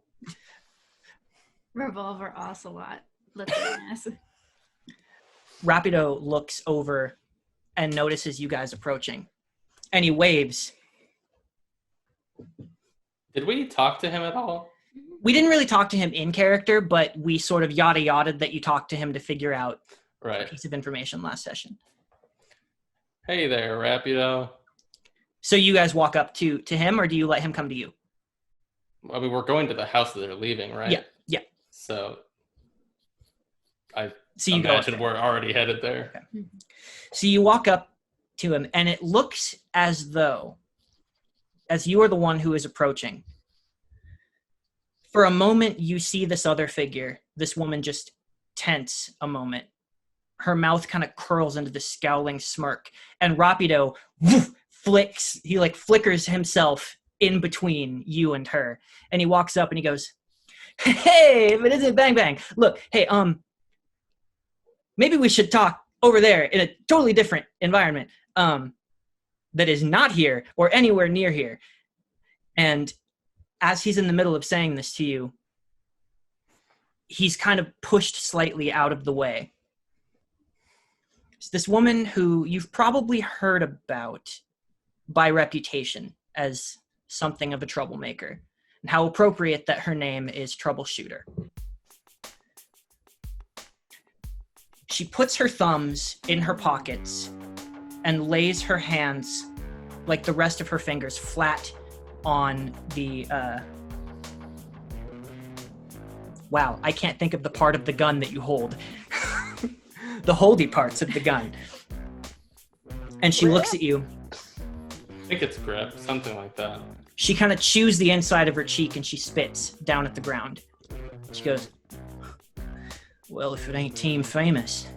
Revolver Ocelot. Looking ass. Rapido looks over and notices you guys approaching. And he waves. Did we talk to him at all? We didn't really talk to him in character, but we sort of yada-yada'd that you talked to him to figure out a piece of information last session. Hey there, Rapido. So you guys walk up to him, or do you let him come to you? I mean, we're going to the house that they're leaving, right? Yeah. So I So you imagine we're already headed there. Okay. So you walk up to him, and it looks as though, as you are the one who is approaching, for a moment you see this other figure, this woman, just tense a moment. Her mouth kind of curls into the scowling smirk, and Rapido flickers himself in between you and her, and he walks up and he goes, "Hey, if it isn't Bang Bang, look, hey, maybe we should talk over there in a totally different environment that is not here or anywhere near here." And as he's in the middle of saying this to you, he's kind of pushed slightly out of the way. It's this woman who you've probably heard about by reputation as something of a troublemaker, and how appropriate that her name is Troubleshooter. She puts her thumbs in her pockets and lays her hands, like the rest of her fingers, flat on the wow, I can't think of the part of the gun that you hold. The holdy parts of the gun. And she looks at you. I think it's grip, something like that. She kind of chews the inside of her cheek and she spits down at the ground. She goes, "Well, if it ain't Team Famous.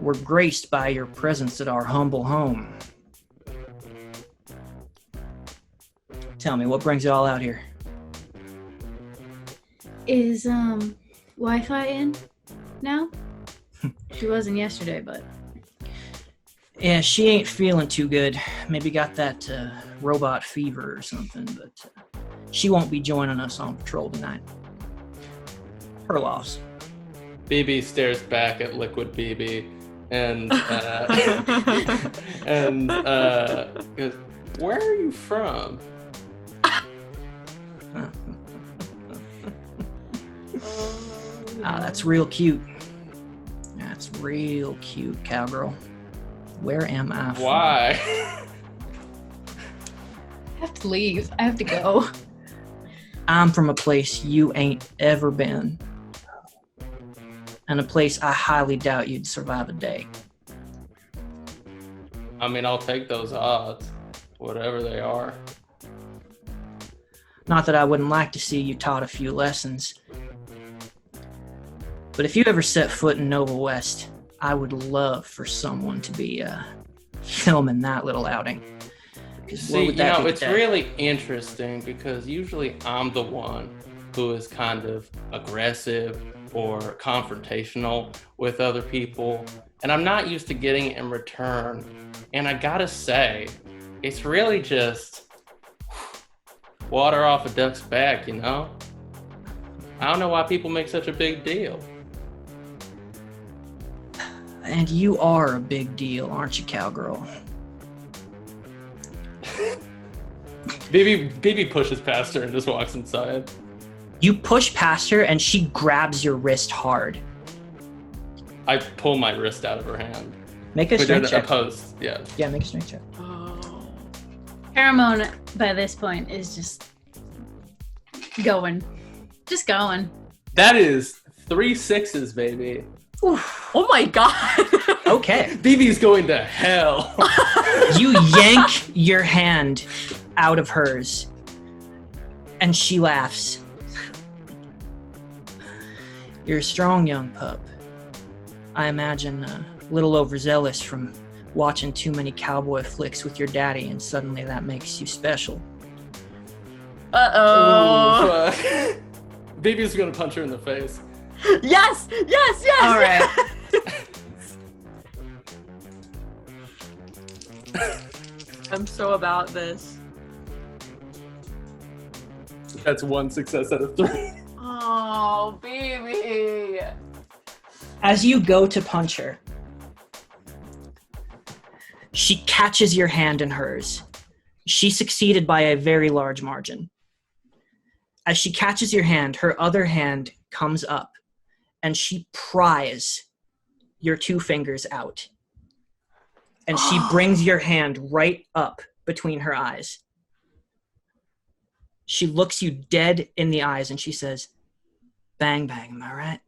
We're graced by your presence at our humble home. Tell me, what brings it all out here?" Is Wi-Fi in now? She wasn't yesterday, but Yeah, she ain't feeling too good. Maybe got that robot fever or something, but she won't be joining us on patrol tonight. Her loss. BB stares back at Liquid BB and goes, "Where are you from?" Ah, that's real cute. That's real cute, cowgirl. Where am I from? Why? have to leave. I have to go. I'm from a place you ain't ever been. And a place I highly doubt you'd survive a day. I mean, I'll take those odds, whatever they are. Not that I wouldn't like to see you taught a few lessons. But if you ever set foot in Nova West, I would love for someone to be filming that little outing. See, it's really interesting because usually I'm the one who is kind of aggressive or confrontational with other people, and I'm not used to getting it in return. And I gotta say, it's really just water off a duck's back, you know? I don't know why people make such a big deal. And you are a big deal, aren't you, cowgirl? Baby pushes past her and just walks inside. You push past her and she grabs your wrist hard. I pull my wrist out of her hand. Make a strength check. Opposed, yeah. Yeah, make a strength check. Paramount by this point is just going. Just going. That is 3 6s, baby. Oof. Oh my god. Okay. BB's going to hell. You yank your hand out of hers, and she laughs. You're a strong young pup. I imagine a little overzealous from watching too many cowboy flicks with your daddy, and suddenly that makes you special. Uh-oh. Ooh, BB's gonna punch her in the face. Yes! All right. I'm so about this. That's 1 success out of 3. Oh, baby. As you go to punch her, she catches your hand in hers. She succeeded by a very large margin. As she catches your hand, her other hand comes up, and she pries your 2 fingers out. And she brings your hand right up between her eyes. She looks you dead in the eyes, and she says, "Bang, bang, am I right?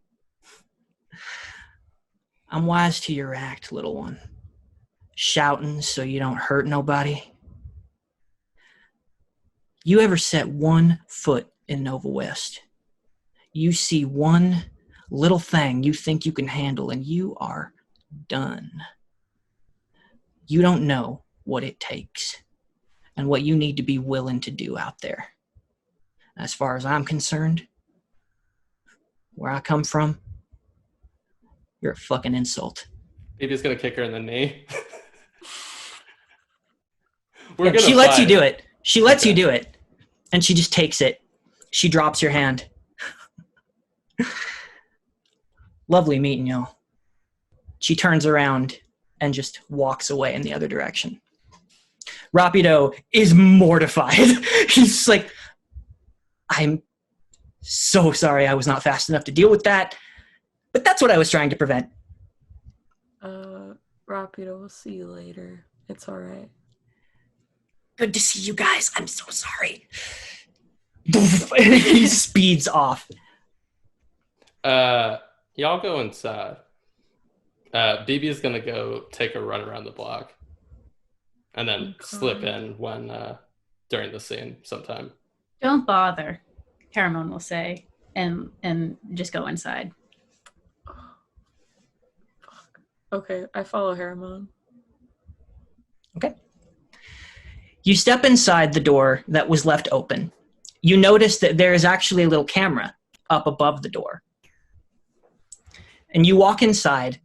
I'm wise to your act, little one. Shouting so you don't hurt nobody. You ever set 1 foot in Nova West, you see one little thing you think you can handle, and you are done. You don't know what it takes and what you need to be willing to do out there. As far as I'm concerned, where I come from, you're a fucking insult." BB's gonna kick her in the knee. She lets you do it. She lets you do it. And she just takes it. She drops your hand. Lovely meeting y'all. She turns around and just walks away in the other direction. Rapido is mortified. He's like, "I'm so sorry I was not fast enough to deal with that, but that's what I was trying to prevent." Rapido, we'll see you later. It's all right. "Good to see you guys. I'm so sorry." He speeds off. Y'all go inside. BB is gonna go take a run around the block, and then slip in when during the scene sometime. Don't bother, Paramount will say, and just go inside. Okay, I follow Haramon. Okay. You step inside the door that was left open. You notice that there is actually a little camera up above the door. And you walk inside,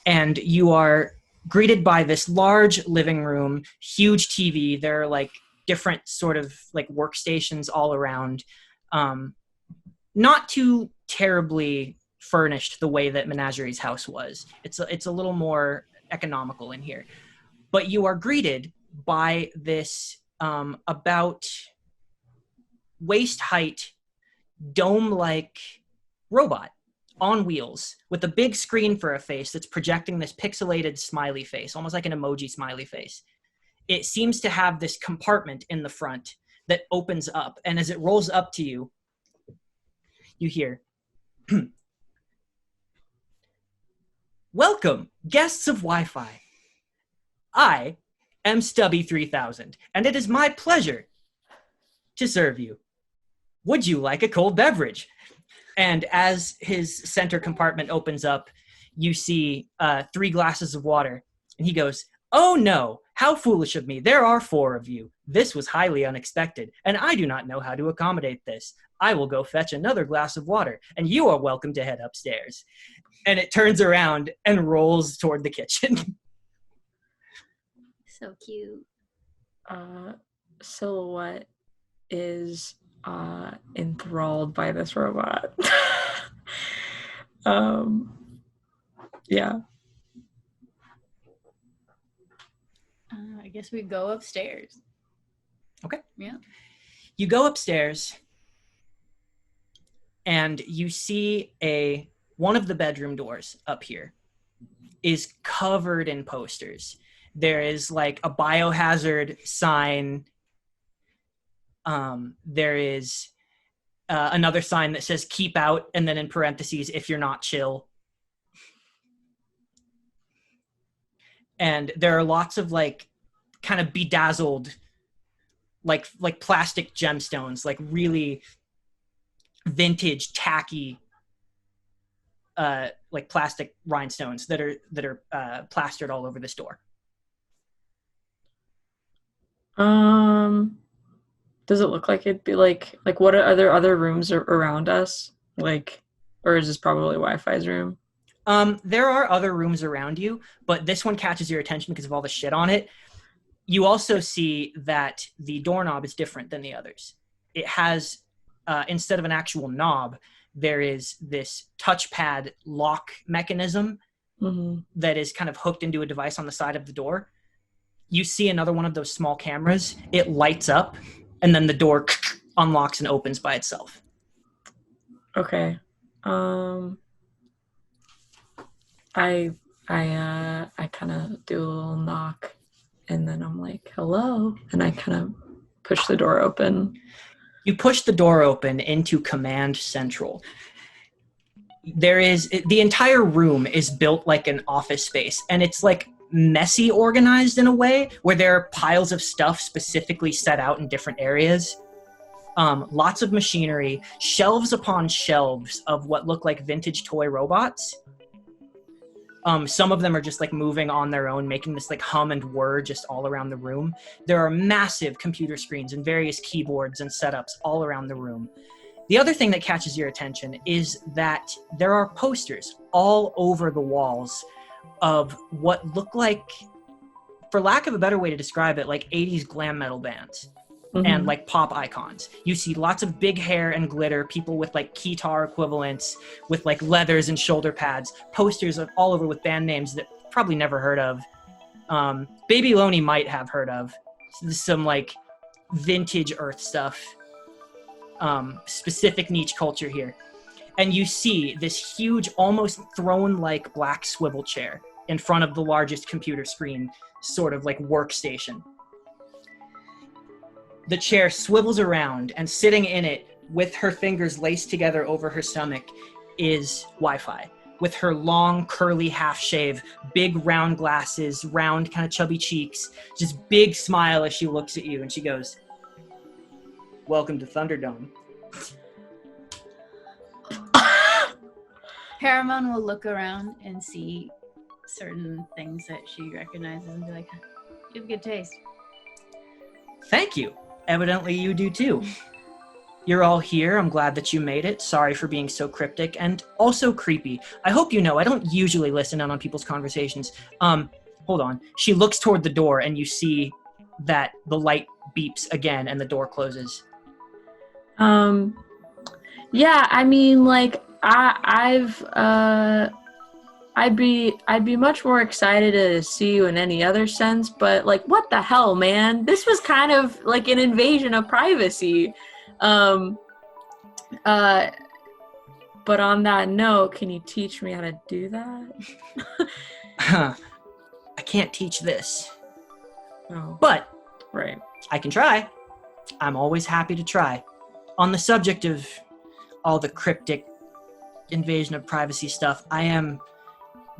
and you are greeted by this large living room, huge TV. There are like different sort of like workstations all around. Not too terribly furnished the way that Menagerie's house was. It's a little more economical in here. But you are greeted by this about waist height, dome-like robot on wheels with a big screen for a face that's projecting this pixelated smiley face, almost like an emoji smiley face. it seems to have this compartment in the front that opens up. And as it rolls up to you, you hear, "Welcome, guests of Wi-Fi. I am Stubby 3000, and it is my pleasure to serve you. Would you like a cold beverage?" And as his center compartment opens up, you see 3 glasses of water. And he goes, "Oh no, how foolish of me. There are 4 of you. This was highly unexpected, and I do not know how to accommodate this. I will go fetch another glass of water, and you are welcome to head upstairs." And it turns around and rolls toward the kitchen. So cute. Silhouette is enthralled by this robot. Yeah. I guess we go upstairs. Okay. Yeah. You go upstairs, and you see one of the bedroom doors up here is covered in posters. There is like a biohazard sign. There is another sign that says "keep out," and then in parentheses, "if you're not chill." And there are lots of like kind of bedazzled, like plastic gemstones, like really vintage, tacky, like plastic rhinestones that are plastered all over this door. Does it look like it'd be like what are there other rooms around us? Like, or is this probably Wi-Fi's room? There are other rooms around you, but this one catches your attention because of all the shit on it. You also see that the doorknob is different than the others. It has, instead of an actual knob, there is this touchpad lock mechanism that is kind of hooked into a device on the side of the door. You see another one of those small cameras. It lights up, and then the door unlocks and opens by itself. Okay. I kind of do a little knock, and then I'm like, "Hello," and I kind of push the door open. You push the door open into Command Central. The entire room is built like an office space, and it's like messy organized in a way where there are piles of stuff specifically set out in different areas. Lots of machinery, shelves upon shelves of what look like vintage toy robots. Some of them are just like moving on their own, making this like hum and whir just all around the room. There are massive computer screens and various keyboards and setups all around the room. The other thing that catches your attention is that there are posters all over the walls of what look like, for lack of a better way to describe it, like 80s glam metal bands. And like pop icons. You see lots of big hair and glitter, people with like keytar equivalents, with like leathers and shoulder pads, posters of all over with band names that probably never heard of. Baby Loni might have heard of. Some like vintage Earth stuff. Specific niche culture here. And you see this huge, almost throne-like black swivel chair in front of the largest computer screen, sort of like workstation. The chair swivels around, and sitting in it, with her fingers laced together over her stomach, is Wi-Fi. With her long, curly half shave, big round glasses, round kind of chubby cheeks, just big smile as she looks at you, and she goes, "Welcome to Thunderdome." Paramount will look around and see certain things that she recognizes and be like, "You have good taste." Thank you. Evidently you do too. You're all here. I'm glad that you made it. Sorry for being so cryptic and also creepy. I hope you know I don't usually listen in on people's conversations. Hold on. She looks toward the door, and you see that the light beeps again and the door closes. Yeah, I mean, like I'd be much more excited to see you in any other sense, but like, what the hell, man? This was kind of like an invasion of privacy. But on that note, can you teach me how to do that? I can't teach this. Oh, But right. I can try. I'm always happy to try. On the subject of all the cryptic invasion of privacy stuff, I am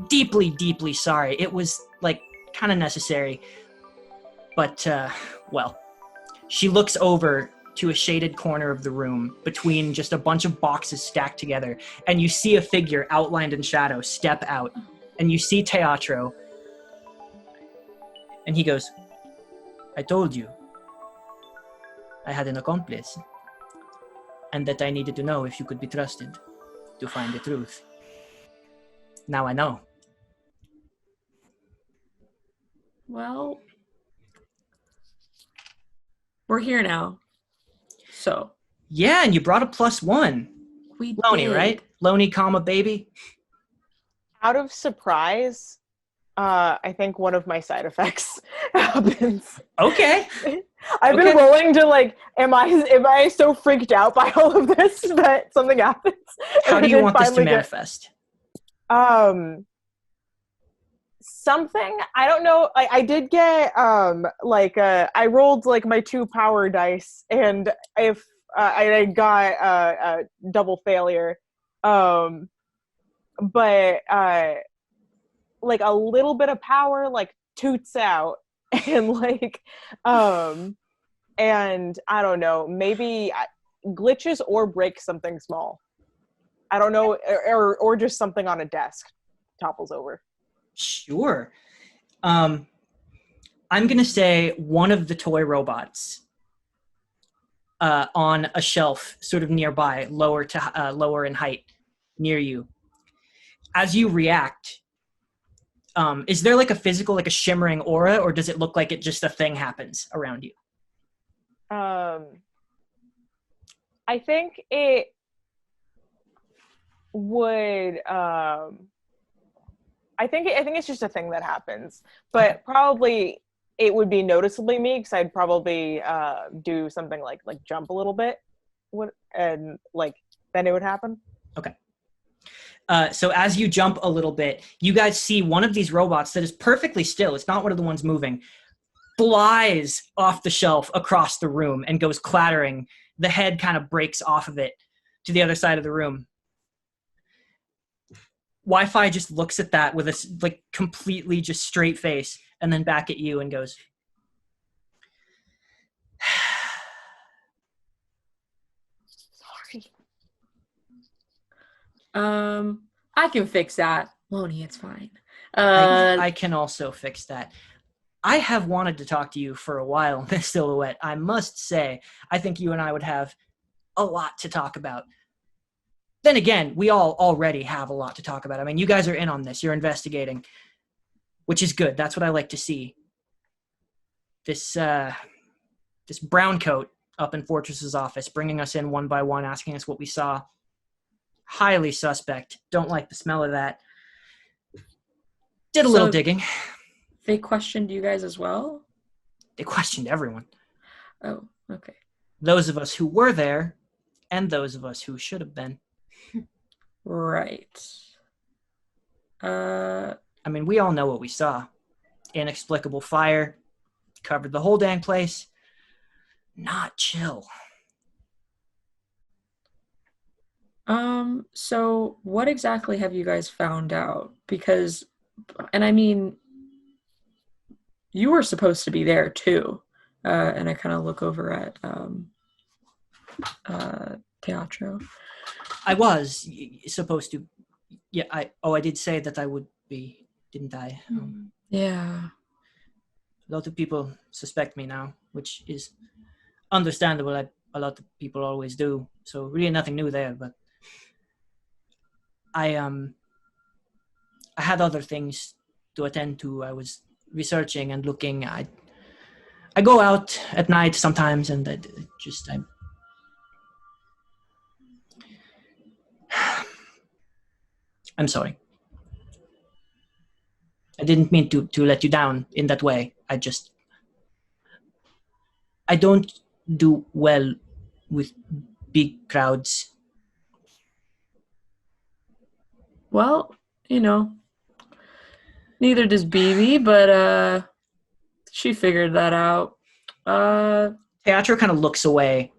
deeply, deeply sorry. It was, like, kind of necessary. But, well, she looks over to a shaded corner of the room between just a bunch of boxes stacked together, and you see a figure outlined in shadow step out, and you see Teatro, and he goes, I told you I had an accomplice, and that I needed to know if you could be trusted to find the truth. Now I know. Well, we're here now. So Yeah, and you brought a +1. we Loni, did. right? Loni, comma, baby. Out of surprise, I think one of my side effects happens. Okay. I've been rolling to like, am I so freaked out by all of this that something happens? How do And you then want this to finally manifest? Something, I don't know. I did get I rolled like my 2 power dice, and if I got a double failure, but like a little bit of power like toots out, and like and I don't know, maybe glitches or breaks something small. I don't know, or just something on a desk topples over. Sure. I'm going to say one of the toy robots on a shelf sort of nearby, lower in height near you. As you react, is there like a physical, like a shimmering aura, or does it look like it just a thing happens around you? I think it would I think it's just a thing that happens, but Okay. probably it would be noticeably me, because I'd probably do something like jump a little bit, and like then it would happen. Okay. So as you jump a little bit, you guys see one of these robots that is perfectly still. It's not one of the ones moving. Flies off the shelf across the room and goes clattering. The head kind of breaks off of it to the other side of the room. Wi-Fi just looks at that with a like completely just straight face, and then back at you and goes, Sorry. I can fix that. Loni, it's fine. I can also fix that. I have wanted to talk to you for a while, Miss Silhouette. I must say, I think you and I would have a lot to talk about. Then again, we all already have a lot to talk about. I mean, you guys are in on this. You're investigating, which is good. That's what I like to see. This brown coat up in Fortress's office, bringing us in one by one, asking us what we saw. Highly suspect. Don't like the smell of that. Did a little digging. They questioned you guys as well? They questioned everyone. Oh, okay. Those of us who were there, and those of us who should have been. Right. I mean, we all know what we saw. Inexplicable fire. Covered the whole dang place. Not chill. So what exactly have you guys found out? Because, and I mean, you were supposed to be there too. And I kind of look over at Teatro. I was supposed to. Yeah, I did say that I would be, didn't I? Yeah. A lot of people suspect me now, which is understandable. A lot of people always do. So really nothing new there, but I had other things to attend to. I was researching and looking. I go out at night sometimes, and I'm sorry. I didn't mean to let you down in that way. I don't do well with big crowds. Well, neither does BB, but She figured that out. Teatro kind of looks away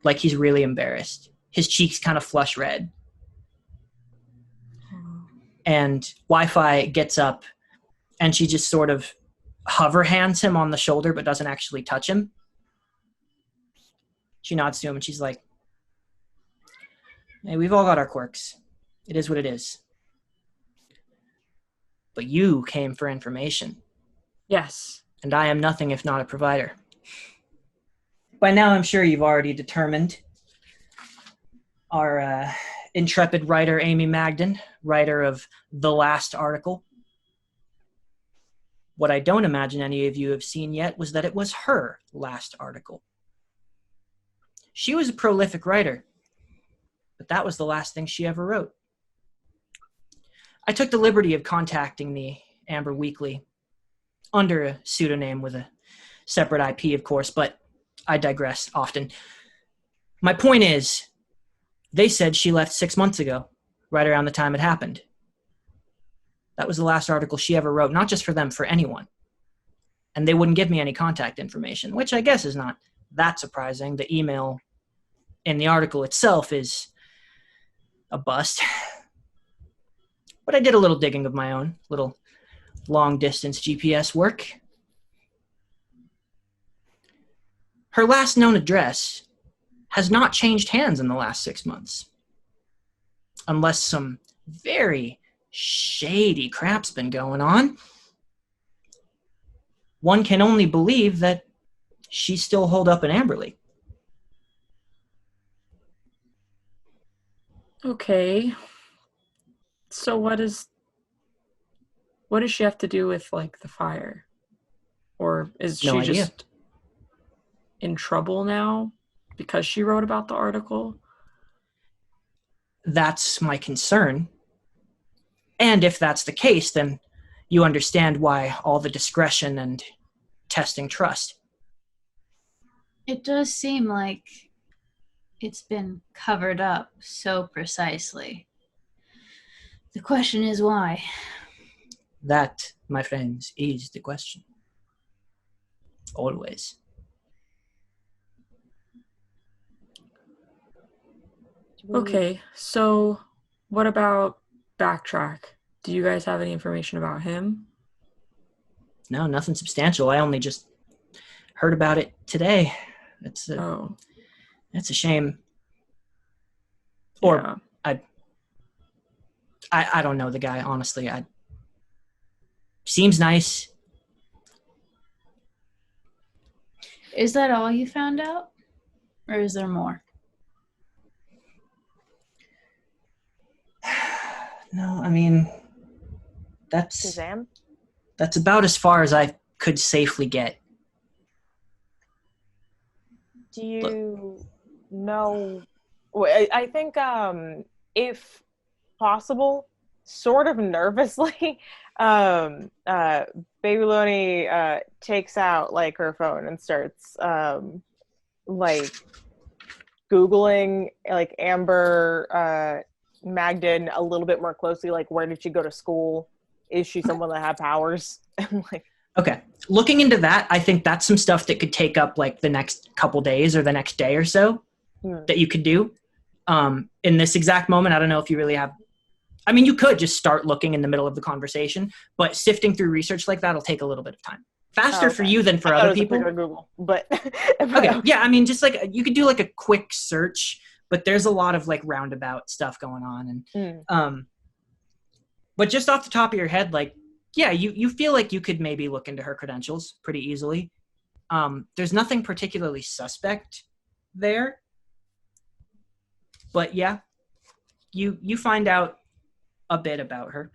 like he's really embarrassed. His cheeks kind of flush red. And Wi-Fi gets up and she just sort of hover hands him on the shoulder but doesn't actually touch him. She nods to him and she's like, hey, we've all got our quirks. It is what it is. But you came for information. Yes. And I am nothing if not a provider. By now, I'm sure you've already determined our intrepid writer, Amy Magden, writer of The Last Article. What I don't imagine any of you have seen yet was that it was her last article. She was a prolific writer, but that was the last thing she ever wrote. I took the liberty of contacting the Amber Weekly under a pseudonym with a separate IP, of course, but I digress often. My point is, they said she left 6 months ago, right around the time it happened. That was the last article she ever wrote, not just for them, for anyone. And they wouldn't give me any contact information, which I guess is not that surprising. The email in the article itself is a bust. But I did a little digging of my own, little long-distance GPS work. Her last known address has not changed hands in the last 6 months. Unless some very shady crap's been going on. One can only believe that she's still holed up in Amberley. Okay. So what does she have to do with, like, the fire? Or is No she idea. just in trouble now because she wrote about the article? That's my concern. And if that's the case, then you understand why all the discretion and testing trust. It does seem like it's been covered up so precisely. The question is why. That, my friends, is the question. Always. Okay, so what about Backtrack? Do you guys have any information about him? No, nothing substantial. I only just heard about it today. It's a shame. Or Yeah. I don't know the guy, honestly. Seems nice. Is that all you found out? Or is there more? No, I mean, that's Shazam? about as far as I could safely get. Do you know? Well, I think if possible, sort of nervously, Baby Loni takes out like her phone and starts like Googling like Amber Magden a little bit more closely. Like, where did she go to school? Is she someone that had powers? And like, Okay. Looking into that, I think that's some stuff that could take up like the next couple days or the next day or so that you could do. In this exact moment, I don't know if you really have. I mean, you could just start looking in the middle of the conversation, but sifting through research like that will take a little bit of time. Faster for you than for I thought other it was a people. quicker Google, but Okay. Yeah. I mean, just like you could do like a quick search, but there's a lot of like roundabout stuff going on. And, but just off the top of your head, like, yeah, you feel like you could maybe look into her credentials pretty easily. There's nothing particularly suspect there, but yeah, you find out a bit about her.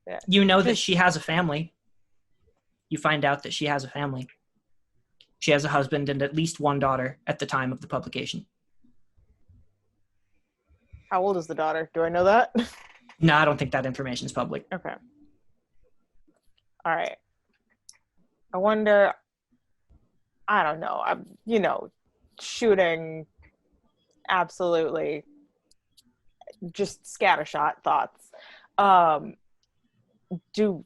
Yeah. You know that she has a family. You find out that she has a family. She has a husband and at least one daughter at the time of the publication. How old is the daughter? Do I know that? No, I don't think that information is public. Okay. All right. I wonder, I don't know. I'm, shooting absolutely just scattershot thoughts. Do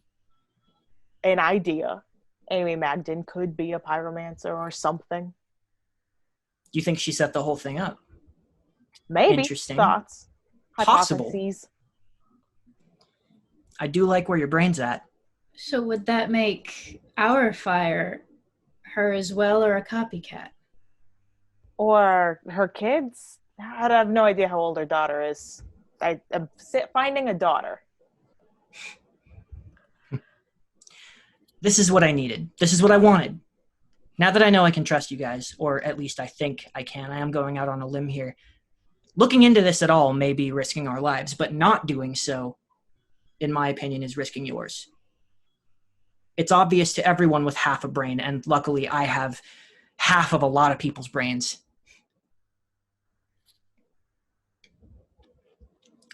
an idea. Amy Magdon could be a pyromancer or something. You think she set the whole thing up? Maybe. Interesting. Thoughts. Possible. Hypotheses. I do like where your brain's at. So would that make our fire her as well, or a copycat? Or her kids. I have no idea how old her daughter is. I'm finding a daughter. This is what I needed. This is what I wanted. Now that I know I can trust you guys, or at least I think I can, I am going out on a limb here. Looking into this at all may be risking our lives, but not doing so, in my opinion, is risking yours. It's obvious to everyone with half a brain, and luckily I have half of a lot of people's brains,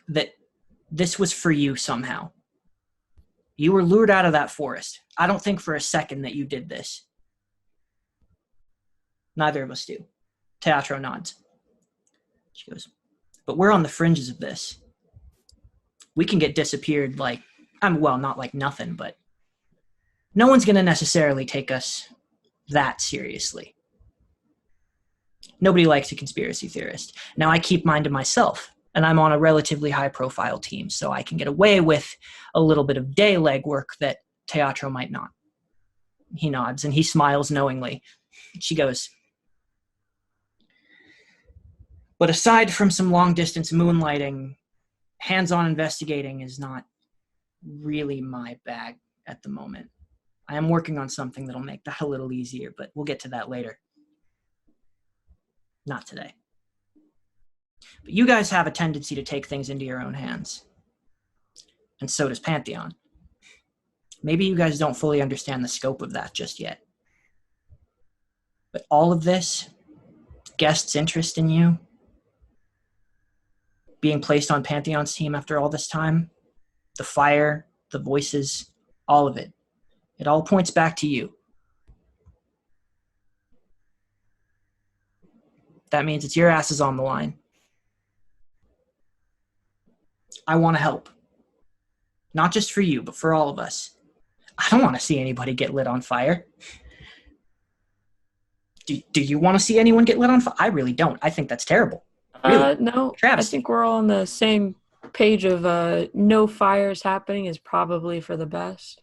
that this was for you somehow. You were lured out of that forest. I don't think for a second that you did this. Neither of us do. Teatro nods. She goes, but we're on the fringes of this. We can get disappeared like, not like nothing, but no one's going to necessarily take us that seriously. Nobody likes a conspiracy theorist. Now, I keep mine to myself, and I'm on a relatively high-profile team, so I can get away with a little bit of day legwork that Teatro might not. He nods, and he smiles knowingly. She goes, but aside from some long-distance moonlighting, hands-on investigating is not really my bag at the moment. I am working on something that'll make that a little easier, but we'll get to that later. Not today. But you guys have a tendency to take things into your own hands. And so does Pantheon. Maybe you guys don't fully understand the scope of that just yet. But all of this, Guest's interest in you, being placed on Pantheon's team after all this time, the fire, the voices, all of it, it all points back to you. That means it's your asses on the line. I want to help. Not just for you, but for all of us. I don't want to see anybody get lit on fire. Do you want to see anyone get lit on fire? I really don't. I think that's terrible. Really? No. Travis. I think we're all on the same page of no fires happening is probably for the best.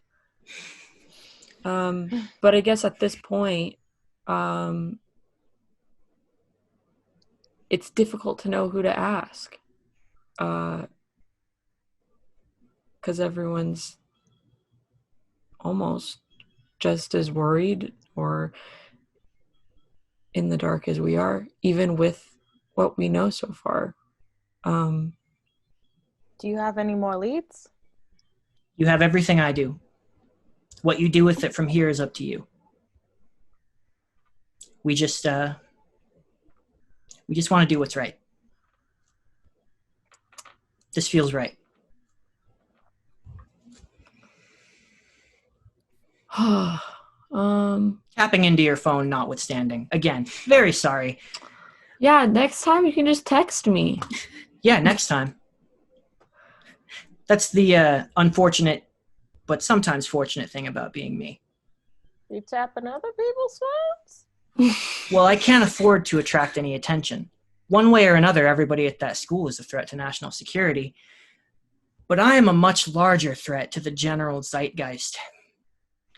But I guess at this point, it's difficult to know who to ask. Because everyone's almost just as worried or in the dark as we are, even with what we know so far. Do you have any more leads? You have everything I do. What you do with it from here is up to you. We just want to do what's right. This feels right. Tapping into your phone notwithstanding. Again, very sorry. Yeah, next time you can just text me. Yeah, next time. That's the unfortunate, but sometimes fortunate thing about being me. You tapping other people's phones? Well, I can't afford to attract any attention. One way or another, everybody at that school is a threat to national security. But I am a much larger threat to the general zeitgeist.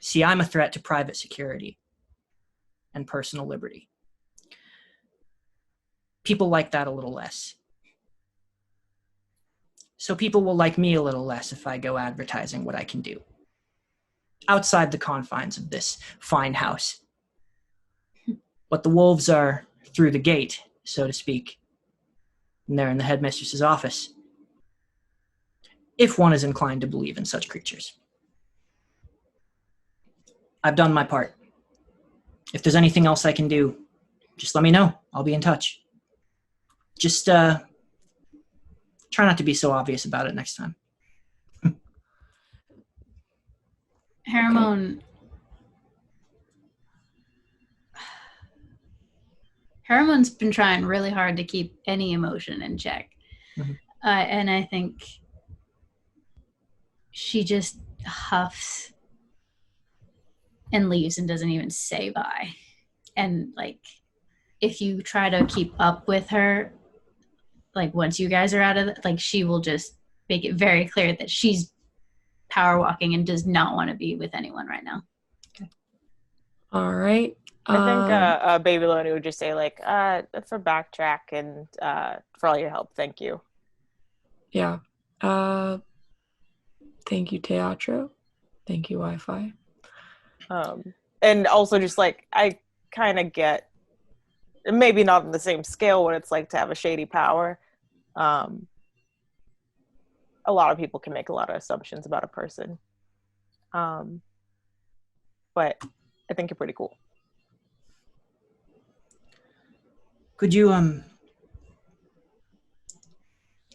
See, I'm a threat to private security and personal liberty. People like that a little less. So people will like me a little less if I go advertising what I can do. Outside the confines of this fine house. But the wolves are through the gate, so to speak. And they're in the headmistress's office. If one is inclined to believe in such creatures. I've done my part. If there's anything else I can do, just let me know. I'll be in touch. Just try not to be so obvious about it next time. Haramon's been trying really hard to keep any emotion in check. Mm-hmm. And I think she just huffs and leaves and doesn't even say bye. And like, if you try to keep up with her, like once you guys are out of like, she will just make it very clear that she's power walking and does not want to be with anyone right now. All right. I think Baby Loni would just say like, for Backtrack and for all your help, thank you. Yeah. Thank you, Teatro. Thank you, Wi-Fi. And also just like, I kind of get, maybe not on the same scale, what it's like to have a shady power. A lot of people can make a lot of assumptions about a person. But I think you're pretty cool. Could you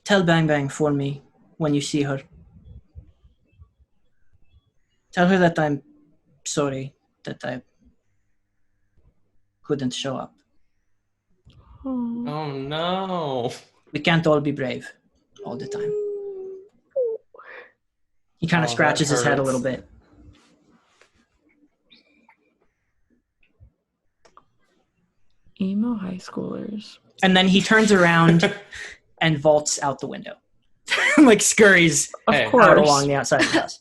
tell Bang Bang for me when you see her? Tell her that I'm sorry that I couldn't show up. Oh no. We can't all be brave all the time. He kind of Oh, scratches that his head a hurts. little bit. Emo high schoolers. And then he turns around and vaults out the window. Like scurries Of Hey, course. out along the outside of the house.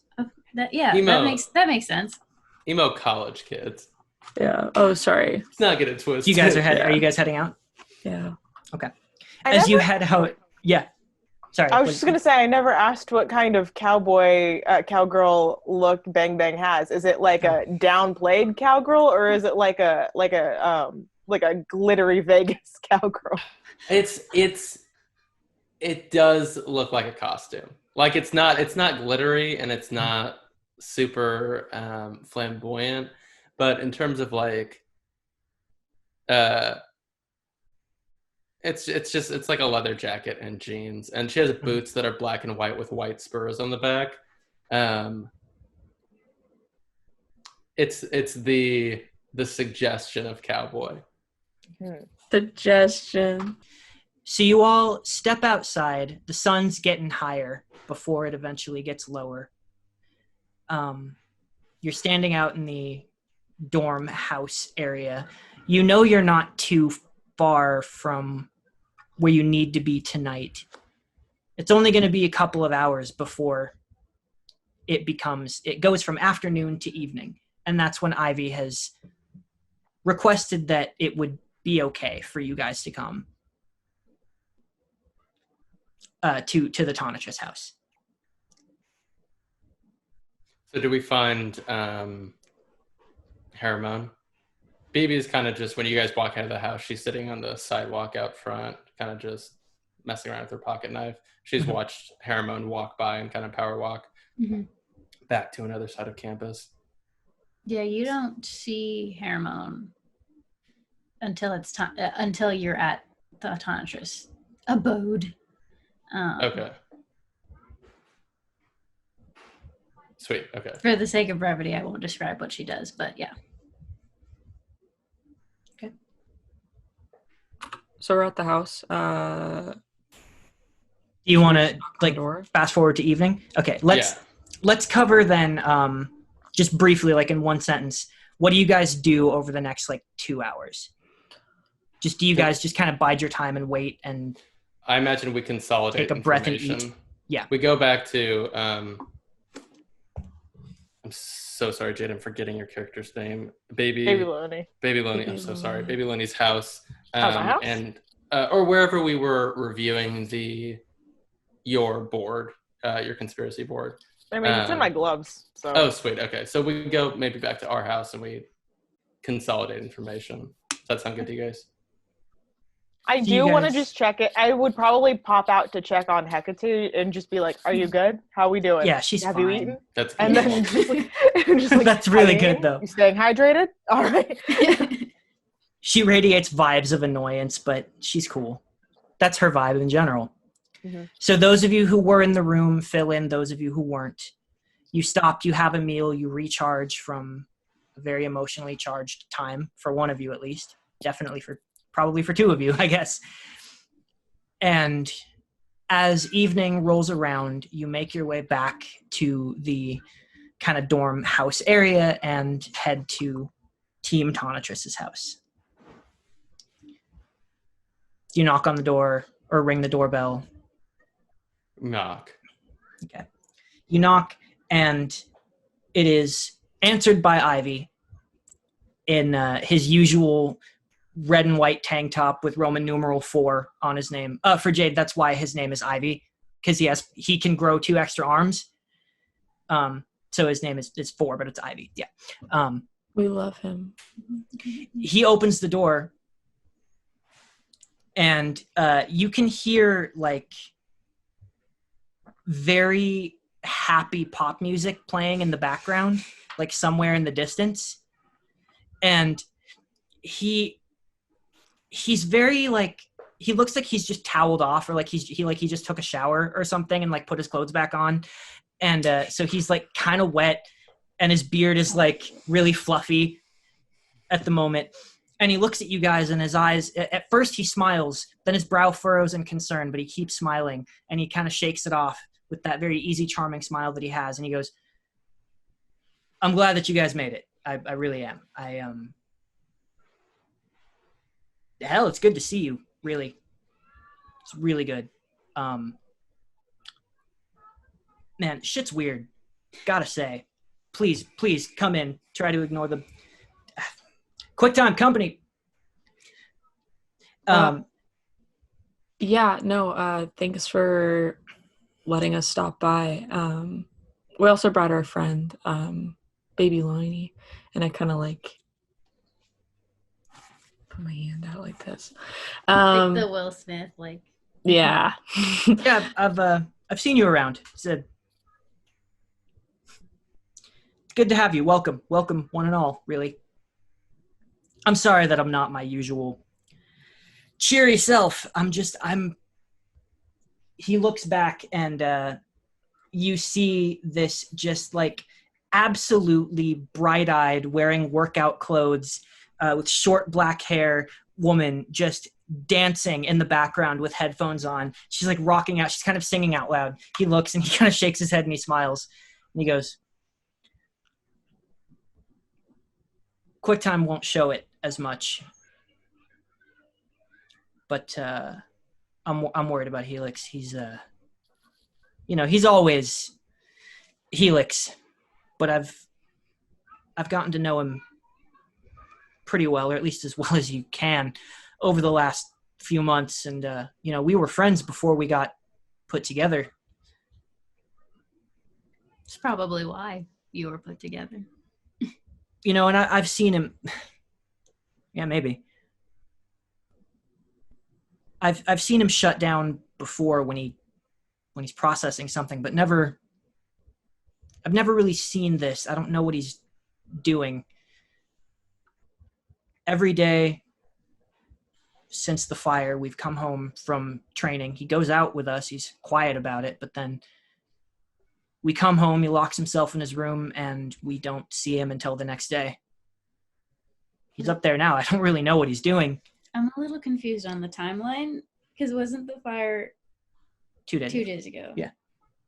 Emo. That makes sense. Emo college kids. Yeah. Oh, sorry. Let's not get it twisted. You guys are Yeah. Are you guys heading out? Yeah. As you head out, yeah. Sorry. I was just gonna say, I never asked what kind of cowgirl look Bang Bang has. Is it like a downplayed cowgirl, or is it like a glittery Vegas cowgirl? It does look like a costume. Like it's not glittery and it's not super flamboyant, but in terms of like it's like a leather jacket and jeans, and she has boots that are black and white with white spurs on the back. It's the suggestion of cowboy. Suggestion. So you all step outside. The sun's getting higher before it eventually gets lower. You're standing out in the dorm house area. You know you're not too far from where you need to be tonight. It's only going to be a couple of hours before it goes from afternoon to evening. And that's when Ivy has requested that it would be okay for you guys to come to the Tonitrus house. So do we find Harriman? Baby's kind of just, when you guys walk out of the house, she's sitting on the sidewalk out front, kind of just messing around with her pocket knife. She's watched Harriman walk by and kind of power walk back to another side of campus. Yeah, you don't see Hermone until it's time until you're at the Tonitrus abode. Okay. Sweet. Okay. For the sake of brevity, I won't describe what she does, but yeah. So we're at the house. Do you want to fast forward to evening? Okay, let's cover then just briefly, like in one sentence, what do you guys do over the next 2 hours? Just do you guys just kind of bide your time and wait and I imagine we consolidate take a breath and information. eat? Yeah. We go back to I'm so sorry, Jade, I'm forgetting your character's name. Baby Loni. I'm so sorry. Baby Loni's house. My house? And or wherever we were reviewing your board, your conspiracy board. I mean, it's in my gloves. So. Oh, sweet. Okay, so we can go maybe back to our house and we consolidate information. Does that sound good to you guys? I do want to just check it. I would probably pop out to check on Hecate and just be like, "Are you good? How we doing? Yeah, she's Have fine. you eaten?" That's good. And then just That's really good, though. You staying hydrated? All right. She radiates vibes of annoyance, but she's cool. That's her vibe in general. Mm-hmm. So those of you who were in the room, fill in. Those of you who weren't, you stopped, you have a meal, you recharge from a very emotionally charged time, for one of you at least. Probably for two of you, I guess. And as evening rolls around, you make your way back to the kind of dorm house area and head to Team Tonitrus's house. You knock on the door or ring the doorbell. Knock. Okay. You knock, and it is answered by Ivy in his usual red and white tank top with Roman numeral 4 on his name. For Jade, that's why his name is Ivy, because he can grow 2 extra arms. So his name is 4, but it's Ivy. Yeah. We love him. He opens the door, and you can hear like very happy pop music playing in the background, like somewhere in the distance. And he's very like, he looks like he's just toweled off, or like he just took a shower or something and like put his clothes back on. And so he's like kind of wet, and his beard is like really fluffy at the moment. And he looks at you guys, and his eyes, at first he smiles, then his brow furrows in concern, but he keeps smiling, and he kind of shakes it off with that very easy, charming smile that he has. And he goes, I'm glad that you guys made it. I really am. Hell, it's good to see you, really. It's really good. Man, shit's weird. Gotta say. Please come in. Try to ignore the quick time company. Yeah, no, thanks for letting us stop by. We also brought our friend, baby Loni, and I kind of like put my hand out like this. Like the Will Smith, like. Yeah. Yeah, I've seen you around. It's good to have you. Welcome, one and all. Really. I'm sorry that I'm not my usual cheery self. He looks back, and you see this just like absolutely bright-eyed, wearing workout clothes, with short black hair woman just dancing in the background with headphones on. She's like rocking out. She's kind of singing out loud. He looks, and he kind of shakes his head, and he smiles, and he goes, QuickTime won't show it as much, but I'm worried about Helix. He's he's always Helix, but I've gotten to know him pretty well, or at least as well as you can, over the last few months. And we were friends before we got put together. It's probably why you were put together. And I've seen him. Yeah, maybe. I've seen him shut down before when he's processing something, but I've never really seen this. I don't know what he's doing. Every day since the fire, we've come home from training. He goes out with us. He's quiet about it, but then we come home, he locks himself in his room, and we don't see him until the next day. He's up there now. I don't really know what he's doing. I'm a little confused on the timeline, because wasn't the fire 2 days. 2 days ago? Yeah.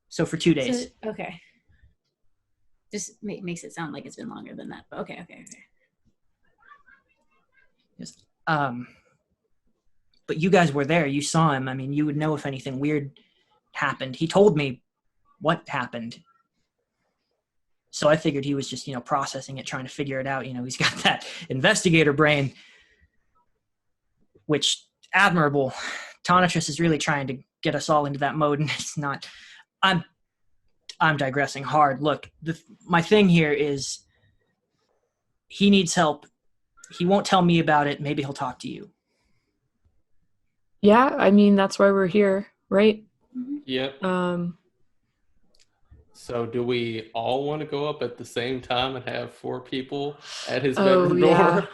So for 2 days. So, okay. Just makes it sound like it's been longer than that. But okay. Yes. But you guys were there. You saw him. I mean, you would know if anything weird happened. He told me what happened. So I figured he was just, processing it, trying to figure it out. He's got that investigator brain, which admirable. Tonitrus is really trying to get us all into that mode, and it's not. I'm digressing hard. Look, my thing here is he needs help. He won't tell me about it. Maybe he'll talk to you. Yeah, I mean, that's why we're here, right? Yep. Um, So do we all want to go up at the same time and have 4 people at his bedroom door?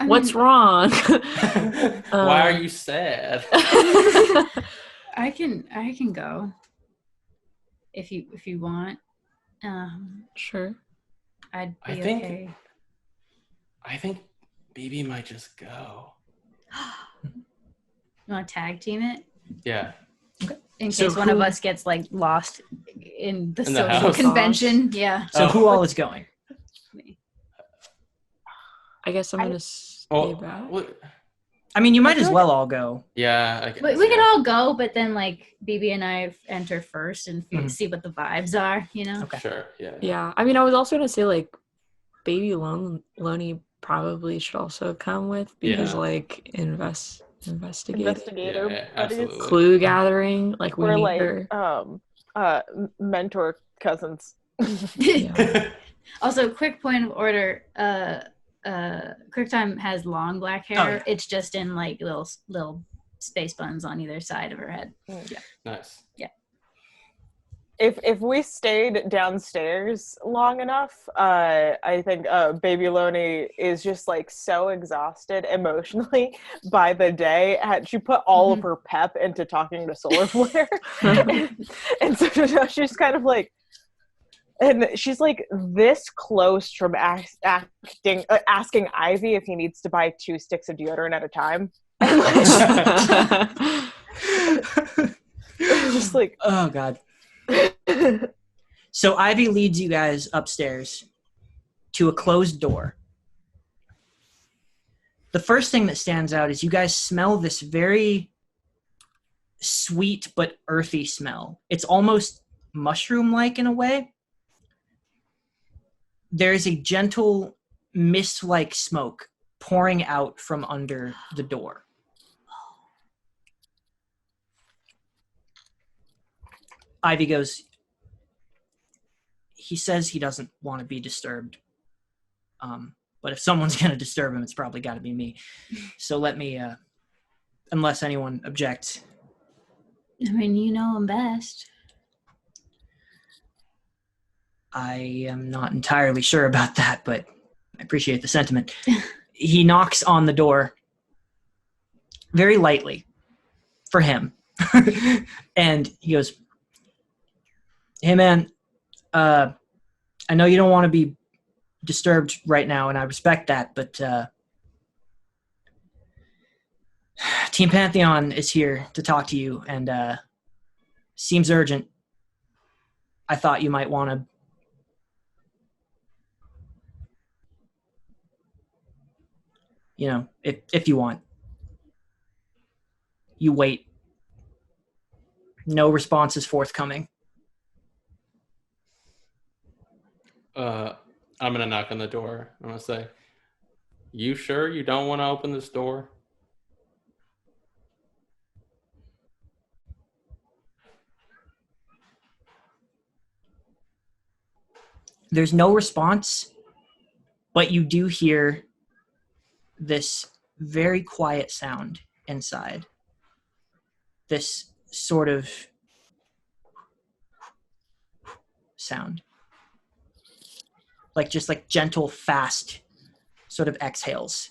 What's wrong? Why are you sad? I can go if you want. Sure. I'd be okay. I think BB might just go. You want to tag team it? Yeah. Okay. in So case one of who- us gets like lost in the In the social house. convention. Yeah. So Oh. who all is going? I guess I'm I- gonna stay Oh, back. I mean, you might feel as like- well all go. yeah, I guess. We could all go, but then like BB and I enter first and Mhm. see what the vibes are, you know? Okay. Sure, yeah. Yeah, I mean, I was also gonna say like, baby Loni probably should also come with because Yeah. like investigative Investigator Yeah, buddies. absolutely. clue gathering. Like we We're need like her. mentor cousins. Yeah. Also, quick point of order. QuickTime has long black hair. Oh, yeah. It's just in like little space buns on either side of her head. Nice. If we stayed downstairs long enough, I think Baby Loni is just like so exhausted emotionally by the day. She put all of her pep into talking to Solar Flare, and so now she's kind of like, and she's like this close from asking Ivy if he needs to buy 2 sticks of deodorant at a time. And like, just like, Oh God. So Ivy leads you guys upstairs to a closed door. The first thing that stands out is you guys smell this very sweet but earthy smell. It's almost mushroom-like in a way. There is a gentle mist-like smoke pouring out from under the door. Ivy goes, he says he doesn't want to be disturbed. But if someone's going to disturb him, it's probably got to be me. So let me, unless anyone objects. I mean, you know him best. I am not entirely sure about that, but I appreciate the sentiment. He knocks on the door very lightly for him. And he goes, hey, man, I know you don't want to be disturbed right now, and I respect that, but Team Pantheon is here to talk to you, and seems urgent. I thought you might want to if you want. You wait. No response is forthcoming. I'm gonna knock on the door. I'm gonna say, you sure you don't want to open this door? There's no response, but you do hear this very quiet sound inside. This sort of sound. Like just like gentle, fast sort of exhales.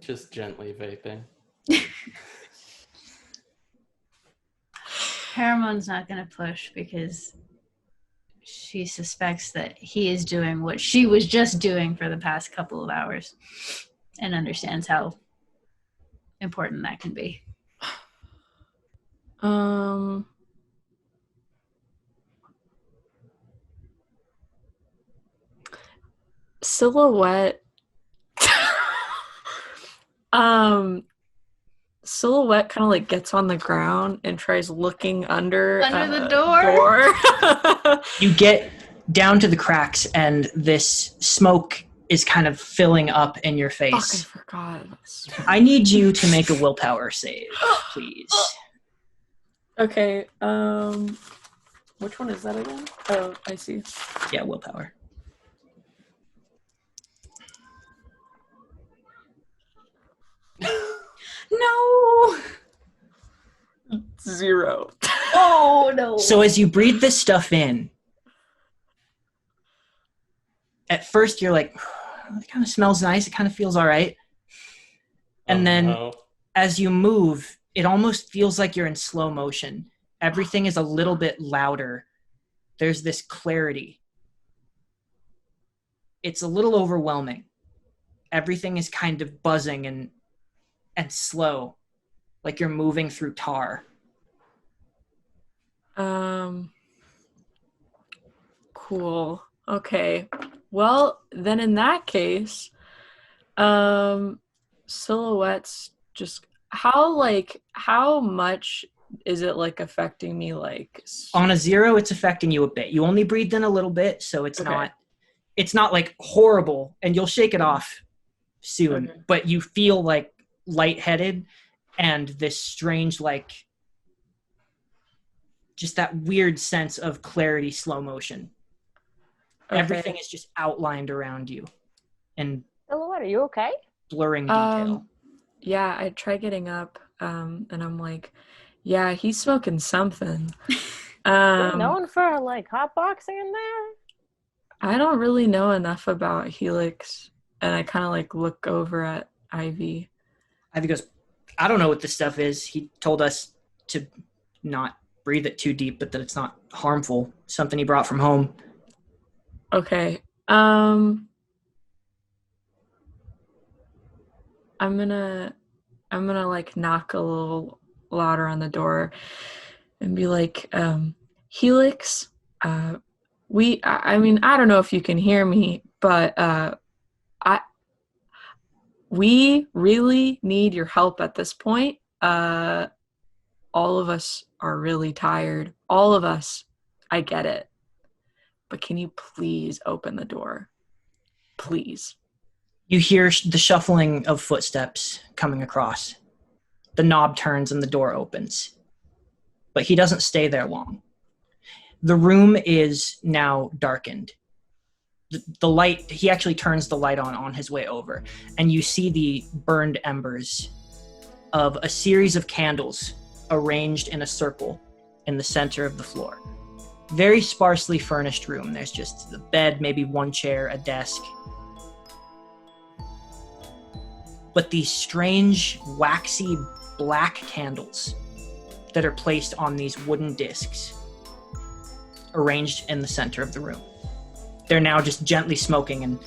Just gently vaping. Paramon's not going to push because she suspects that he is doing what she was just doing for the past couple of hours and understands how important that can be. Silhouette. Silhouette kind of like gets on the ground and tries looking under the door. You get down to the cracks, and this smoke is kind of filling up in your Fuck, I face. forgot. I need you to make a willpower save, please. Okay, which one is that again? Oh, I see. Yeah, willpower. No! 0. Oh, no. So as you breathe this stuff in, at first you're like, it kind of smells nice. It kind of feels all right. And then no. as you move, it almost feels like you're in slow motion. Everything is a little bit louder. There's this clarity. It's a little overwhelming. Everything is kind of buzzing and and slow, like you're moving through tar. Cool. Okay. Well, then in that case, silhouettes just how much is it like affecting me like On a 0, it's affecting you a bit. You only breathed in a little bit, so it's Okay. not like horrible, and you'll shake it off soon, Okay. but you feel like lightheaded and this strange, like, just that weird sense of clarity, slow motion. Okay. Everything is just outlined around you and Silhouette, are you okay? blurring detail. Yeah, I try getting up, and I'm like, yeah, he's smoking something. You're known for like hotboxing in there. I don't really know enough about Helix, and I kind of like look over at Ivy. Ivy goes, I don't know what this stuff is. He told us to not breathe it too deep, but that it's not harmful. Something he brought from home. Okay. I'm gonna like knock a little louder on the door and be like, Helix, I mean, I don't know if you can hear me, but we really need your help at this point. All of us are really tired. All of us. I get it. But can you please open the door? Please. You hear the shuffling of footsteps coming across. The knob turns and the door opens. But he doesn't stay there long. The room is now darkened. The light, he actually turns the light on his way over, and you see the burned embers of a series of candles arranged in a circle in the center of the floor. Very sparsely furnished room. There's just the bed, maybe one chair, a desk. But these strange, waxy black candles that are placed on these wooden discs arranged in the center of the room. They're now just gently smoking and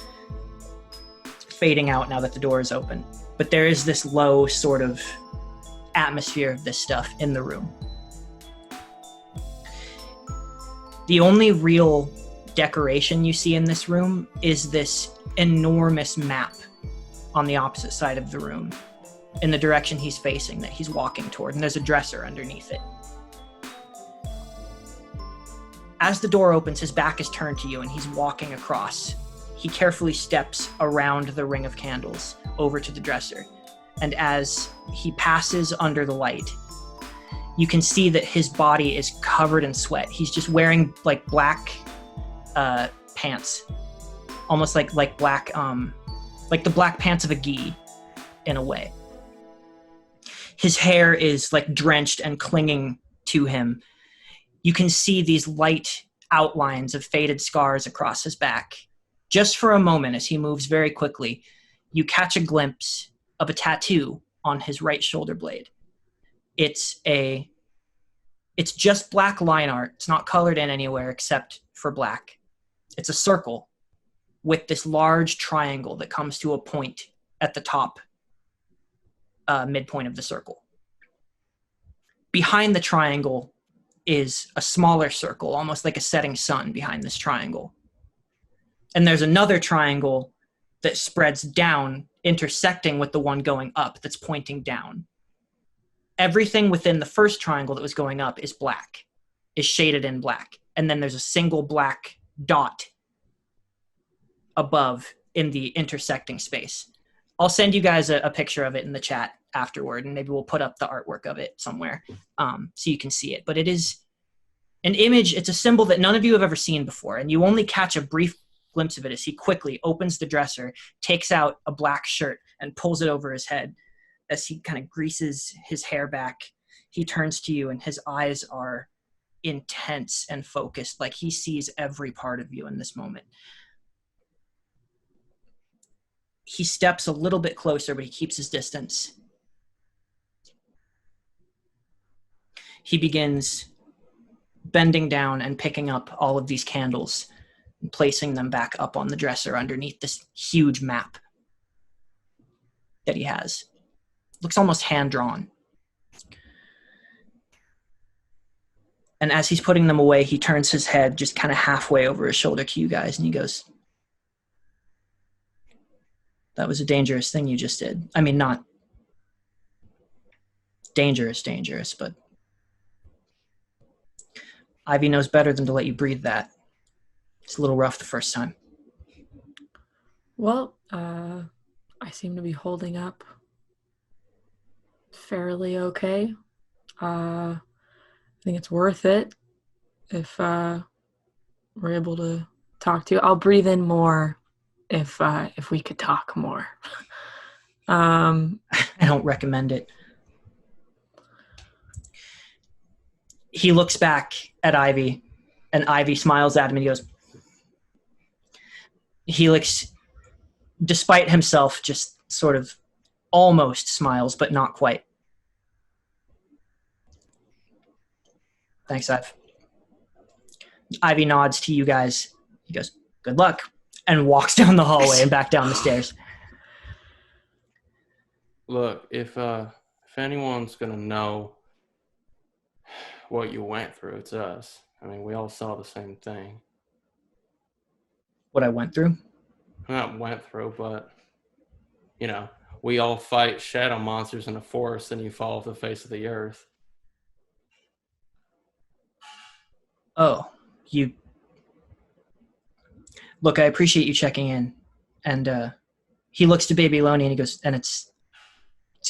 fading out now that the door is open. But there is this low sort of atmosphere of this stuff in the room. The only real decoration you see in this room is this enormous map on the opposite side of the room, in the direction he's facing, that he's walking toward, and there's a dresser underneath it. As the door opens, his back is turned to you and he's walking across. He carefully steps around the ring of candles over to the dresser. And as he passes under the light, you can see that his body is covered in sweat. He's just wearing like black pants, almost like black, like the black pants of a gi in a way. His hair is like drenched and clinging to him. You can see these light outlines of faded scars across his back. Just for a moment, as he moves very quickly, you catch a glimpse of a tattoo on his right shoulder blade. It's just black line art. It's not colored in anywhere except for black. It's a circle with this large triangle that comes to a point at the top, midpoint of the circle. Behind the triangle is a smaller circle, almost like a setting sun behind this triangle. And there's another triangle that spreads down, intersecting with the one going up that's pointing down. Everything within the first triangle that was going up is black, is shaded in black. And then there's a single black dot above in the intersecting space. I'll send you guys a picture of it in the chat afterward, and maybe we'll put up the artwork of it somewhere so you can see it. But it is an image, it's a symbol that none of you have ever seen before, and you only catch a brief glimpse of it as he quickly opens the dresser, takes out a black shirt, and pulls it over his head. As he kind of greases his hair back, he turns to you, and his eyes are intense and focused, like he sees every part of you in this moment. He steps a little bit closer, but he keeps his distance. He begins bending down and picking up all of these candles and placing them back up on the dresser underneath this huge map that he has. looks almost hand-drawn. And as he's putting them away, he turns his head just kind of halfway over his shoulder to you guys, and he goes, "That was a dangerous thing you just did. I mean, not dangerous, but Ivy knows better than to let you breathe that. It's a little rough the first time." Well, I seem to be holding up fairly okay. I think it's worth it if we're able to talk to you. I'll breathe in more if we could talk more. I don't recommend it. He looks back at Ivy, and Ivy smiles at him, and he goes, Helix, despite himself, just sort of almost smiles, but not quite. "Thanks, Ivy nods to you guys. He goes, "Good luck," and walks down the hallway and back down the stairs. Look, if anyone's gonna know what you went through, it's us. I mean, we all saw the same thing. What I went through? Not went through, but we all fight shadow monsters in a forest, and you fall off the face of the earth. Oh, you... Look, I appreciate you checking in. And he looks to Baby Loni and he goes, "And it's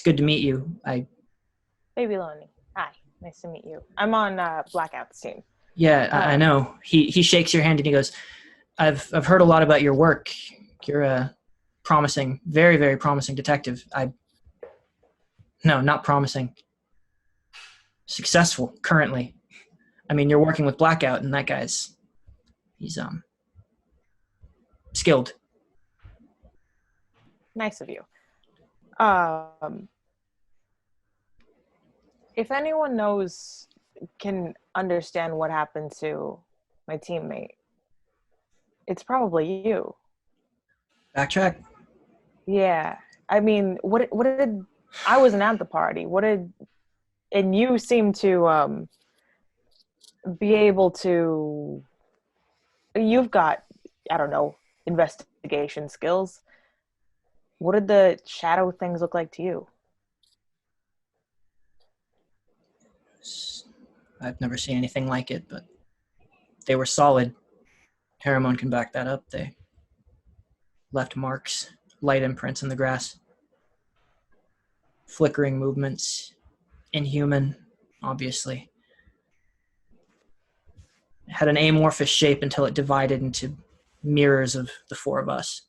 good to meet you. Baby Loni. Hi. Nice to meet you. I'm on Blackout's team." Yeah, I know." He shakes your hand and he goes, I've heard a lot about your work. You're a promising, very, very promising detective. No, not promising. Successful, currently. I mean, you're working with Blackout, and that guy's... He's, skilled." Nice of you. If anyone can understand what happened to my teammate, it's probably you. Backtrack? Yeah. I mean, what did I wasn't at the party. And you seem to be able to, you've got, I don't know, investigation skills. What did the shadow things look like to you? I've never seen anything like it, but they were solid. Haramon can back that up. They left marks, light imprints in the grass. Flickering movements. Inhuman, obviously. It had an amorphous shape until it divided into mirrors of the four of us.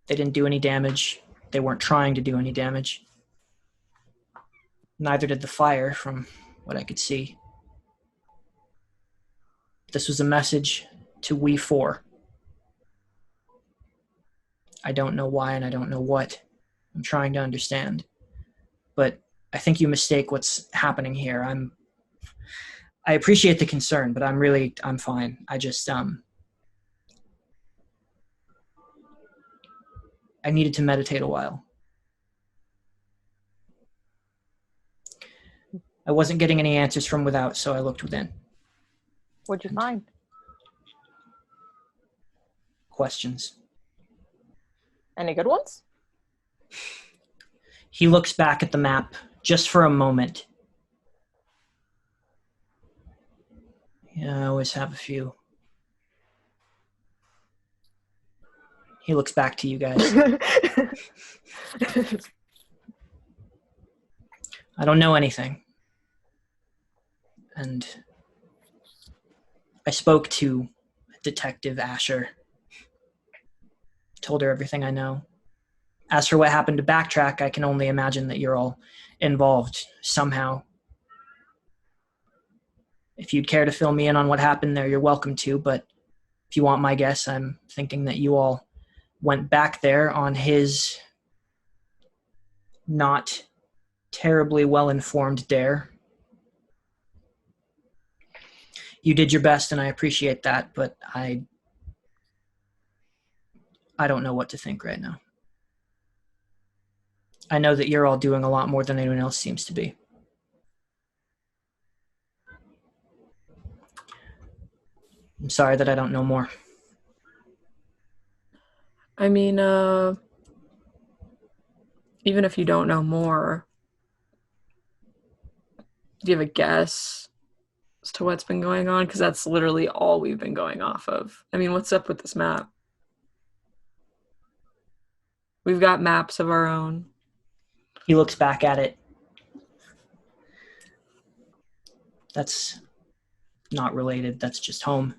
They didn't do any damage. They weren't trying to do any damage. Neither did the fire, from what I could see. This was a message to we four. I don't know why and I don't know what. I'm trying to understand. But I think you mistake what's happening here. I appreciate the concern, but I'm fine. I just, I needed to meditate a while. I wasn't getting any answers from without, so I looked within. What'd you find? Questions. Any good ones? He looks back at the map just for a moment. Yeah, I always have a few. He looks back to you guys. I don't know anything. And I spoke to Detective Asher. Told her everything I know. As for what happened to Backtrack, I can only imagine that you're all involved somehow. If you'd care to fill me in on what happened there, you're welcome to, but if you want my guess, I'm thinking that you all went back there on his not terribly well-informed dare. You did your best, and I appreciate that, but I don't know what to think right now. I know that you're all doing a lot more than anyone else seems to be. I'm sorry that I don't know more. I mean, even if you don't know more, do you have a guess as to what's been going on? Because that's literally all we've been going off of. I mean, what's up with this map? We've got maps of our own. He looks back at it. That's not related. That's just home.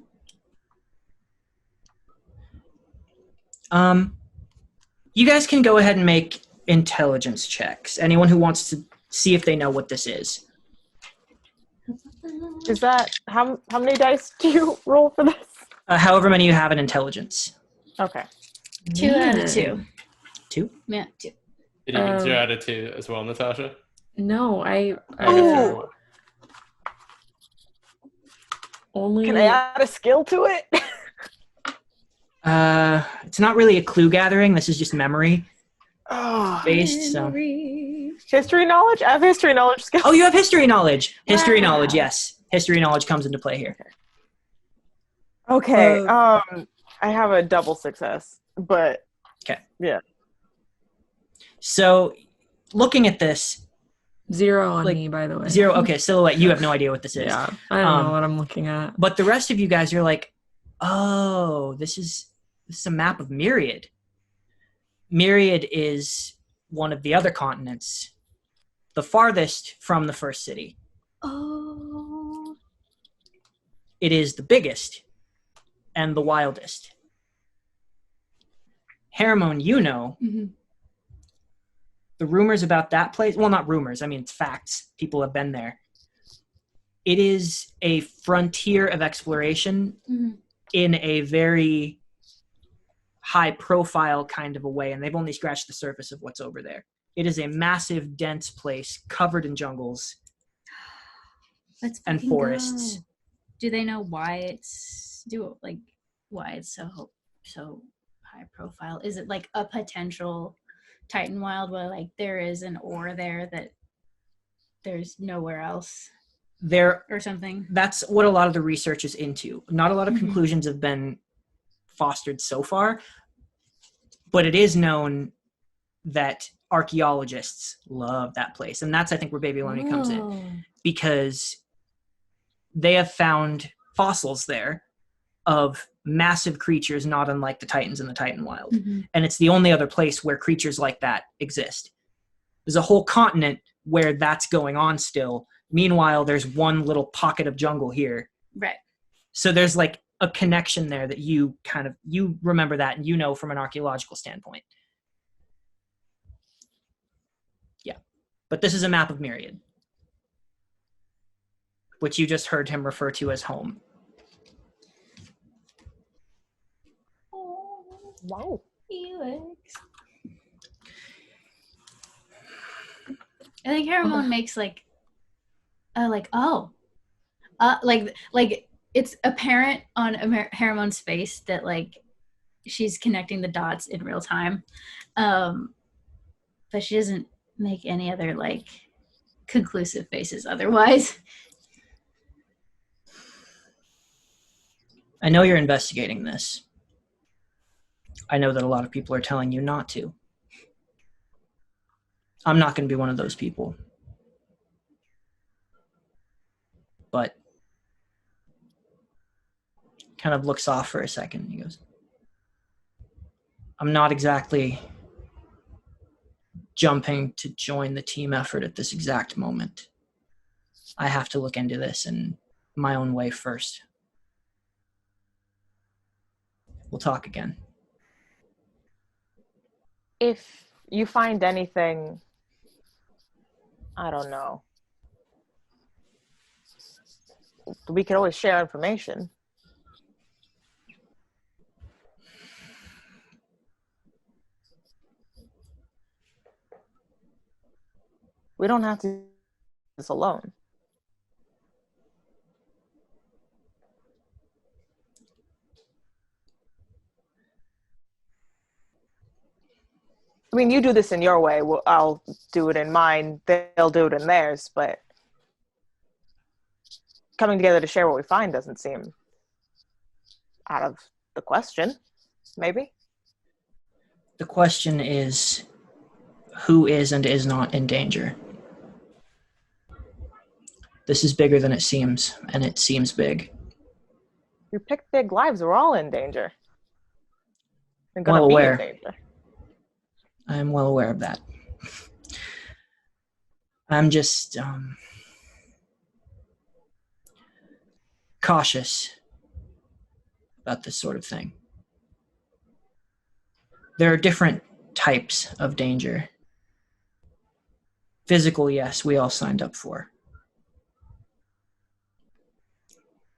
You guys can go ahead and make intelligence checks. Anyone who wants to see if they know what this is. Is that how many dice do you roll for this? However many you have in intelligence. Okay. 2 out of 2. 2? Yeah, 2. Did you get 0 out of 2 as well, Natasha? No, I Oh. only. Can I add a skill to it? It's not really a clue gathering. This is just memory Oh. based. So. History knowledge? I have history knowledge skill. Oh, you have history knowledge. History Wow. knowledge, yes. History knowledge comes into play here. Okay. I have a double success, but Okay. Yeah. So, looking at this, 0 on like, me, by the way. 0. Okay, Silhouette, you have no idea what this is. Yeah, I don't know what I'm looking at. But the rest of you guys are like, oh, this is a map of Myriad. Myriad is one of the other continents, the farthest from the first city. Oh. It is the biggest and the wildest. Hermone, you know, the rumors about that place, well, not rumors, I mean, it's facts. People have been there. It is a frontier of exploration in a very high-profile kind of a way, and they've only scratched the surface of what's over there. It is a massive, dense place covered in jungles and forests. Go. Do they know why it's why it's so high profile? Is it like a potential Titan Wild where like there is an ore there that there's nowhere else There, or something? that's what a lot of the research is into. Not a lot of conclusions have been fostered so far, but it is known that archaeologists love that place, and that's, I think, where Baby Loni comes in, because they have found fossils there of massive creatures not unlike the Titans in the Titan Wild, and it's the only other place where creatures like that exist. There's a whole continent where that's going on still. Meanwhile, there's one little pocket of jungle here. Right. So there's like a connection there that you remember that, and you know from an archaeological standpoint. Yeah. But this is a map of Myriad, which you just heard him refer to as home. Wow. Felix. I think Hermone makes like it's apparent on Hermone's face that like she's connecting the dots in real time, but she doesn't make any other like conclusive faces otherwise. I know you're investigating this. I know that a lot of people are telling you not to. I'm not going to be one of those people. But kind of looks off for a second. He goes, I'm not exactly jumping to join the team effort at this exact moment. I have to look into this in my own way first. We'll talk again. If you find anything, I don't know, we could always share information. We don't have to do this alone. I mean, you do this in your way. I'll do it in mine. They'll do it in theirs. But coming together to share what we find doesn't seem out of the question. Maybe. The question is, who is and is not in danger? This is bigger than it seems, and it seems big. You picked big lives. We're all in danger. We're Well gonna be aware. in danger. I am well aware of that. I'm just cautious about this sort of thing. There are different types of danger. Physical, yes, we all signed up for.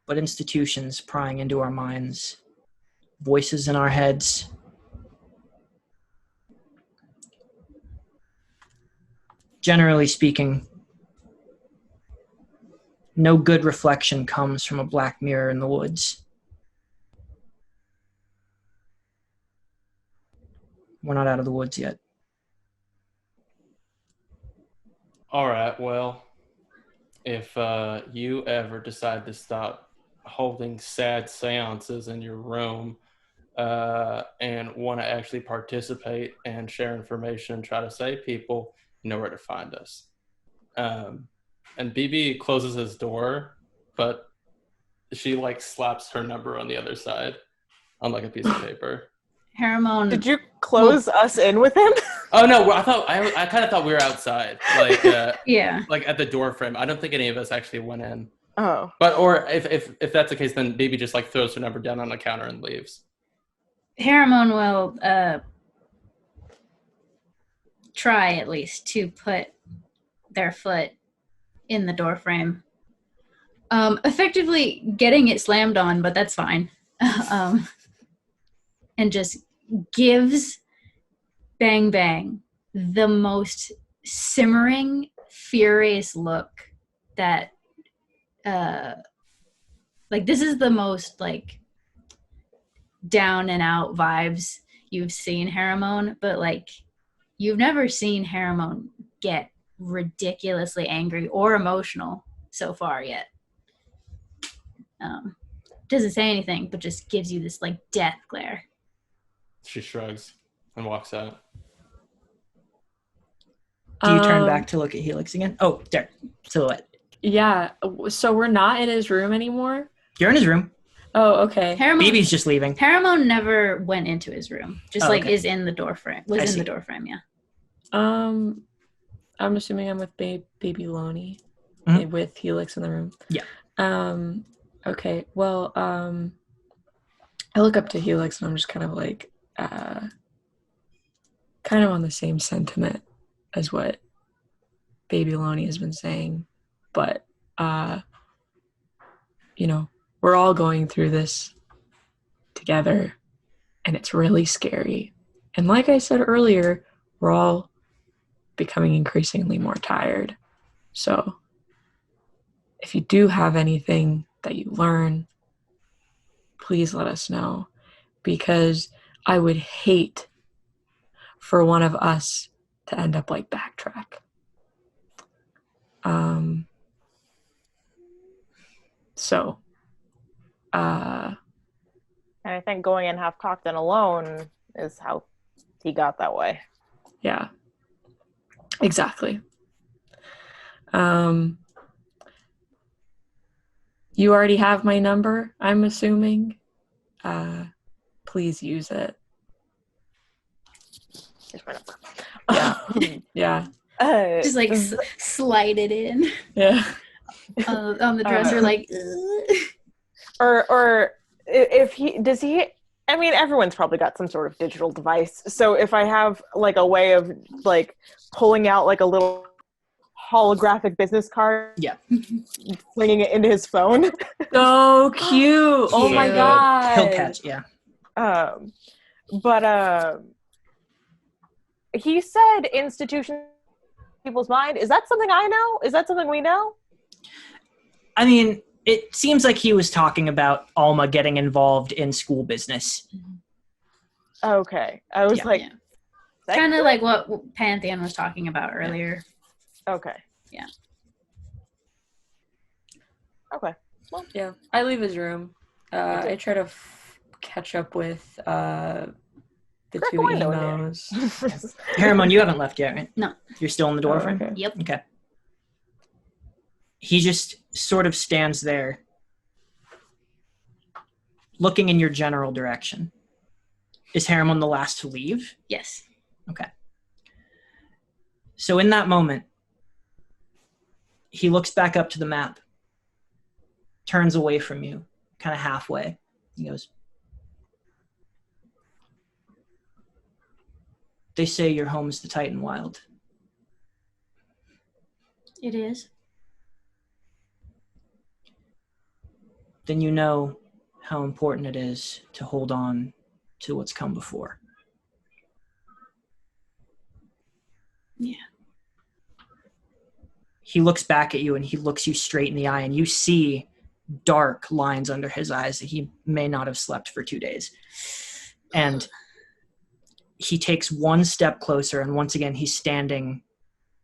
But institutions prying into our minds, voices in our heads, generally speaking, no good reflection comes from a black mirror in the woods. We're not out of the woods yet. All right, well, if you ever decide to stop holding sad seances in your room and want to actually participate and share information and try to save people, you know where to find us. And BB closes his door, but she like slaps her number on the other side on like a piece of paper. Haramon. Did you close us in with him? Oh no, well, I kind of thought we were outside, like Yeah. like at the door frame. I don't think any of us actually went in. Oh. But or if that's the case, then BB just like throws her number down on the counter and leaves. Haramon will try at least to put their foot in the door frame. Effectively getting it slammed on, but that's fine. And just gives Bang Bang the most simmering, furious look that like this is the most like down and out vibes you've seen Haramon, but like you've never seen Haramon get ridiculously angry or emotional so far yet. Doesn't say anything, but just gives you this like death glare. She shrugs and walks out. Do you turn back to look at Helix again? Oh, there. Silhouette. Yeah. So we're not in his room anymore? You're in his room. Oh, okay. BB's just leaving. Haramon never went into his room. Just okay. is in the door frame. Was in the door frame, yeah. I'm assuming I'm with baby Loni with Helix in the room. Yeah. Okay. Well, I look up to Helix and I'm just kind of like kind of on the same sentiment as what baby Loni has been saying, but you know, we're all going through this together and it's really scary. And like I said earlier, we're all becoming increasingly more tired. So if you do have anything that you learn, please let us know, because I would hate for one of us to end up like Backtrack. And I think going in half cocked and alone is how he got that way. Yeah, exactly. You already have my number, I'm assuming. Please use it. Here's my number. Yeah. Just like slide it in. Yeah. On the dresser, like. Or if does he? I mean, everyone's probably got some sort of digital device. So if I have like a way of like pulling out like a little holographic business card, Yeah, flinging it into his phone. So cute. Oh my god. He'll catch. Yeah. But he said institution people's mind. Is that something I know? Is that something we know? I mean, it seems like he was talking about Alma getting involved in school business. Okay. I was Kind of like what Pantheon was talking about earlier. Okay. Yeah. Okay. Yeah, I leave his room. Okay. I try to catch up with the Crack two a window in there. emos. Harriman, you haven't left yet, right? No. You're still in the door Oh, frame? okay. Yep. Okay. He just sort of stands there, looking in your general direction. Is Harriman the last to leave? Yes. Okay. So in that moment, he looks back up to the map, turns away from you, kind of halfway. He goes, "They say your home is the Titan Wild. It is. Then you know how important it is to hold on to what's come before." Yeah. He looks back at you and he looks you straight in the eye, and you see dark lines under his eyes that he may not have slept for 2 days. And he takes one step closer, and once again he's standing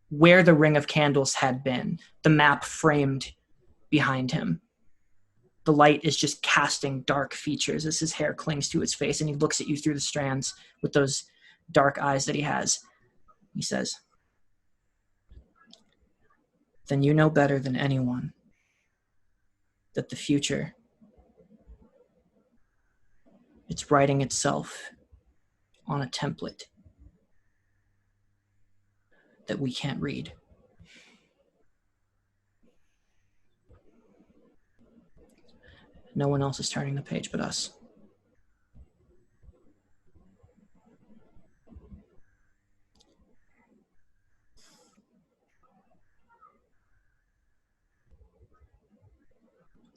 where the ring of candles had been, the map framed behind him. The light is just casting dark features as his hair clings to his face, and he looks at you through the strands with those dark eyes that he has. He says, "Then you know better than anyone that the future, it's writing itself on a template that we can't read. No one else is turning the page but us."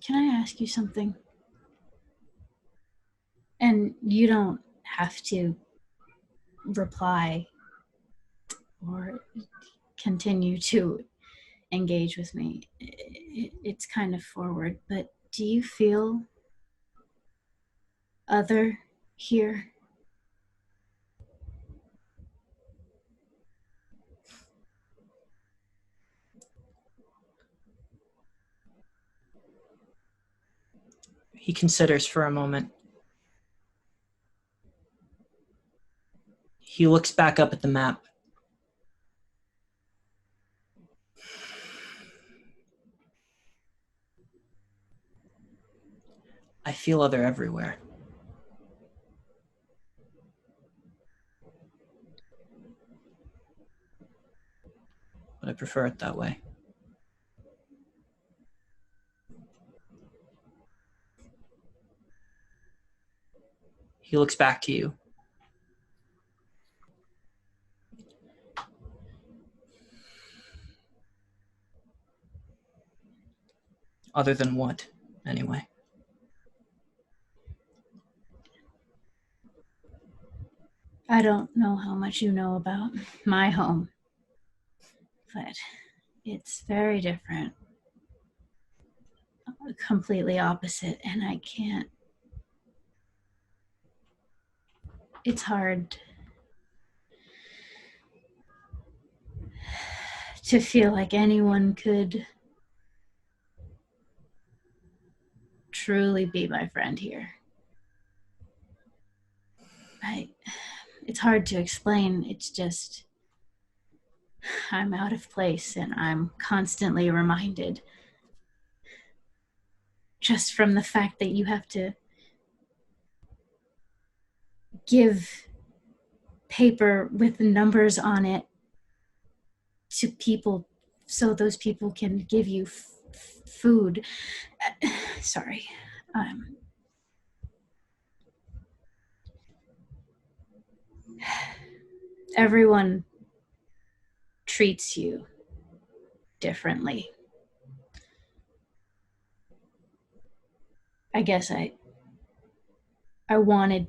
Can I ask you something? And you don't have to reply or continue to engage with me. It's kind of forward, but do you feel other here? He considers for a moment. He looks back up at the map. "I feel other everywhere. But I prefer it that way." He looks back to you. Other than what, anyway? I don't know how much you know about my home, but it's very different. Completely opposite, and I can't. It's hard to feel like anyone could truly be my friend here. It's hard to explain. It's just, I'm out of place, and I'm constantly reminded, just from the fact that you have to give paper with numbers on it to people so those people can give you food. Sorry. Everyone treats you differently. I guess I wanted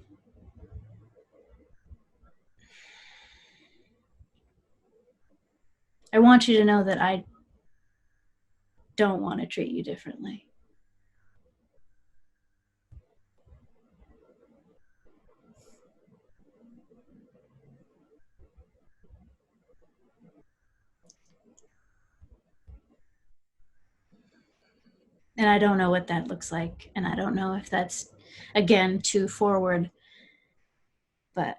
I want you to know that I don't want to treat you differently. And I don't know what that looks like. And I don't know if that's, again, too forward. But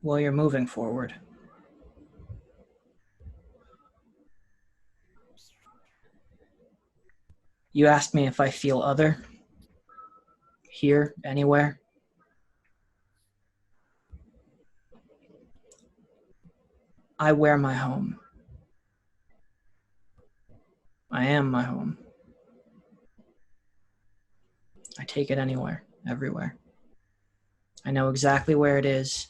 Well, you're moving forward. You asked me if I feel other. Here, anywhere. I wear my home. I am my home. I take it anywhere, everywhere. I know exactly where it is.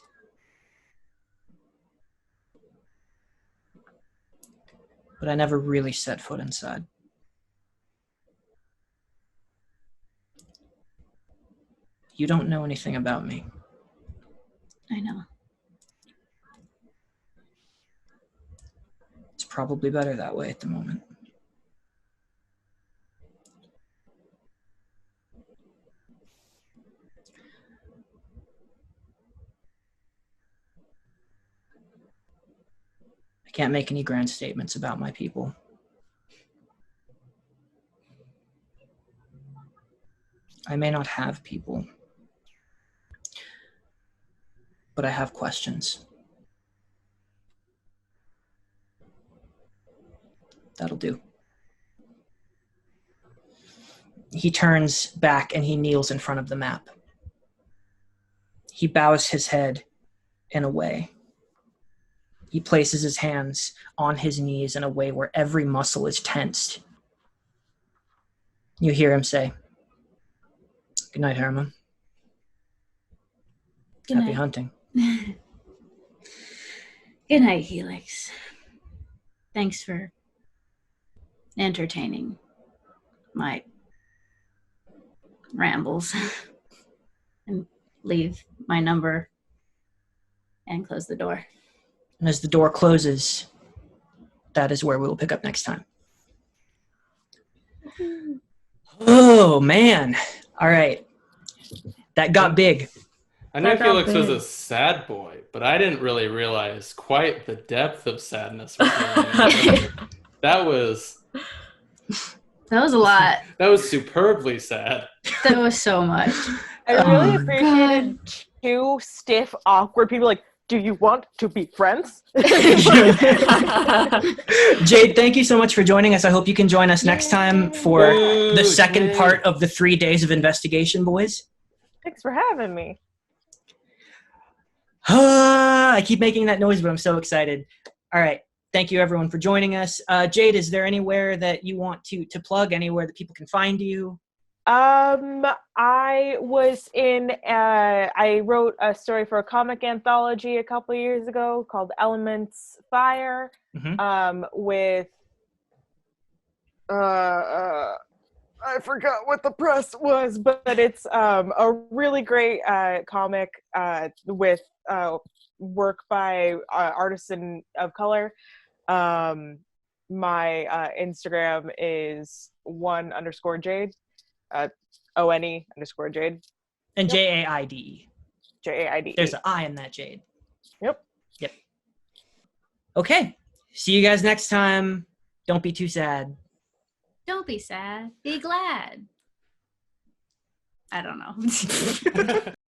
But I never really set foot inside. You don't know anything about me. I know. It's probably better that way at the moment. I can't make any grand statements about my people. I may not have people, but I have questions. That'll do. He turns back and he kneels in front of the map. He bows his head in a way. He places his hands on his knees in a way where every muscle is tensed. You hear him say, "Good night, Herman. Good Happy night. hunting." Good night, Helix. Thanks for entertaining my rambles. And leave my number and close the door. And as the door closes, that is where we will pick up next time. Oh, man. All right. That got big. I knew That got Felix was big. a sad boy, but I didn't really realize quite the depth of sadness we're dealing with. That was a lot. that was superbly sad. That was so much. I really Oh, appreciated two stiff, awkward people like, do you want to be friends? Jade, thank you so much for joining us. I hope you can join us next time for the second Jade. part of the 3 days of investigation, boys. Thanks for having me. I keep making that noise, but I'm so excited. All right. Thank you, everyone, for joining us. Jade, is there anywhere that you want to plug, anywhere that people can find you? I was in, I wrote a story for a comic anthology a couple years ago called Elements Fire, with, I forgot what the press was, but it's, a really great, comic, with, work by, artists of color. My, Instagram is one_Jade. ONE_Jade. And Yep. JAIDE. JAIDE. There's an I in that, Jade. Yep. Okay. See you guys next time. Don't be too sad. Don't be sad. Be glad. I don't know.